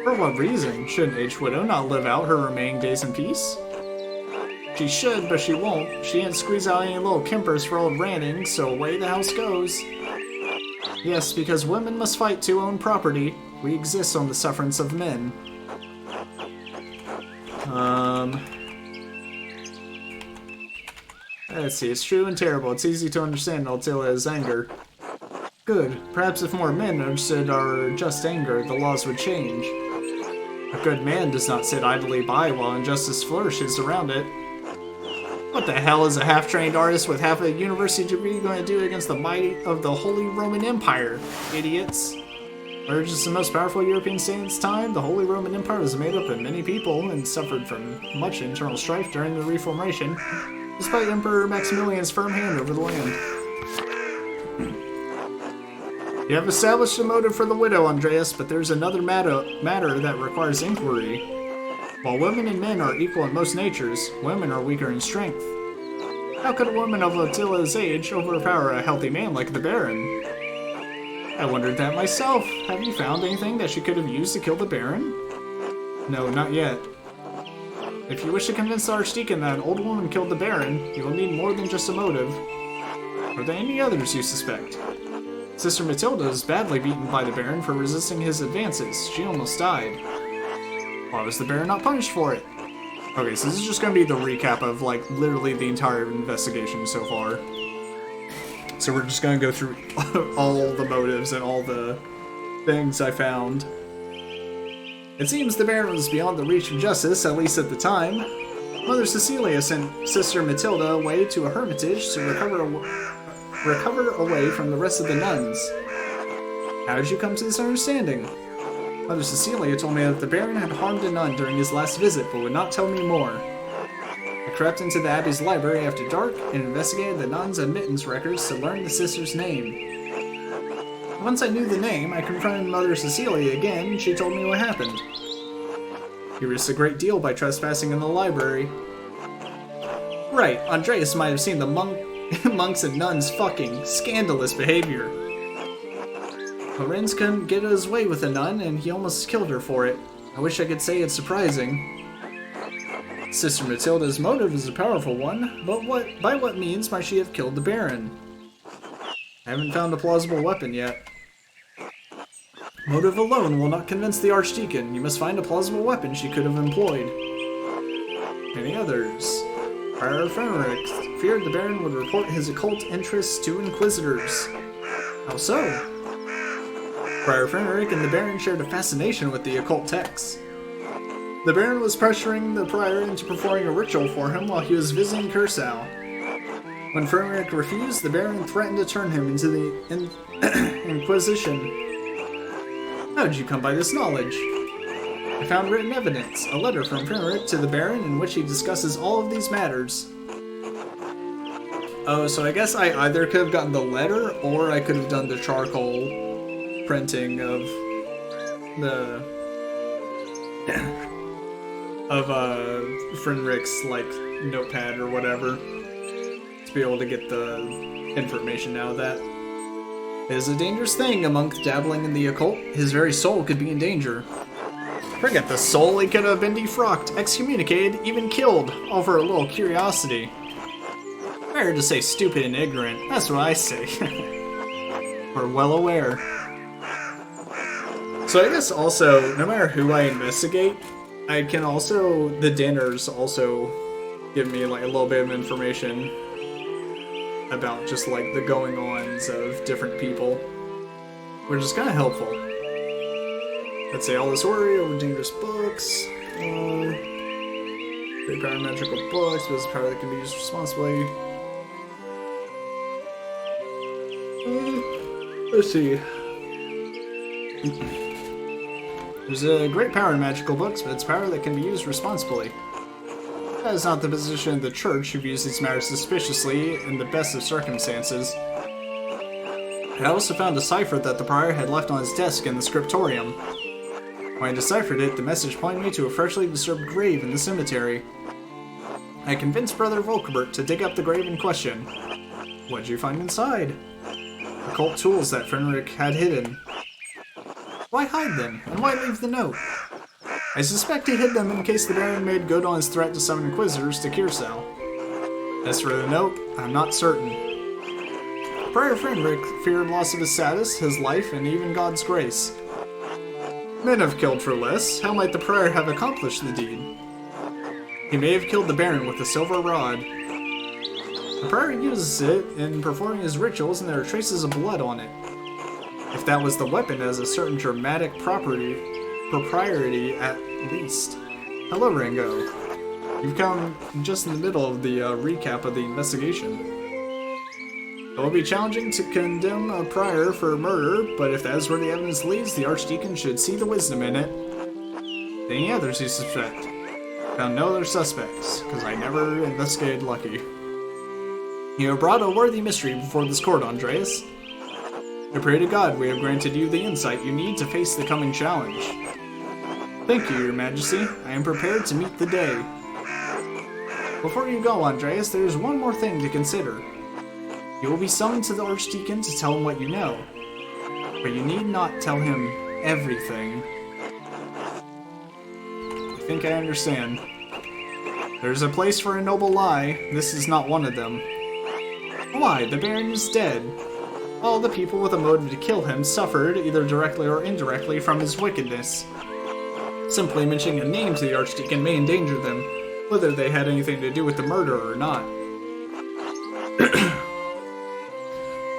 For what reason? Should an aged widow not live out her remaining days in peace? She should, but she won't. She can't squeeze out any little Kempers for old ranting, so away the house goes. Yes, because women must fight to own property. We exist on the sufferance of men. Let's see, it's true and terrible. It's easy to understand Altilia's anger. Good. Perhaps if more men understood our just anger, the laws would change. A good man does not sit idly by while injustice flourishes around it. What the hell is a half-trained artist with half a university degree going to do against the might of the Holy Roman Empire? Idiots. Urges the most powerful European state in its time, the Holy Roman Empire was made up of many people and suffered from much internal strife during the Reformation, despite Emperor Maximilian's firm hand over the land. You have established a motive for the widow, Andreas, but there's another matter that requires inquiry. While women and men are equal in most natures, women are weaker in strength. How could a woman of Attila's age overpower a healthy man like the Baron? I wondered that myself. Have you found anything that she could have used to kill the Baron? No, not yet. If you wish to convince the Archdeacon that an old woman killed the Baron, you will need more than just a motive. Are there any others you suspect? Sister Matilda is badly beaten by the Baron for resisting his advances. She almost died. Why was the Baron not punished for it? Okay, so this is just going to be the recap of, like, literally the entire investigation so far. So we're just going to go through all the motives and all the things I found. It seems the Baron was beyond the reach of justice, at least at the time. Mother Cecilia sent Sister Matilda away to a hermitage to recover away from the rest of the nuns. How did you come to this understanding? Mother Cecilia told me that the Baron had harmed a nun during his last visit, but would not tell me more. I crept into the Abbey's library after dark and investigated the nuns' admittance records to learn the sister's name. Once I knew the name, I confronted Mother Cecilia again, and she told me what happened. You risked a great deal by trespassing in the library. Right, Andreas might have seen the monks and nuns fucking scandalous behavior. Lorenz couldn't get his way with a nun, and he almost killed her for it. I wish I could say it's surprising. Sister Matilda's motive is a powerful one, but by what means might she have killed the Baron? I haven't found a plausible weapon yet. Motive alone will not convince the Archdeacon. You must find a plausible weapon she could have employed. Any others? Prior Fenric feared the Baron would report his occult interests to inquisitors. How so? Prior Fenric and the Baron shared a fascination with the occult texts. The Baron was pressuring the Prior into performing a ritual for him while he was visiting Curacao. When Fenric refused, the Baron threatened to turn him into the Inquisition. How did you come by this knowledge? I found written evidence, a letter from Fenric to the Baron in which he discusses all of these matters. Oh, so I guess I either could have gotten the letter, or I could have done the charcoal printing of the Fenric's, like, notepad or whatever to be able to get the information out of that. It is a dangerous thing, a monk dabbling in the occult. His very soul could be in danger. Forget the soul, he could have been defrocked, excommunicated, even killed, all for a little curiosity. Better to say stupid and ignorant, that's what I say. We're well aware. So I guess also, no matter who I investigate, I can also, the dinners also give me like a little bit of information about just like the going-ons of different people, which is kind of helpful. Let's say all this worry over dangerous books, great power magical books, but it's a power that can be used responsibly. Let's see. There's a great power in magical books, but it's power that can be used responsibly. That is not the position of the Church, who views these matters suspiciously in the best of circumstances. I also found a cipher that the prior had left on his desk in the scriptorium. When I deciphered it, the message pointed me to a freshly disturbed grave in the cemetery. I convinced Brother Volkebert to dig up the grave in question. What did you find inside? Occult tools that Fenric had hidden. Why hide them, and why leave the note? I suspect he hid them in case the Baron made good on his threat to summon Inquisitors to Kiersau. As for the note, I'm not certain. Prior Fenric feared loss of his status, his life, and even God's grace. Men have killed for less. How might the Prior have accomplished the deed? He may have killed the Baron with a silver rod. The Prior uses it in performing his rituals, and there are traces of blood on it. If that was the weapon, it has a certain dramatic propriety at least. Hello, Rango. You've come just in the middle of the recap of the investigation. It will be challenging to condemn a prior for murder, but if that is where the evidence leads, the Archdeacon should see the wisdom in it. Any others you suspect? Found no other suspects, because I never investigated Lucky. You have brought a worthy mystery before this court, Andreas. I pray to God we have granted you the insight you need to face the coming challenge. Thank you, Your Majesty. I am prepared to meet the day. Before you go, Andreas, there is one more thing to consider. You will be summoned to the Archdeacon to tell him what you know. But you need not tell him everything. I think I understand. There's a place for a noble lie. This is not one of them. Why? The Baron is dead. All the people with a motive to kill him suffered, either directly or indirectly, from his wickedness. Simply mentioning a name to the Archdeacon may endanger them, whether they had anything to do with the murder or not.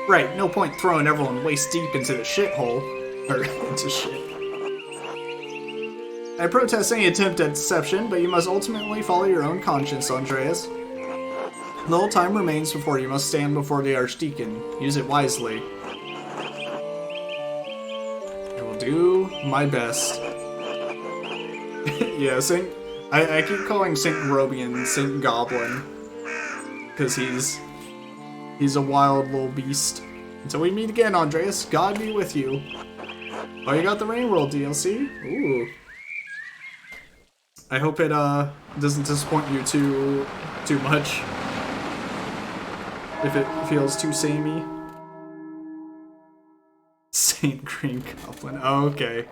Right, no point throwing everyone waist deep into the shithole. Or, into shit. I protest any attempt at deception, but you must ultimately follow your own conscience, Andreas. Little time remains before you must stand before the Archdeacon. Use it wisely. I will do my best. Yeah, I keep calling Saint Grobian Saint Goblin. Because he's a wild little beast. Until we meet again, Andreas, God be with you. Oh, you got the Rain World DLC? Ooh. I hope it doesn't disappoint you too much. If it feels too samey. Saint Green Goblin. Oh, okay.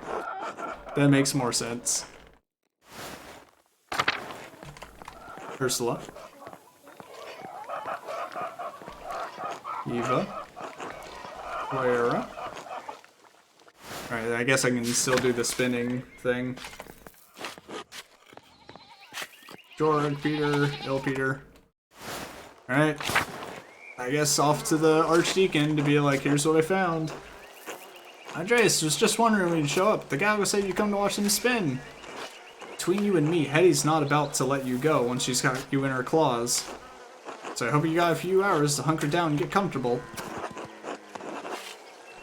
That makes more sense. Ursula. Eva. Clara. Alright, I guess I can still do the spinning thing. Georg, Peter, Il Peter. Alright. I guess off to the Archdeacon to be like, here's what I found. Andreas was just wondering when you'd show up. The guy said you'd come to watch him spin. Between you and me, Hetty's not about to let you go once she's got you in her claws. So I hope you got a few hours to hunker down and get comfortable.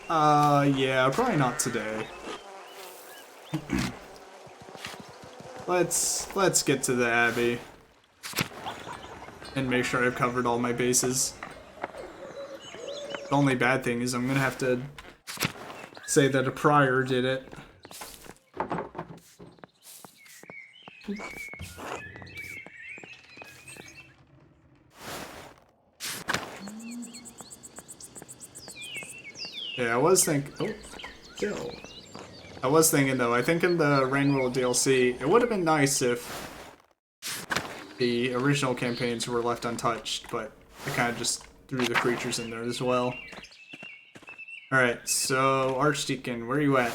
Yeah, probably not today. Let's get to the Abbey. And make sure I've covered all my bases. The only bad thing is I'm gonna have to say that a prior did it. Yeah, I was thinking... Oh, chill. I was thinking, though, I think in the Rainworld DLC, it would have been nice if the original campaigns were left untouched, but I kind of just threw the creatures in there as well. Alright, so, Archdeacon, where are you at?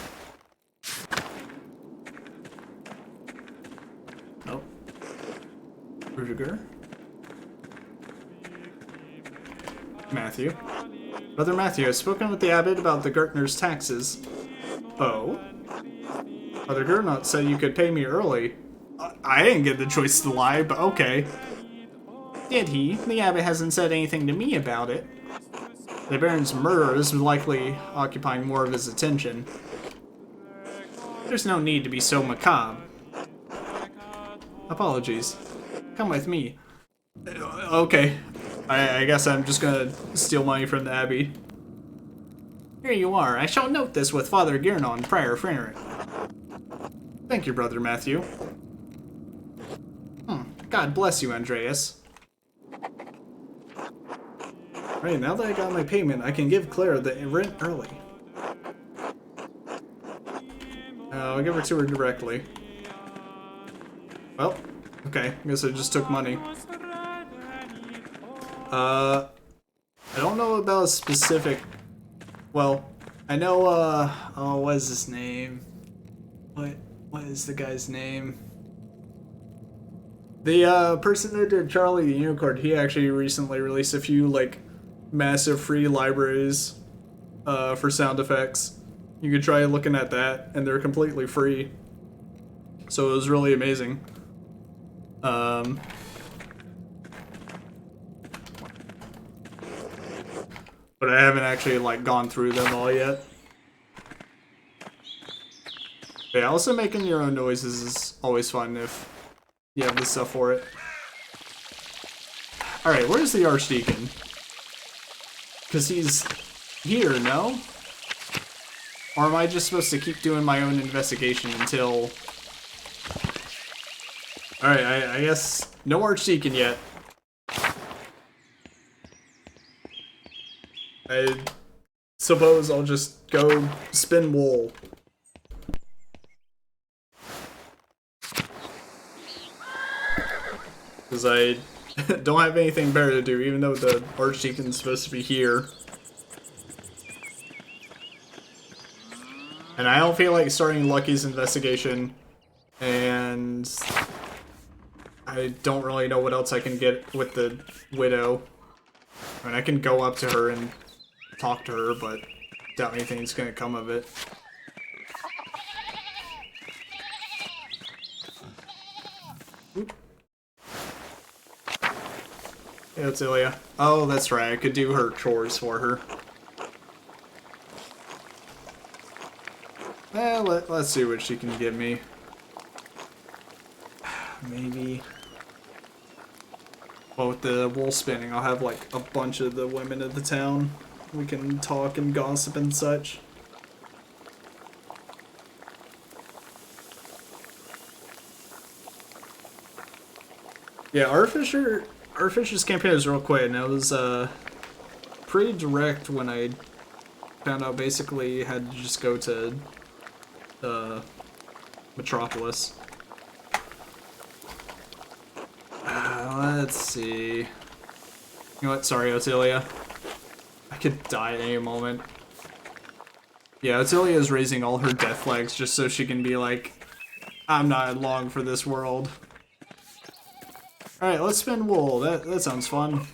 Nope. Rudiger. Matthew. Brother Matthew, I've spoken with the abbot about the Gertner's taxes. Oh? Brother Gernot said you could pay me early. I didn't get the choice to lie, but okay. Did he? The abbot hasn't said anything to me about it. The Baron's murder is likely occupying more of his attention. There's no need to be so macabre. Apologies. Come with me. Okay. I guess I'm just gonna steal money from the Abbey. Here you are. I shall note this with Father Girnon, Prior Fenrir. Thank you, Brother Matthew. God bless you, Andreas. Right, now that I got my payment, I can give Clara the rent early. I'll give her to her directly. Well, okay. I guess I just took money. I don't know about a specific... Well, I know, oh, what is his name? What is the guy's name? The, person that did Charlie the Unicorn, he actually recently released a few, like, massive free libraries, for sound effects. You could try looking at that, and they're completely free. So it was really amazing. But I haven't actually, like, gone through them all yet. Yeah, also making your own noises is always fun if you have the stuff for it. Alright, where's the Archdeacon? Because he's here, no? Or am I just supposed to keep doing my own investigation until... Alright, I guess no Archdeacon yet. I suppose I'll just go spin wool. Because I don't have anything better to do, even though the Archdeacon's supposed to be here. And I don't feel like starting Lucky's investigation, and I don't really know what else I can get with the Widow. I mean, I can go up to her and talk to her, but doubt anything's gonna come of it. Oop. Hey, Otilia. Oh, that's right, I could do her chores for her. Well, let's see what she can give me. Maybe... Well, with the wool spinning, I'll have like a bunch of the women of the town. We can talk and gossip and such. Yeah, Artificer's campaign was real quick, and it was pretty direct when I found out basically had to just go to Metropolis. Let's see. You know what? Sorry, Otilia. I could die at any moment. Yeah, Otilia is raising all her death flags just so she can be like, I'm not long for this world. Alright, let's spin wool. That sounds fun.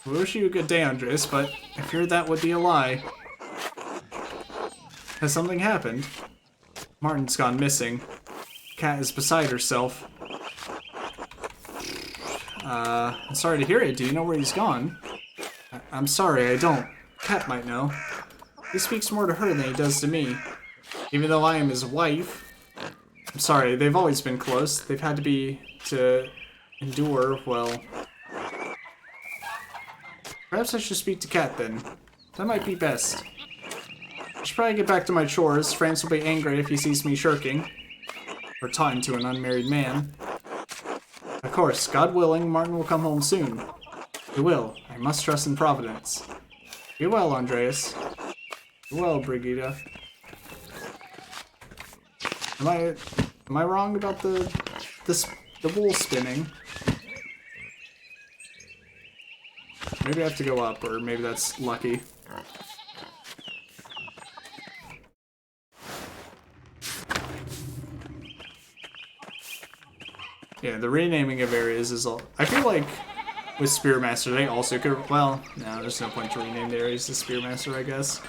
I wish you a good day, Andres, but I feared that would be a lie. Has something happened? Martin's gone missing. Kat is beside herself. I'm sorry to hear it. Do you know where he's gone? I'm sorry, I don't. Kat might know. He speaks more to her than he does to me. Even though I am his wife. I'm sorry, they've always been close. They've had to endure, well... Perhaps I should speak to Kat then. That might be best. I should probably get back to my chores. Franz will be angry if he sees me shirking. Or talking to an unmarried man. I course, God willing, Martin will come home soon. He will. I must trust in Providence. Be well, Andreas. Be well, Brigida. Am I wrong about the wool spinning? Maybe I have to go up, or maybe that's lucky. Yeah, the renaming of areas is all. I feel like with Spearmaster, they also could. Well, no, there's no point to rename the areas to Spearmaster, I guess.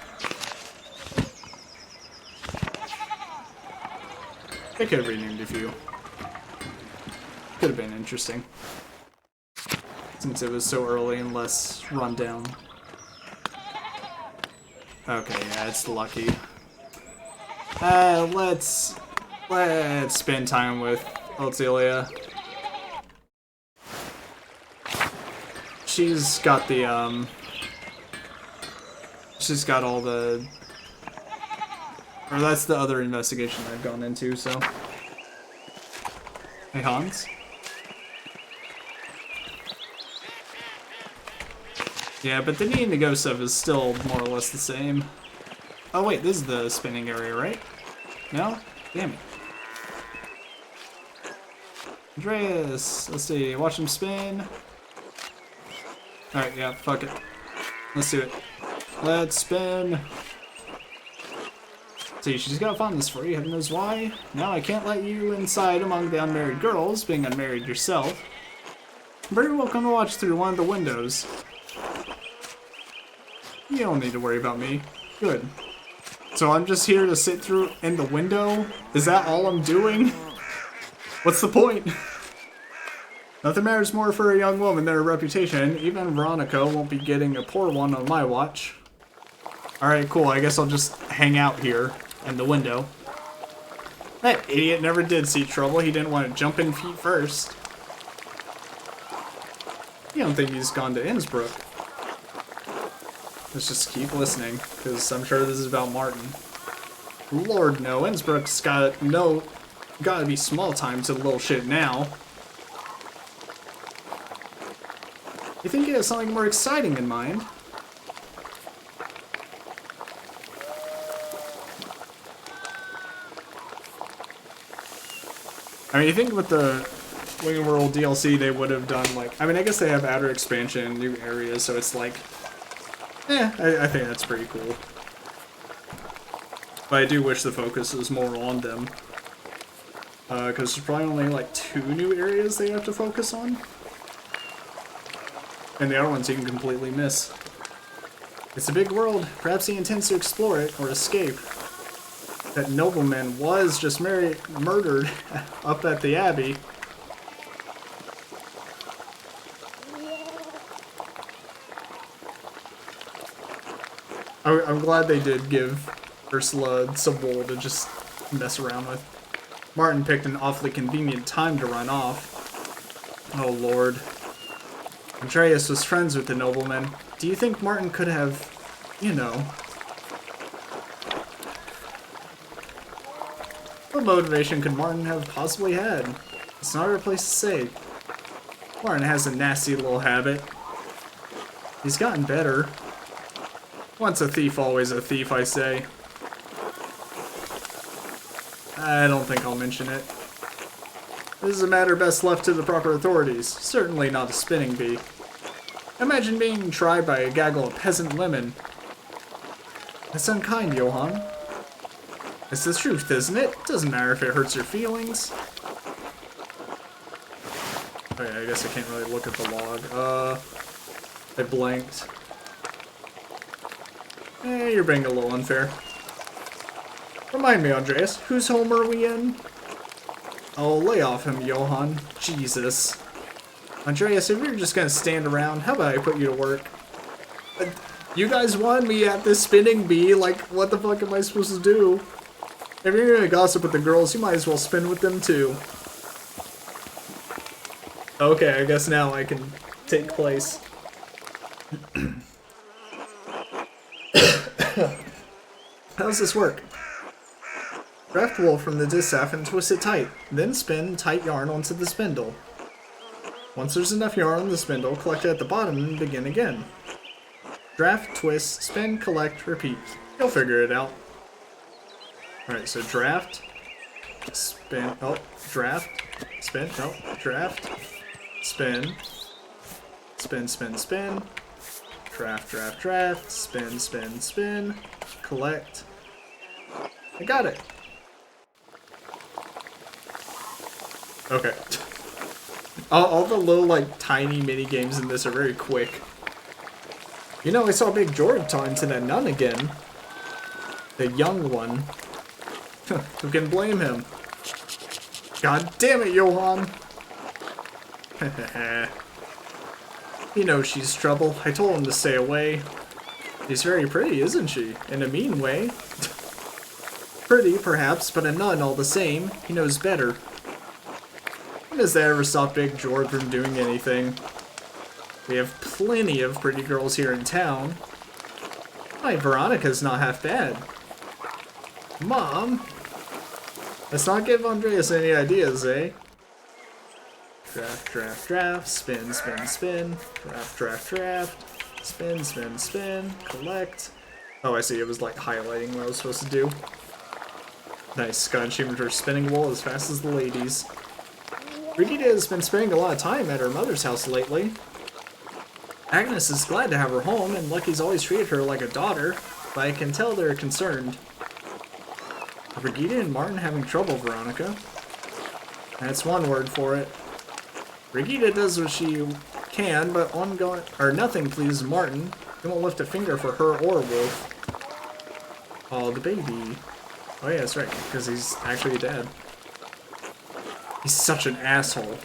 They could have renamed a few. Could have been interesting. Since it was so early and less run down. Okay, yeah, it's lucky. Let's spend time with Ottilia. She's got the, she's got all the, or that's the other investigation I've gone into, so. Hey, Hans? Yeah, but the knee and the ghost stuff is still more or less the same. Oh wait, this is the spinning area, right? No? Damn it. Andreas, let's see, watch him spin. Alright, yeah, fuck it. Let's do it. Let's spin. See, she's got fondness for you, heaven knows why. Now I can't let you inside among the unmarried girls, being unmarried yourself. Very welcome to watch through one of the windows. You don't need to worry about me. Good. So I'm just here to sit through in the window? Is that all I'm doing? What's the point? Nothing matters more for a young woman than her reputation. Even Veronica won't be getting a poor one on my watch. Alright, cool. I guess I'll just hang out here in the window. That idiot never did see trouble. He didn't want to jump in feet first. You don't think he's gone to Innsbruck? Let's just keep listening, because I'm sure this is about Martin. Lord, no. Innsbruck's gotta be small time to the little shit now. You think he has something more exciting in mind? I mean, you think with the Wing World DLC they would have done, like... I mean, I guess they have outer expansion, new areas, so it's like... I think that's pretty cool. But I do wish the focus was more on them. Because there's probably only like 2 new areas they have to focus on. And the other ones you can completely miss. It's a big world. Perhaps he intends to explore it or escape. That nobleman was just murdered up at the Abbey. I'm glad they did give Ursula some wool to just mess around with. Martin picked an awfully convenient time to run off. Oh lord. Andreas was friends with the nobleman. Do you think Martin could have, you know... What motivation could Martin have possibly had? It's not our place to say. Martin has a nasty little habit. He's gotten better. Once a thief, always a thief, I say. I don't think I'll mention it. This is a matter best left to the proper authorities. Certainly not a spinning bee. Imagine being tried by a gaggle of peasant women. That's unkind, Johann. It's the truth, isn't it? Doesn't matter if it hurts your feelings. Okay, I guess I can't really look at the log. I blanked. You're being a little unfair. Remind me, Andreas, whose home are we in? Oh, lay off him, Johann. Jesus. Andreas, if you're just gonna stand around, how about I put you to work? You guys won me at this spinning bee, like, what the fuck am I supposed to do? If you're gonna gossip with the girls, you might as well spin with them too. Okay, I guess now I can take place. How does this work? Draft wool from the distaff and twist it tight, then spin tight yarn onto the spindle. Once there's enough yarn on the spindle, collect it at the bottom and begin again. Draft, twist, spin, collect, repeat. You'll figure it out. Alright, so draft, spin, oh, draft, spin, no, draft, spin, spin, spin, spin, draft, draft, draft, spin, spin, spin, collect. I got it. Okay. All the little, like, tiny mini games in this are very quick. You know, I saw Big George talking to that nun again. The young one. Who can blame him? God damn it, Johann! He knows she's trouble. I told him to stay away. She's very pretty, isn't she? In a mean way. Pretty, perhaps, but a nun all the same. He knows better. When does that ever stop Big George from doing anything? We have plenty of pretty girls here in town. My Veronica's not half bad. Mom! Let's not give Andreas any ideas, eh? Draft, draft, draft, spin, spin, spin, draft, draft, draft, spin, spin, spin, collect. Oh, I see, it was like highlighting what I was supposed to do. Nice, got an achievement for spinning wool as fast as the ladies. Brigitte has been spending a lot of time at her mother's house lately. Agnes is glad to have her home, and Lucky's always treated her like a daughter, but I can tell they're concerned. Are Brigitte and Martin having trouble, Veronica? That's one word for it. Brigitte does what she can, but nothing pleases Martin. He won't lift a finger for her or Wolf. Oh, the baby. Oh yeah, that's right, because he's actually a dad. He's such an asshole.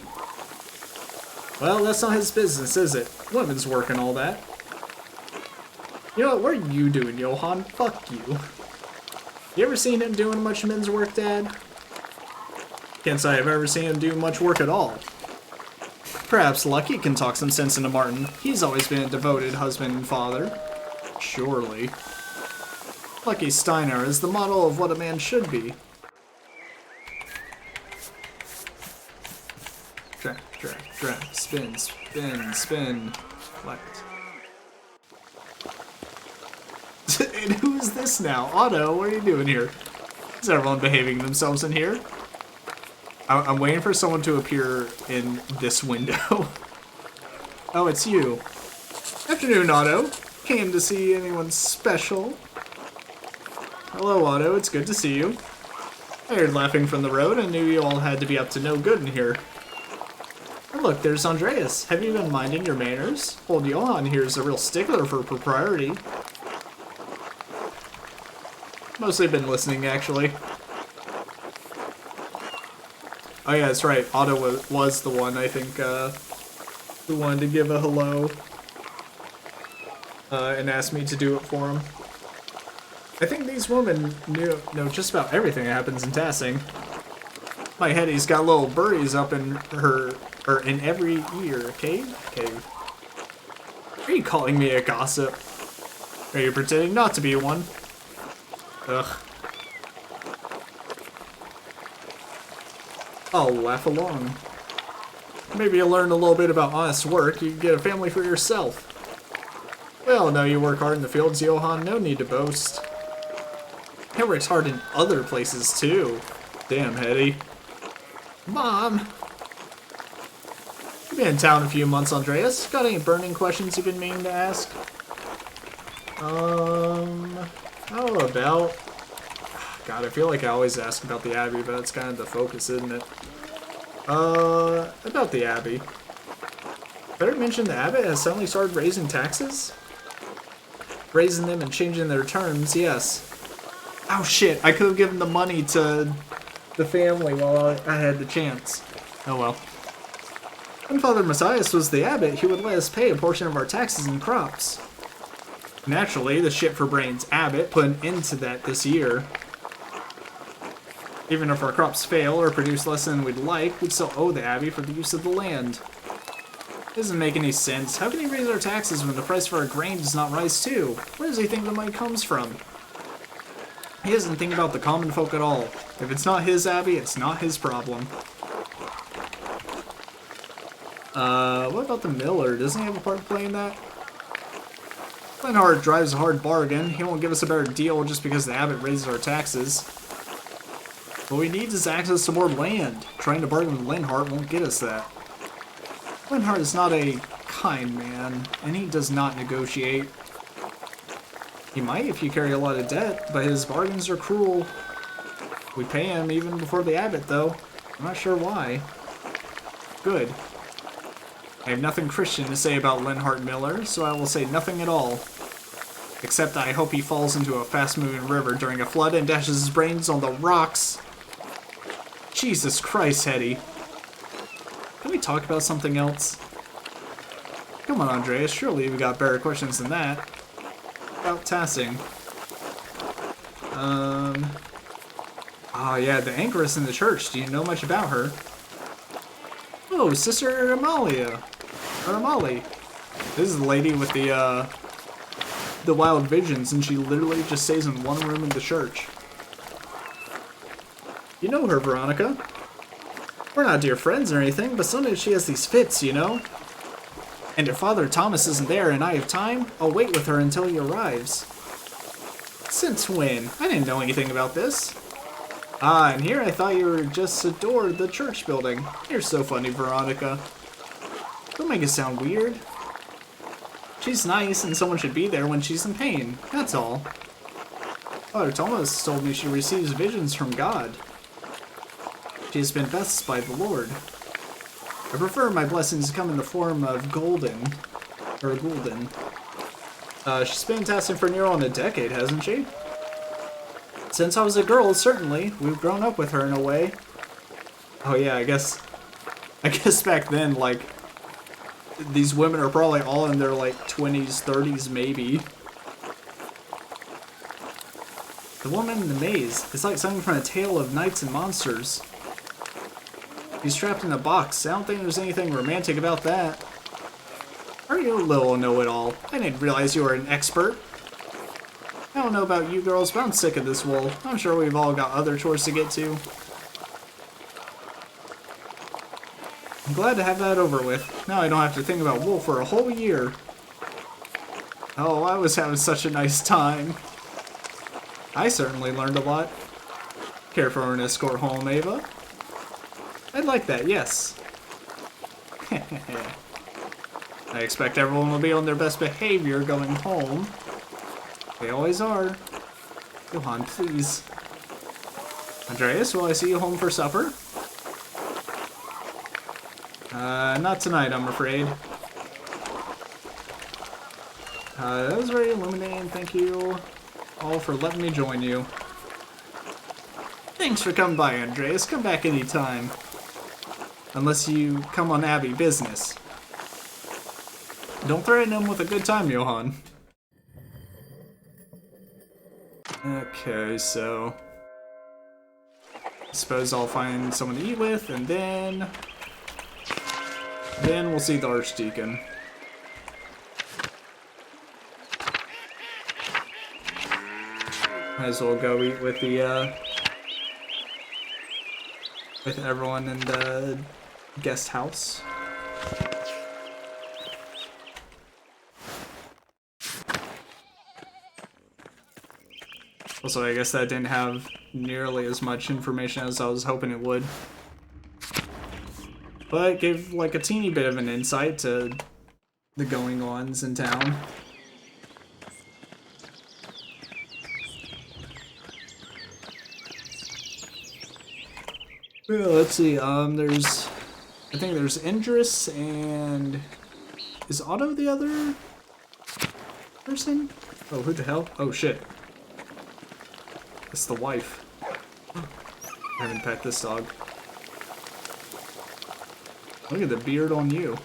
Well, that's not his business, is it? Women's work and all that. You know what? What are you doing, Johann? Fuck you. You ever seen him doing much men's work, Dad? Can't say I've ever seen him do much work at all. Perhaps Lucky can talk some sense into Martin. He's always been a devoted husband and father. Surely. Lucky Steiner is the model of what a man should be. Draft, draft, draft, spin, spin, spin, collect. And who is this now? Otto, what are you doing here? Is everyone behaving themselves in here? I'm waiting for someone to appear in this window. Oh, it's you. Afternoon, Otto. Came to see anyone special? Hello, Otto. It's good to see you. I heard laughing from the road and knew you all had to be up to no good in here. And look, there's Andreas. Have you been minding your manners? Old Johann here's a real stickler for propriety. Mostly been listening, actually. Oh yeah, that's right. Otto was the one, I think, who wanted to give a hello. And asked me to do it for him. I think these women know just about everything that happens in Tassing. My Hetty's got little birdies up in her, or in every ear. Cave? Cave. Are you calling me a gossip? Are you pretending not to be one? Ugh. I'll laugh along. Maybe you'll learn a little bit about honest work. You can get a family for yourself. Well, no, you work hard in the fields, Johann. No need to boast. He works hard in other places, too. Damn, Hetty. Mom! You've been in town a few months, Andreas. Got any burning questions you've been meaning to ask? How about... God, I feel like I always ask about the Abbey, but it's kind of the focus, isn't it? About the Abbey. Better mention the Abbot has suddenly started raising taxes? Raising them and changing their terms, yes. Oh shit, I could have given the money to the family while I had the chance. Oh well. When Father Messias was the Abbot, he would let us pay a portion of our taxes and crops. Naturally, the shit for brains Abbot put an end to that this year. Even if our crops fail or produce less than we'd like, we'd still owe the Abbey for the use of the land. It doesn't make any sense. How can he raise our taxes when the price for our grain does not rise too? Where does he think the money comes from? He doesn't think about the common folk at all. If it's not his Abbey, it's not his problem. What about the miller? Doesn't he have a part to play in that? Linhardt drives a hard bargain. He won't give us a better deal just because the abbot raises our taxes. What we need is access to more land. Trying to bargain with Linhardt won't get us that. Linhardt is not a kind man, and he does not negotiate. He might if you carry a lot of debt, but his bargains are cruel. We pay him even before the abbot, though. I'm not sure why. Good. I have nothing Christian to say about Linhardt Miller, so I will say nothing at all. Except I hope he falls into a fast-moving river during a flood and dashes his brains on the rocks. Jesus Christ, Hetty. Can we talk about something else? Come on, Andreas, surely we got better questions than that. About Tassing. Yeah, the anchoress in the church. Do you know much about her? Oh, Sister Amalia. Or Amali. This is the lady with the wild visions, and she literally just stays in one room in the church. You know her, Veronica. We're not dear friends or anything, but sometimes she has these fits, you know? And if Father Thomas isn't there and I have time, I'll wait with her until he arrives. Since when? I didn't know anything about this. Ah, and here I thought you were just adored the church building. You're so funny, Veronica. Don't make it sound weird. She's nice, and someone should be there when she's in pain. That's all. Father Thomas told me she receives visions from God. She has been blessed by the Lord. I prefer my blessings to come in the form of golden. She's been tasking for near on a decade, hasn't she? Since I was a girl, certainly. We've grown up with her in a way. Oh yeah, I guess back then, like, these women are probably all in their, like, 20s, 30s, maybe. The woman in the maze. It's like something from a tale of knights and monsters. He's trapped in a box. I don't think there's anything romantic about that. Are you a little know-it-all? I didn't realize you were an expert. I don't know about you girls, but I'm sick of this wool. I'm sure we've all got other chores to get to. I'm glad to have that over with. Now I don't have to think about wool for a whole year. Oh, I was having such a nice time. I certainly learned a lot. Care for an escort home, Ava? I'd like that, yes. I expect everyone will be on their best behavior going home. They always are. Johann, please. Andreas, will I see you home for supper? Not tonight, I'm afraid. That was very illuminating. Thank you all for letting me join you. Thanks for coming by, Andreas. Come back anytime. Unless you come on Abbey business. Don't threaten him with a good time, Johann. Okay, so I suppose I'll find someone to eat with, and then we'll see the Archdeacon. Might as well go eat with the with everyone in the guest house. Also, I guess that didn't have nearly as much information as I was hoping it would. But it gave like a teeny bit of an insight to the going-ons in town. Well, let's see, I think there's Indris and... Is Otto the other person? Oh, who the hell? Oh, shit. It's the wife. I haven't pet this dog. Look at the beard on you.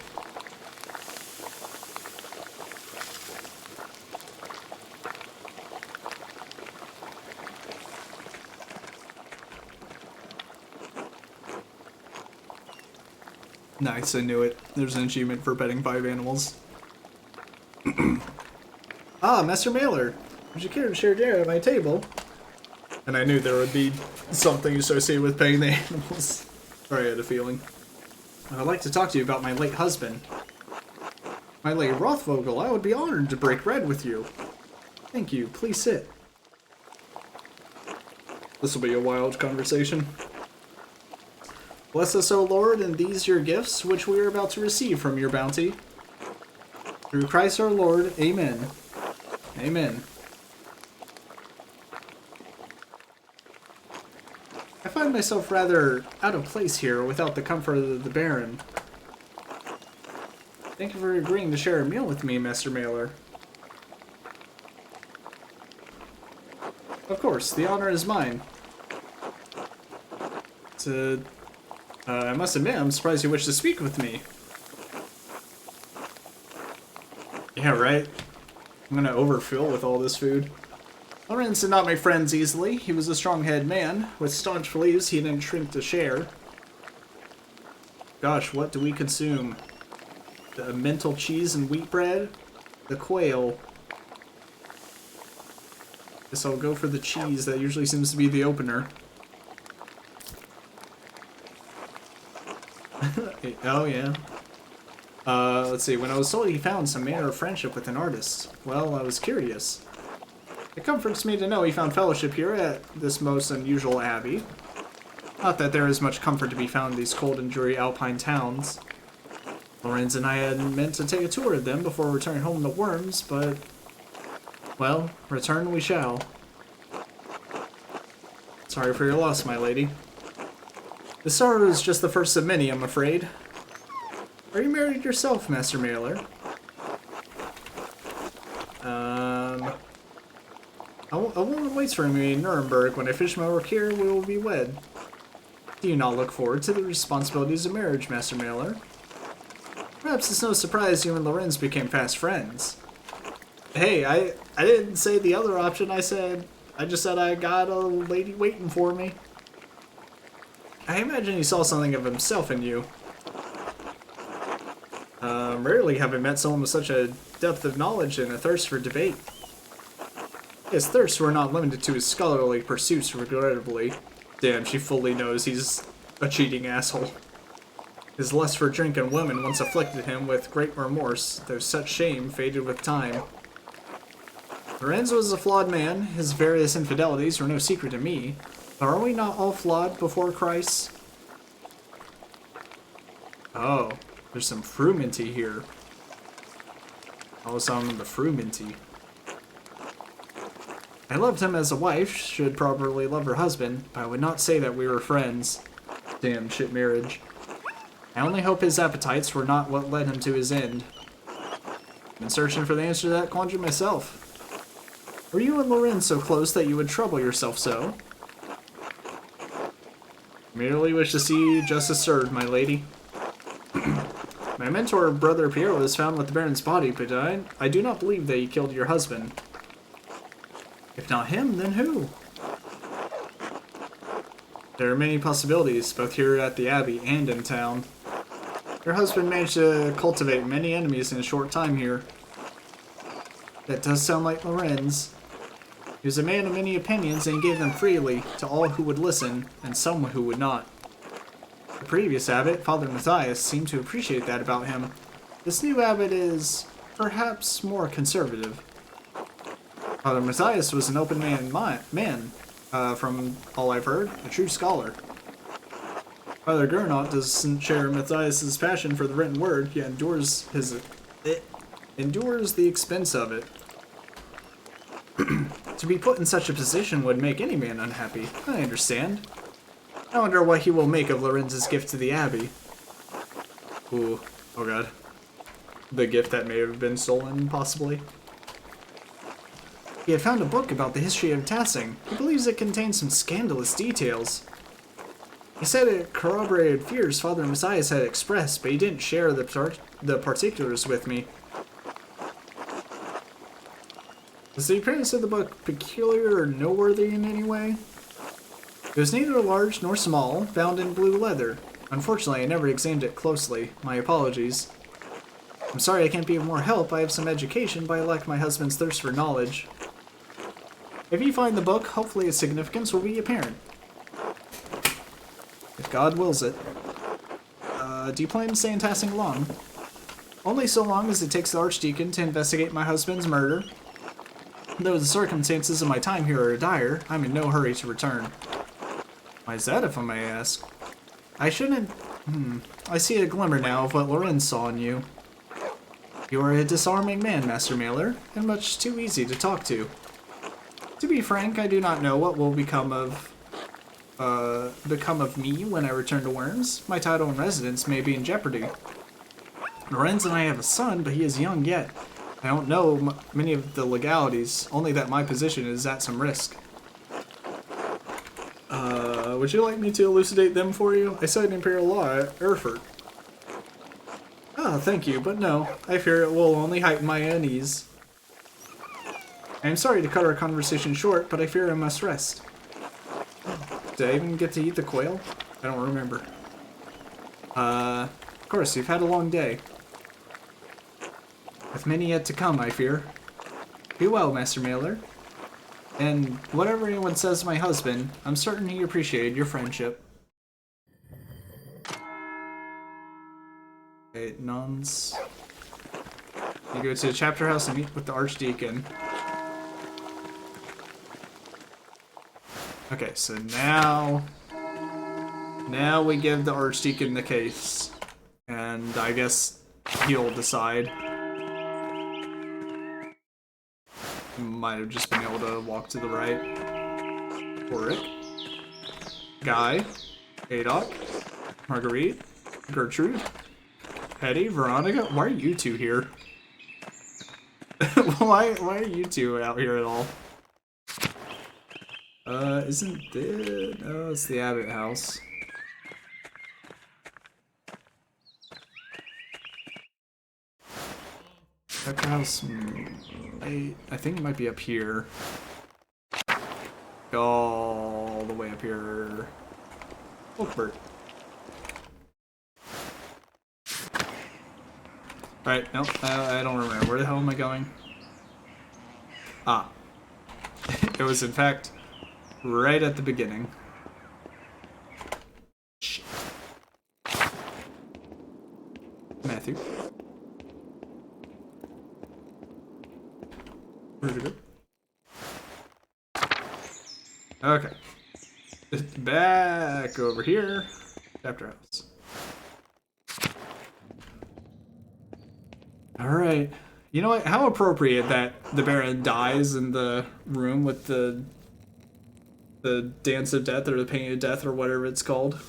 Nice, I knew it. There's an achievement for petting 5 animals. Ah, Master Mailer. Would you care to share dinner at my table? And I knew there would be something associated with petting the animals. Or I had a feeling. I would like to talk to you about my late husband. My late Rothvogel, I would be honored to break bread with you. Thank you. Please sit. This will be a wild conversation. Bless us, O Lord, and these your gifts, which we are about to receive from your bounty. Through Christ our Lord. Amen. Amen. I find myself rather out of place here without the comfort of the Baron. Thank you for agreeing to share a meal with me, Master Mailer. Of course, the honor is mine. I must admit, I'm surprised you wish to speak with me. Yeah, right? I'm gonna overfill with all this food. Lorenz did not make friends easily. He was a strong-headed man. With staunch beliefs, he didn't shrink to share. Gosh, what do we consume? The mental cheese and wheat bread? The quail. Guess I'll go for the cheese. That usually seems to be the opener. Oh, yeah. Let's see. When I was told he found some manner of friendship with an artist, well, I was curious. It comforts me to know he found fellowship here at this most unusual abbey. Not that there is much comfort to be found in these cold and dreary alpine towns. Lorenz and I had meant to take a tour of them before returning home to Worms, but... well, return we shall. Sorry for your loss, my lady. The sorrow is just the first of many, I'm afraid. Are you married yourself, Master Mailer? A woman waits for me in Nuremberg. When I finish my work here, we will be wed. Do you not look forward to the responsibilities of marriage, Master Mailer? Perhaps it's no surprise you and Lorenz became fast friends. Hey, I didn't say the other option. I just said I got a lady waiting for me. I imagine he saw something of himself in you. Rarely have I met someone with such a depth of knowledge and a thirst for debate. His thirsts were not limited to his scholarly pursuits, regrettably. Damn, she fully knows he's a cheating asshole. His lust for drink and women once afflicted him with great remorse, though such shame faded with time. Lorenz was a flawed man. His various infidelities were no secret to me. But are we not all flawed before Christ? Oh, there's some frumenty here. Also, I'm the frumenty. I loved him as a wife, should probably love her husband, but I would not say that we were friends. Damn shit marriage. I only hope his appetites were not what led him to his end. I've been searching for the answer to that quandary myself. Were you and Lorenz so close that you would trouble yourself so? Merely wish to see justice served, my lady. My mentor, Brother Piero, was found with the Baron's body, but I do not believe that he killed your husband. If not him, then who? There are many possibilities, both here at the Abbey and in town. Your husband managed to cultivate many enemies in a short time here. That does sound like Lorenz. He was a man of many opinions and gave them freely to all who would listen, and some who would not. The previous abbot, Father Matthias, seemed to appreciate that about him. This new abbot is, perhaps, more conservative. Father Matthias was an open man, from all I've heard, a true scholar. Father Gernot doesn't share Matthias's passion for the written word, yet endures the expense of it. To be put in such a position would make any man unhappy. I understand. I wonder what he will make of Lorenz's gift to the Abbey. Ooh, oh god. The gift that may have been stolen, possibly. He had found a book about the history of Tassing. He believes it contains some scandalous details. He said it corroborated fears Father Messias had expressed, but he didn't share the particulars with me. Was the appearance of the book peculiar or noteworthy in any way? It was neither large nor small, bound in blue leather. Unfortunately, I never examined it closely. My apologies. I'm sorry I can't be of more help. I have some education, but I lack my husband's thirst for knowledge. If you find the book, hopefully its significance will be apparent. If God wills it. Do you plan on staying tasking long? Only so long as it takes the Archdeacon to investigate my husband's murder. Though the circumstances of my time here are dire, I'm in no hurry to return. Why is that, if I may ask? I shouldn't... I see a glimmer now of what Lorenz saw in you. You are a disarming man, Master Mailer, and much too easy to talk to. To be frank, I do not know what will become of me when I return to Worms. My title and residence may be in jeopardy. Lorenz and I have a son, but he is young yet. I don't know many of the legalities, only that my position is at some risk. Would you like me to elucidate them for you? I studied Imperial Law at Erfurt. Ah, thank you, but no. I fear it will only heighten my unease. I am sorry to cut our conversation short, but I fear I must rest. Did I even get to eat the quail? I don't remember. Of course, you've had a long day. With many yet to come, I fear. Be well, Master Mailer. And whatever anyone says to my husband, I'm certain he appreciated your friendship. Okay, nuns. You go to the chapter house and meet with the Archdeacon. Okay, so now we give the Archdeacon the case. And I guess he'll decide. Might have just been able to walk to the right. Ulrich. Guy. Adok. Marguerite. Gertrude. Hetty. Veronica. Why are you two here? why are you two out here at all? Isn't it? No, it's the Abbott house. Tucker house. I think it might be up here. Go all the way up here. Oakbert. Alright, nope, I don't remember. Where the hell am I going? Ah. It was, in fact, right at the beginning. Shit. Matthew. Where'd it go? Okay. Back over here. Chapter house. Alright. You know what? How appropriate that the Baron dies in the room with the Dance of Death or the Pain of Death or whatever it's called.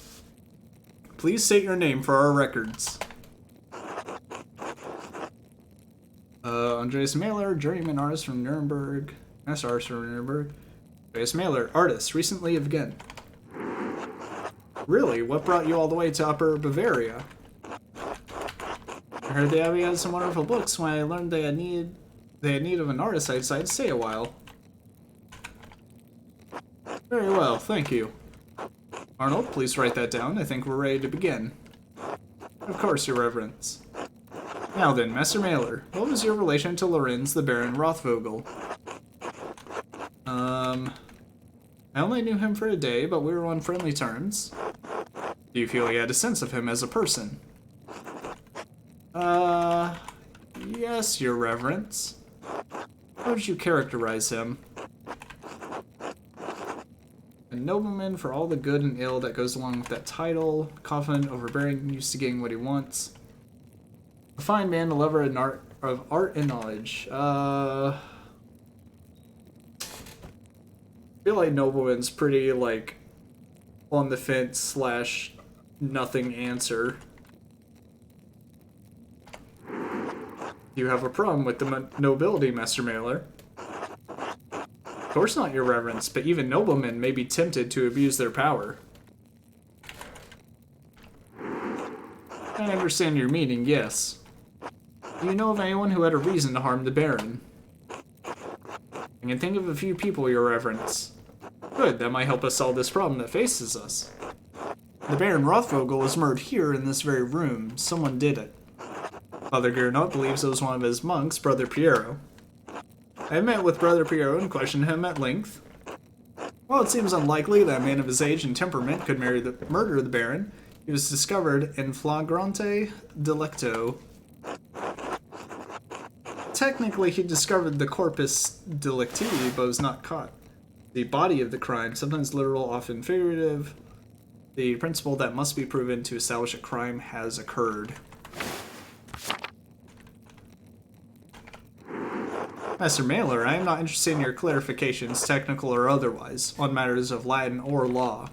Please state your name for our records. Andreas Mailer, journeyman artist from Nuremberg. Master artist from Nuremberg. Andreas Mailer, artist, recently of Ghent. Really? What brought you all the way to Upper Bavaria? I heard the Abbey had some wonderful books. When I learned they had need of an artist, I decided to stay a while. Very well, thank you. Arnold, please write that down. I think we're ready to begin. Of course, Your Reverence. Now then, Master Mailer, what was your relation to Lorenz the Baron Rothvogel? I only knew him for a day, but we were on friendly terms. Do you feel you had a sense of him as a person? Yes, Your Reverence. How would you characterize him? A nobleman for all the good and ill that goes along with that title, confident, overbearing, used to getting what he wants. A fine man, a lover of art and knowledge. I feel like nobleman's pretty, like, on the fence / nothing answer. You have a problem with the nobility, Master Mailer? Of course not, Your Reverence, but even noblemen may be tempted to abuse their power. I understand your meaning, yes. Do you know of anyone who had a reason to harm the Baron? I can think of a few people, Your Reverence. Good, that might help us solve this problem that faces us. The Baron Rothvogel was murdered here in this very room. Someone did it. Father Gernot believes it was one of his monks, Brother Piero. I met with Brother Piero and questioned him at length. While it seems unlikely that a man of his age and temperament could murder the Baron, He was discovered in flagrante delicto. Technically, he discovered the corpus delicti, but was not caught. The body of the crime, sometimes literal, often figurative. The principle that must be proven to establish a crime has occurred. Master Mailer, I am not interested in your clarifications, technical or otherwise, on matters of Latin or law.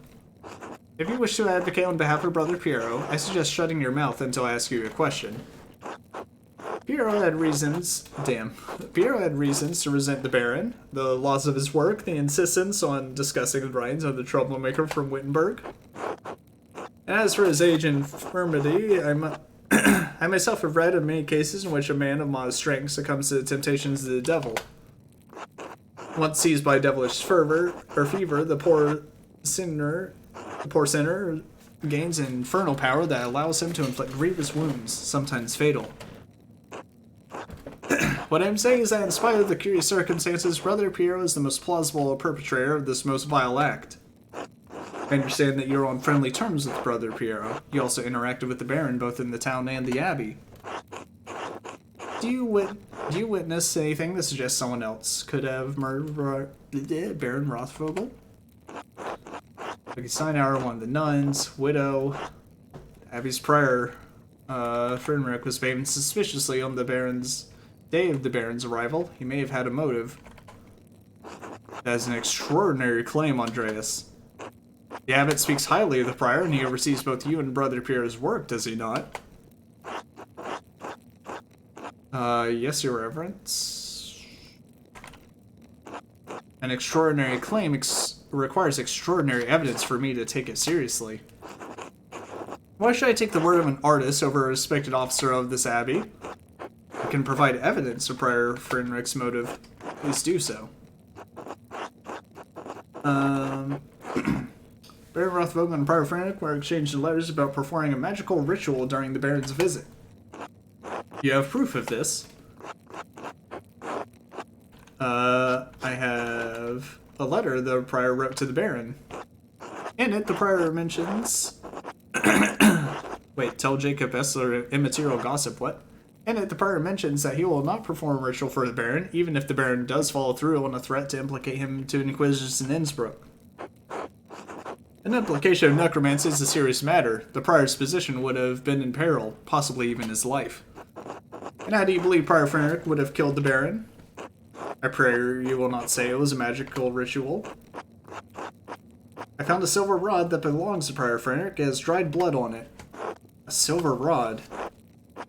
If you wish to advocate on behalf of Brother Piero, I suggest shutting your mouth until I ask you a question. Piero had reasons to resent the Baron, the loss of his work, the insistence on discussing the writings of the troublemaker from Wittenberg. And as for his age and infirmity, I myself have read of many cases in which a man of modest strength succumbs to the temptations of the devil. Once seized by devilish fever, the poor sinner gains an infernal power that allows him to inflict grievous wounds, sometimes fatal. What I'm saying is that in spite of the curious circumstances, Brother Piero is the most plausible perpetrator of this most vile act. I understand that you're on friendly terms with Brother Piero. You also interacted with the Baron both in the town and the Abbey. Do you witness anything that suggests someone else could have murdered Baron Rothvogel? Lucky Steinauer, one of the nuns, widow, Abbey's prior, Frederick was behaving suspiciously on the Baron's day of the Baron's arrival. He may have had a motive. That is an extraordinary claim, Andreas. The abbot speaks highly of the prior, and he oversees both you and Brother Pierre's work, does he not? Yes, your reverence. An extraordinary claim requires extraordinary evidence for me to take it seriously. Why should I take the word of an artist over a respected officer of this abbey? I can provide evidence of Prior Frederick's motive. Please do so. Baron Rothvogel and Prior Frederick were exchanging letters about performing a magical ritual during the Baron's visit. You have proof of this? I have a letter the Prior wrote to the Baron. In it, the Prior mentions... Wait, tell Jacob Essler immaterial gossip, what? In it, the Prior mentions that he will not perform a ritual for the Baron, even if the Baron does follow through on a threat to implicate him to inquisitors in Innsbruck. An implication of necromancy is a serious matter. The Prior's position would have been in peril, possibly even his life. And how do you believe Prior Frederick would have killed the Baron? I pray you will not say it was a magical ritual. I found a silver rod that belongs to Prior Frederick. It has dried blood on it. A silver rod.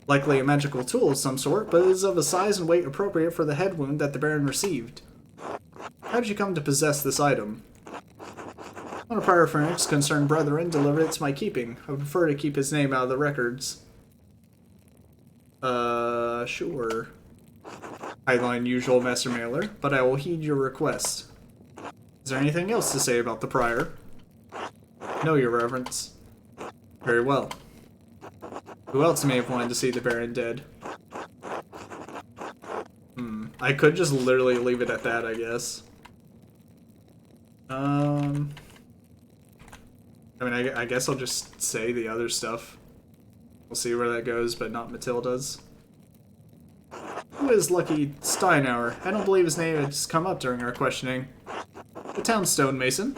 Likely a magical tool of some sort, but it is of a size and weight appropriate for the head wound that the Baron received. How did you come to possess this item? One of Prior Frederick's concerned brethren delivered it to my keeping. I would prefer to keep his name out of the records. Sure. Highline usual, Master Mailer, but I will heed your request. Is there anything else to say about the Prior? No, your reverence. Very well. Who else may have wanted to see the Baron dead? I could just literally leave it at that, I guess. I mean, I guess I'll just say the other stuff. We'll see where that goes, but not Matilda's. Who is Lucky Steinauer? I don't believe his name has come up during our questioning. The town stonemason.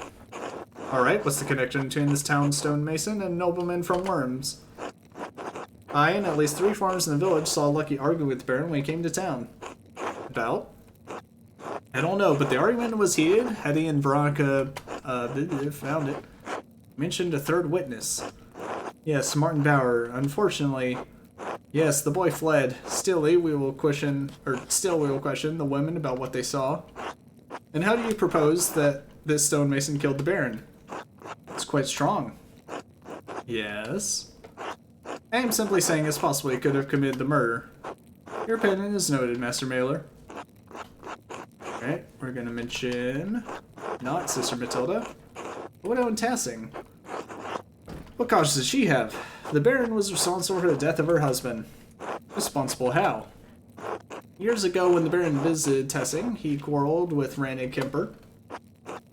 Alright, what's the connection between this town stonemason and nobleman from Worms? I and at least 3 farmers in the village saw Lucky argue with the Baron when he came to town. About? I don't know, but the argument was heated. Hetty and Veronica, found it. Mentioned a third witness. Yes, Martin Bauer. Unfortunately, yes, the boy fled. Still, we will question the women about what they saw. And how do you propose that this stonemason killed the Baron? It's quite strong. Yes. I am simply saying it's possible he could have committed the murder. Your opinion is noted, Master Mailer. Alright, we're gonna mention... not Sister Matilda. Widow and Tassing. What cause does she have? The Baron was responsible for the death of her husband. Responsible how? Years ago, when the Baron visited Tessing, he quarreled with Randy Kemper.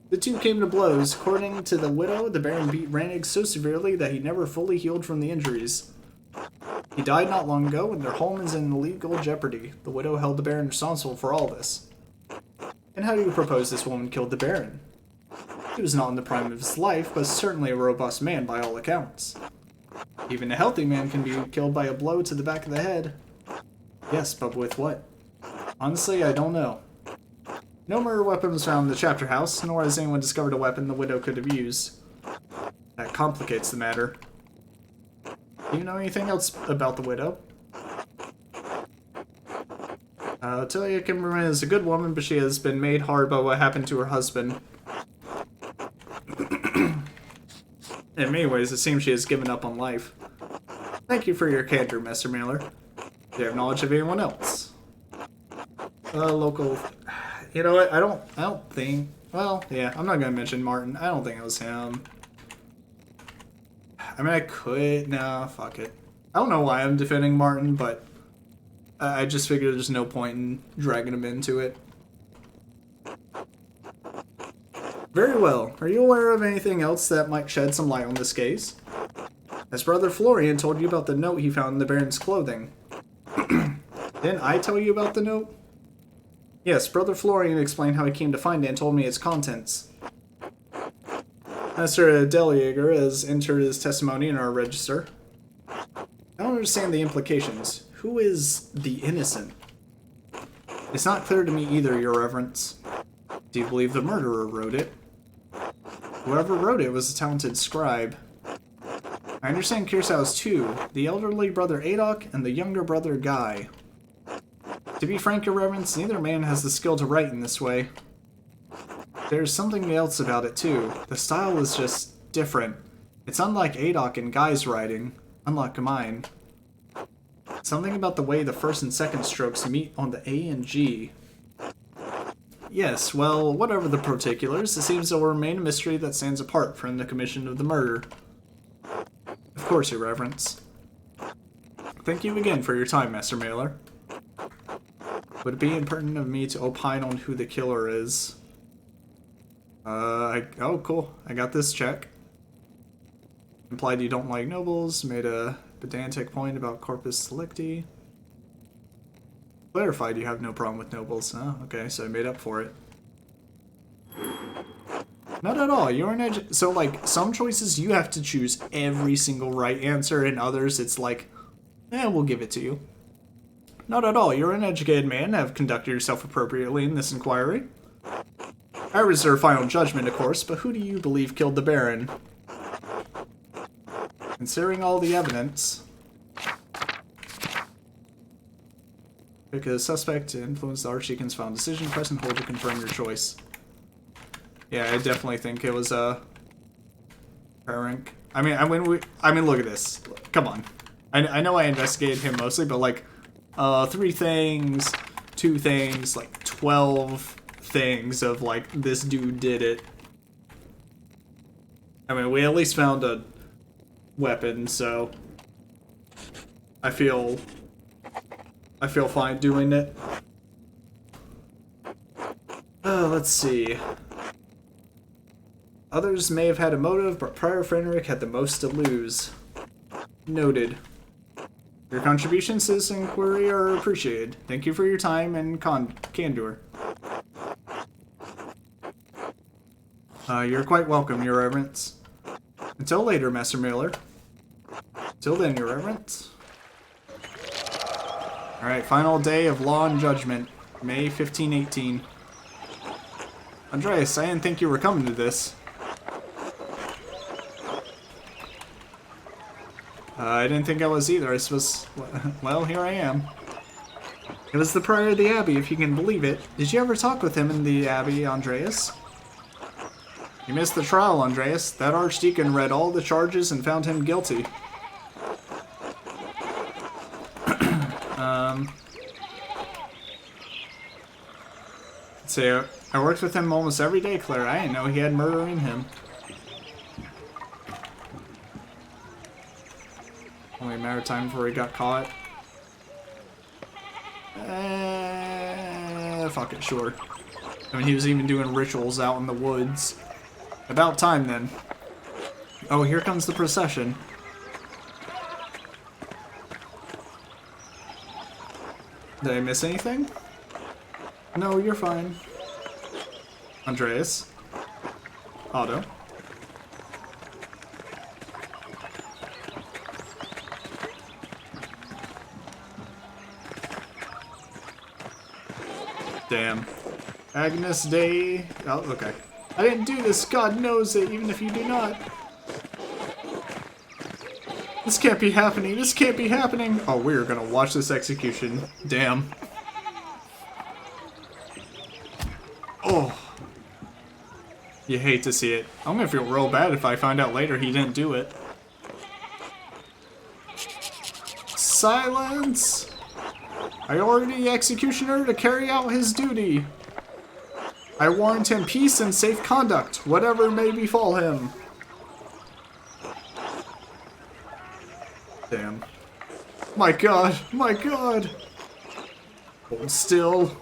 The two came to blows. According to the widow, the Baron beat Rannig so severely that he never fully healed from the injuries. He died not long ago, and their home is in legal jeopardy. The widow held the Baron responsible for all this. And how do you propose this woman killed the Baron? He was not in the prime of his life, but certainly a robust man by all accounts. Even a healthy man can be killed by a blow to the back of the head. Yes, but with what? Honestly, I don't know. No murder weapon was found in the chapter house, nor has anyone discovered a weapon the widow could have used. That complicates the matter. Do you know anything else about the widow? Talia Kimberman is a good woman, but she has been made hard by what happened to her husband. In many ways, it seems she has given up on life. Thank you for your candor, Master Mailer. Do you have knowledge of anyone else? Local... You know what? I don't think... Well, yeah, I'm not gonna mention Martin. I don't think it was him. I mean, I could... Nah, fuck it. I don't know why I'm defending Martin, but... I just figured there's no point in dragging him into it. Very well. Are you aware of anything else that might shed some light on this case? As Brother Florian told you about the note he found in the Baron's clothing. Didn't I tell you about the note? Yes, Brother Florian explained how he came to find it and told me its contents. Master Deliager has entered his testimony in our register. I don't understand the implications. Who is the innocent? It's not clear to me either, Your Reverence. Do you believe the murderer wrote it? Whoever wrote it was a talented scribe. I understand Kirsau has two, the elderly brother Adok and the younger brother Guy. To be frank, Your Reverence, neither man has the skill to write in this way. There's something else about it, too. The style is just different. It's unlike Adok and Guy's writing, unlike mine. Something about the way the first and second strokes meet on the A and G. Yes, well, whatever the particulars, it seems there will remain a mystery that stands apart from the commission of the murder. Of course, Your Reverence. Thank you again for your time, Master Mailer. Would it be impertinent of me to opine on who the killer is? Oh, cool. I got this check. Implied you don't like nobles, made a pedantic point about corpus delicti. Clarified you have no problem with nobles. Oh, okay, so I made up for it. Not at all. You're an so, like, some choices you have to choose every single right answer, and others it's like, we'll give it to you. Not at all. You're an educated man and have conducted yourself appropriately in this inquiry. I reserve final judgment, of course, but who do you believe killed the Baron? Considering all the evidence, pick a suspect to influence the Archdeacon's final decision. Press and hold to confirm your choice. Yeah, I definitely think it was Perenk. I mean, look at this. Come on. I know I investigated him mostly, but like, 3 things, 2 things, like 12 things of like this dude did it. I mean, we at least found a weapon, so I feel fine doing it. Let's see. Others may have had a motive, but Prior Frederick had the most to lose. Noted. Your contributions to this inquiry are appreciated. Thank you for your time and candor. You're quite welcome, Your Reverence. Until later, Master Mailer. Till then, Your Reverence. Alright, final day of Law and Judgment, May 1518. Andreas, I didn't think you were coming to this. I didn't think I was either. I suppose, well, here I am. It was the Prior of the Abbey, if you can believe it. Did you ever talk with him in the Abbey, Andreas? You missed the trial, Andreas. That Archdeacon read all the charges and found him guilty. Let's see, I worked with him almost every day, Claire. I didn't know he had murder in him. Only a matter of time before he got caught. Fuck it, sure. I mean, he was even doing rituals out in the woods. About time, then. Oh, here comes the procession. Did I miss anything? No, you're fine. Andreas. Otto. Damn. Agnes Day. Oh, okay. I didn't do this. God knows it, even if you do not. This can't be happening. This can't be happening. Oh, we're gonna watch this execution. Damn. Oh. You hate to see it. I'm gonna feel real bad if I find out later he didn't do it. Silence! I ordered the executioner to carry out his duty. I warrant him peace and safe conduct, whatever may befall him. Damn. My god, my god! Hold still.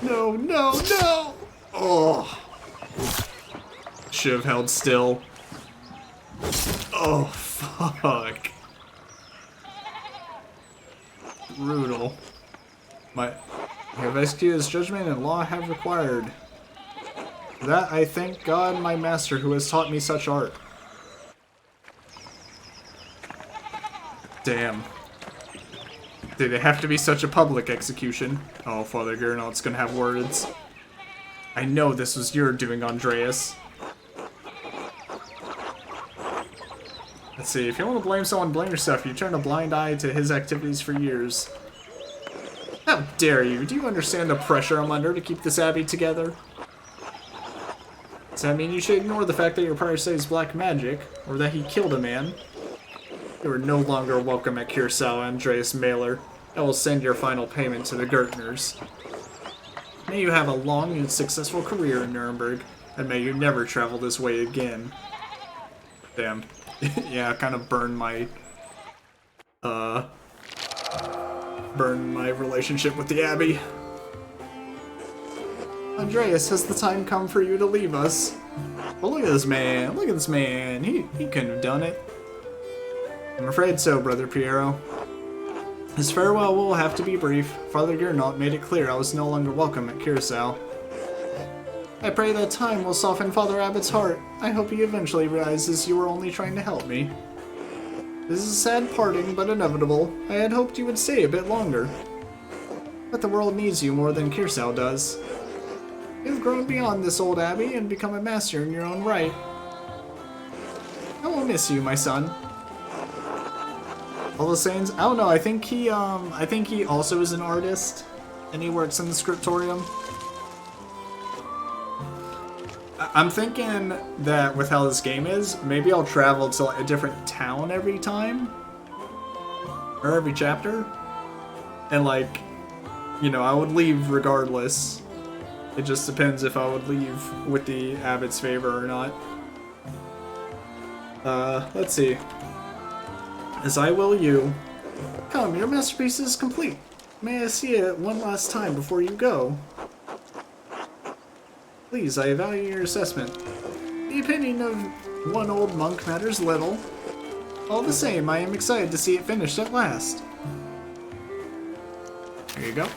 No, no, no! Oh. Should have held still. Oh, fuck. Brutal. I have executed his judgment and law have required. For that I thank God, my master, who has taught me such art. Damn. Did it have to be such a public execution? Oh, Father Gernald's gonna have words. I know this was your doing, Andreas. Let's see, if you want to blame someone, blame yourself. You turned a blind eye to his activities for years. How dare you? Do you understand the pressure I'm under to keep this abbey together? Does that mean you should ignore the fact that your prior studies black magic, or that he killed a man? You are no longer welcome at Curacao, Andreas Mailer. I will send your final payment to the Gertners. May you have a long and successful career in Nuremberg, and may you never travel this way again. Damn. Yeah, kind of burned my relationship with the Abbey. Andreas, has the time come for you to leave us? Well, look at this man. Look at this man. He couldn't have done it. I'm afraid so, Brother Piero. His farewell will have to be brief. Father Gernald made it clear I was no longer welcome at Curacao. I pray that time will soften Father Abbott's heart. I hope he eventually realizes you were only trying to help me. This is a sad parting, but inevitable. I had hoped you would stay a bit longer. But the world needs you more than Curacao does. You've grown beyond this old abbey and become a master in your own right. I will miss you, my son. All the Saints, I don't know, I think he also is an artist, and he works in the scriptorium. I'm thinking that with how this game is, maybe I'll travel to like a different town every time, or every chapter, and like, you know, I would leave regardless. It just depends if I would leave with the Abbot's favor or not. Let's see. As I will you. Come, your masterpiece is complete. May I see it one last time before you go? Please, I value your assessment. The opinion of one old monk matters little. All the same, I am excited to see it finished at last. There you go.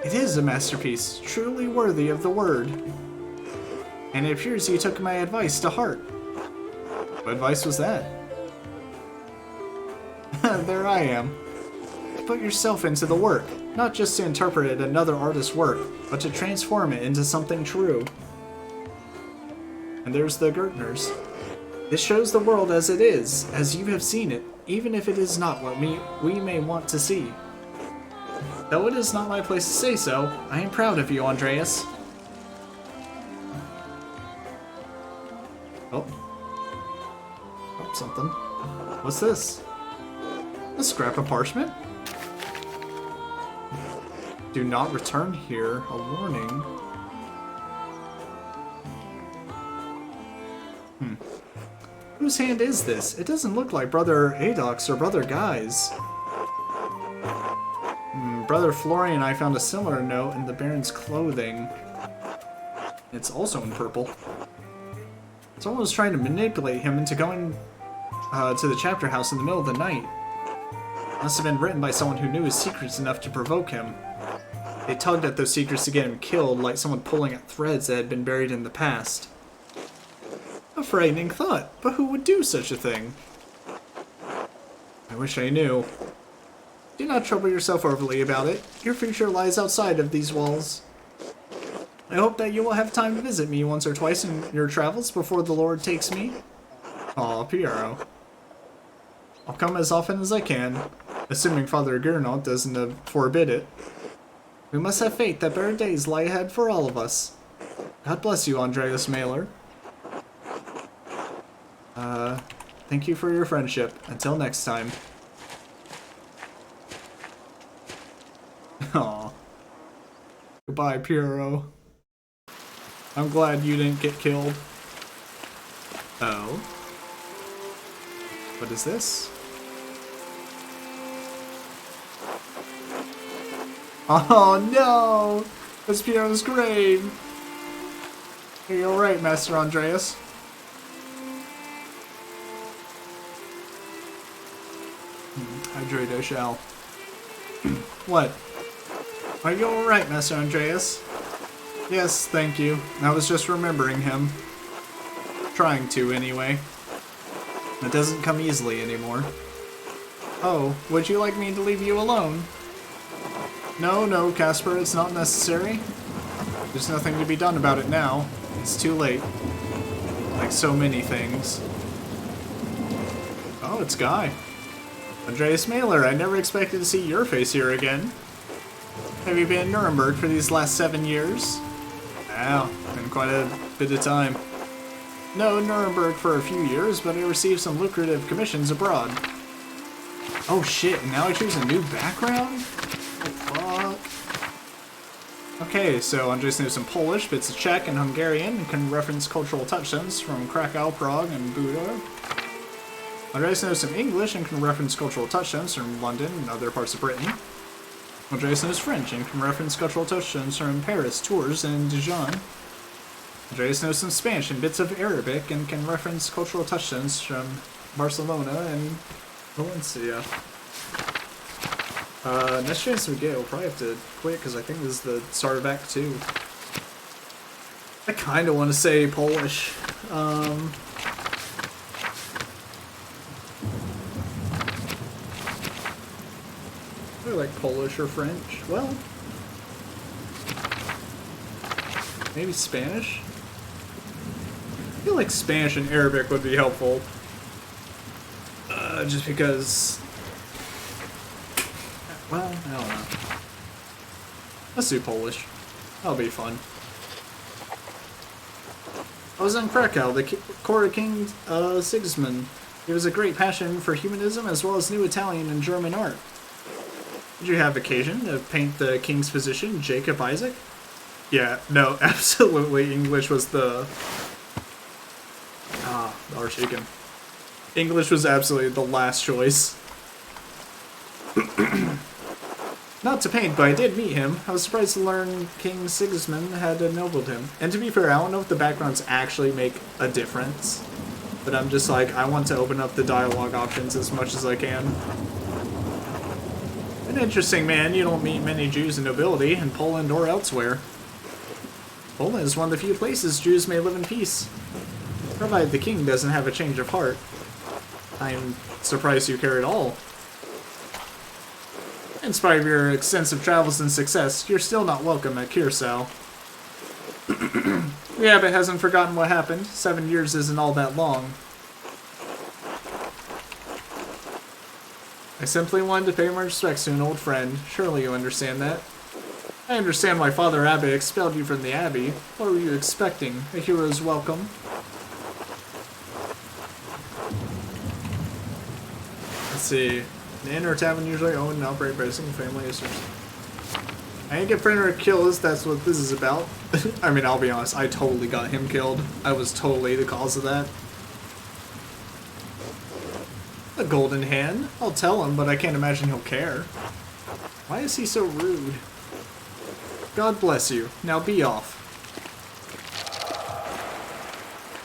It is a masterpiece, truly worthy of the word. And it appears you took my advice to heart. What advice was that? There I am. Put yourself into the work, not just to interpret another artist's work, but to transform it into something true. And there's the Gertners. This shows the world as it is, as you have seen it, even if it is not what we may want to see. Though it is not my place to say so, I am proud of you, Andreas. Oh. Oh, something. What's this? A scrap of parchment? Do not return here. A warning. Whose hand is this? It doesn't look like Brother Adok's or Brother Guy's. brother Florian and I found a similar note in the Baron's clothing. It's also in purple. Someone was trying to manipulate him into going to the chapter house in the middle of the night. Must have been written by someone who knew his secrets enough to provoke him. They tugged at those secrets to get him killed, like someone pulling at threads that had been buried in the past. A frightening thought, but who would do such a thing? I wish I knew. Do not trouble yourself overly about it. Your future lies outside of these walls. I hope that you will have time to visit me once or twice in your travels before the Lord takes me. Aw, Piero. I'll come as often as I can, assuming Father Gernot doesn't forbid it. We must have faith that better days lie ahead for all of us. God bless you, Andreas Mailer. Thank you for your friendship. Until next time. Aw. Goodbye, Piero. I'm glad you didn't get killed. Oh. What is this? Oh no! That's Piero's grave! Are you alright, Master Andreas? Hydrate I shall. What? Are you alright, Master Andreas? Yes, thank you. I was just remembering him. Trying to, anyway. It doesn't come easily anymore. Oh, would you like me to leave you alone? No, Casper, it's not necessary. There's nothing to be done about it now. It's too late. Like so many things. Oh, it's Guy. Andreas Mailer, I never expected to see your face here again. Have you been in Nuremberg for these last 7 years? Wow, been quite a bit of time. No, Nuremberg for a few years, but I received some lucrative commissions abroad. Oh shit, now I choose a new background? Oh, fuck. Okay, so Andres knows some Polish, bits of Czech and Hungarian, and can reference cultural touchstones from Krakow, Prague, and Buda. Andres knows some English and can reference cultural touchstones from London and other parts of Britain. Andreas knows French and can reference cultural touchstones from Paris, Tours, and Dijon. Andreas knows some Spanish and bits of Arabic and can reference cultural touchstones from Barcelona and Valencia. Next chance we get, we'll probably have to quit because I think this is the start of Act 2. I kind of want to say Polish. I like Polish or French. Well, maybe Spanish? I feel like Spanish and Arabic would be helpful. Just because... Well, I don't know. Let's do Polish. That'll be fun. I was in Krakow, the court of King Sigismund. He was a great passion for humanism as well as new Italian and German art. Did you have occasion to paint the king's physician, Jacob Isaac? Yeah, no, absolutely. English was the Archdeacon. English was absolutely the last choice. Not to paint, but I did meet him. I was surprised to learn King Sigismund had ennobled him. And to be fair, I don't know if the backgrounds actually make a difference. But I'm just like, I want to open up the dialogue options as much as I can. An interesting man, you don't meet many Jews in nobility in Poland or elsewhere. Poland is one of the few places Jews may live in peace, provided the king doesn't have a change of heart. I'm surprised you care at all. In spite of your extensive travels and success, you're still not welcome at Curacao. The abbot hasn't forgotten what happened. 7 years isn't all that long. I simply wanted to pay my respects to an old friend. Surely you understand that. I understand why Father Abbot expelled you from the abbey. What were you expecting? A hero's welcome? Let's see. An inn or tavern usually owned and operated by a single family. I ain't get Frederick killed, that's what this is about. I mean, I'll be honest, I totally got him killed. I was totally the cause of that. A golden hand? I'll tell him, but I can't imagine he'll care. Why is he so rude? God bless you. Now be off.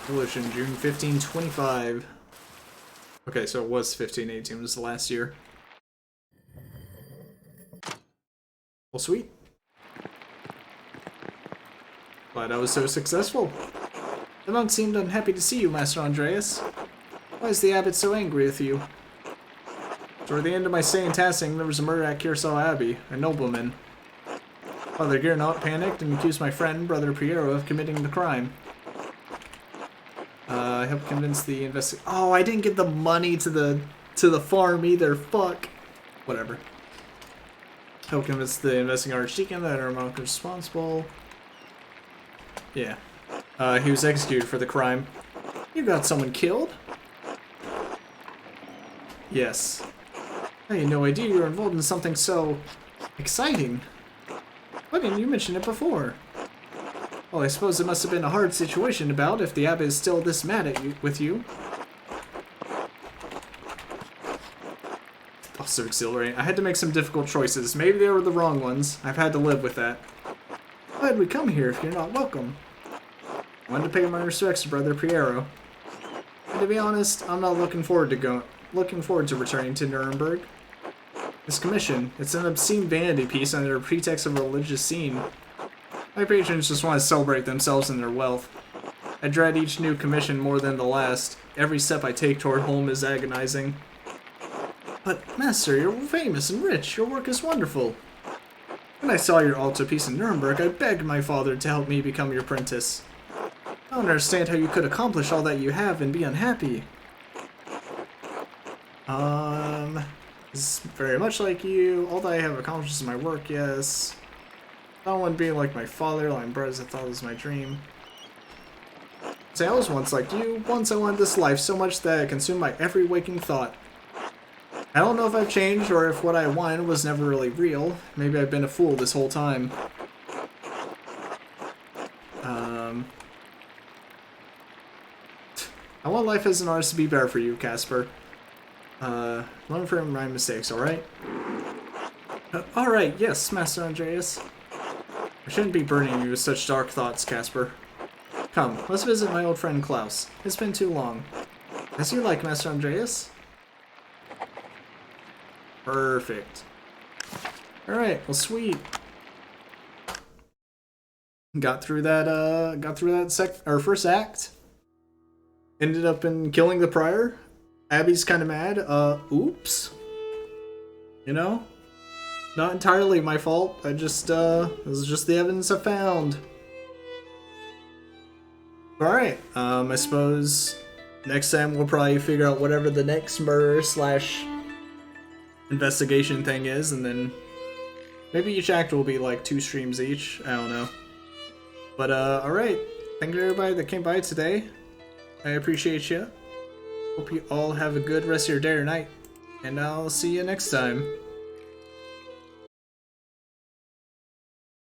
Revolution, June 1525. Okay, so it was 1518 was the last year. Well, sweet. Glad I was so successful. The monk seemed unhappy to see you, Master Andreas. Why is the abbot so angry with you? Toward the end of my stay in Tassing, there was a murder at Kearsall Abbey, a nobleman. Father Gernot panicked and accused my friend, Brother Piero, of committing the crime. I helped convince the Oh, I didn't give the money to the farm either. Fuck. Whatever. Helped convince the investigating archdeacon that our monk was responsible. Yeah. He was executed for the crime. You got someone killed? Yes. I had no idea you were involved in something so exciting. Why didn't you mention it before? Well, I suppose it must have been a hard situation about if the abbot is still this mad at you with you. Oh, so exhilarating. I had to make some difficult choices. Maybe they were the wrong ones. I've had to live with that. Why did we come here if you're not welcome? I wanted to pay my respects to Brother Piero. And to be honest, I'm not looking forward to returning to Nuremberg. This commission, it's an obscene vanity piece under a pretext of a religious scene. My patrons just want to celebrate themselves and their wealth. I dread each new commission more than the last. Every step I take toward home is agonizing. But, Master, you're famous and rich. Your work is wonderful. When I saw your altarpiece in Nuremberg, I begged my father to help me become your apprentice. I don't understand how you could accomplish all that you have and be unhappy. It's very much like you. All that I have accomplished is my work, yes. I don't want to be like my father, like brothers I thought was my dream. Say, I was once like you. Once I wanted this life so much that it consumed my every waking thought. I don't know if I've changed or if what I wanted was never really real. Maybe I've been a fool this whole time. I want life as an artist to be better for you, Casper. Learn from my mistakes, alright? Alright, yes, Master Andreas. I shouldn't be burdening you with such dark thoughts, Casper. Come, let's visit my old friend Klaus. It's been too long. As you like, Master Andreas. Perfect. Alright, well, sweet. Got through that, first act. Ended up in killing the prior. Abby's kind of mad. Oops. You know? Not entirely my fault. This is just the evidence I found. Alright, I suppose next time we'll probably figure out whatever the next murder / investigation thing is, and then maybe each act will be like 2 streams each. I don't know. But, alright. Thank you to everybody that came by today. I appreciate you. Hope you all have a good rest of your day or night. And I'll see you next time.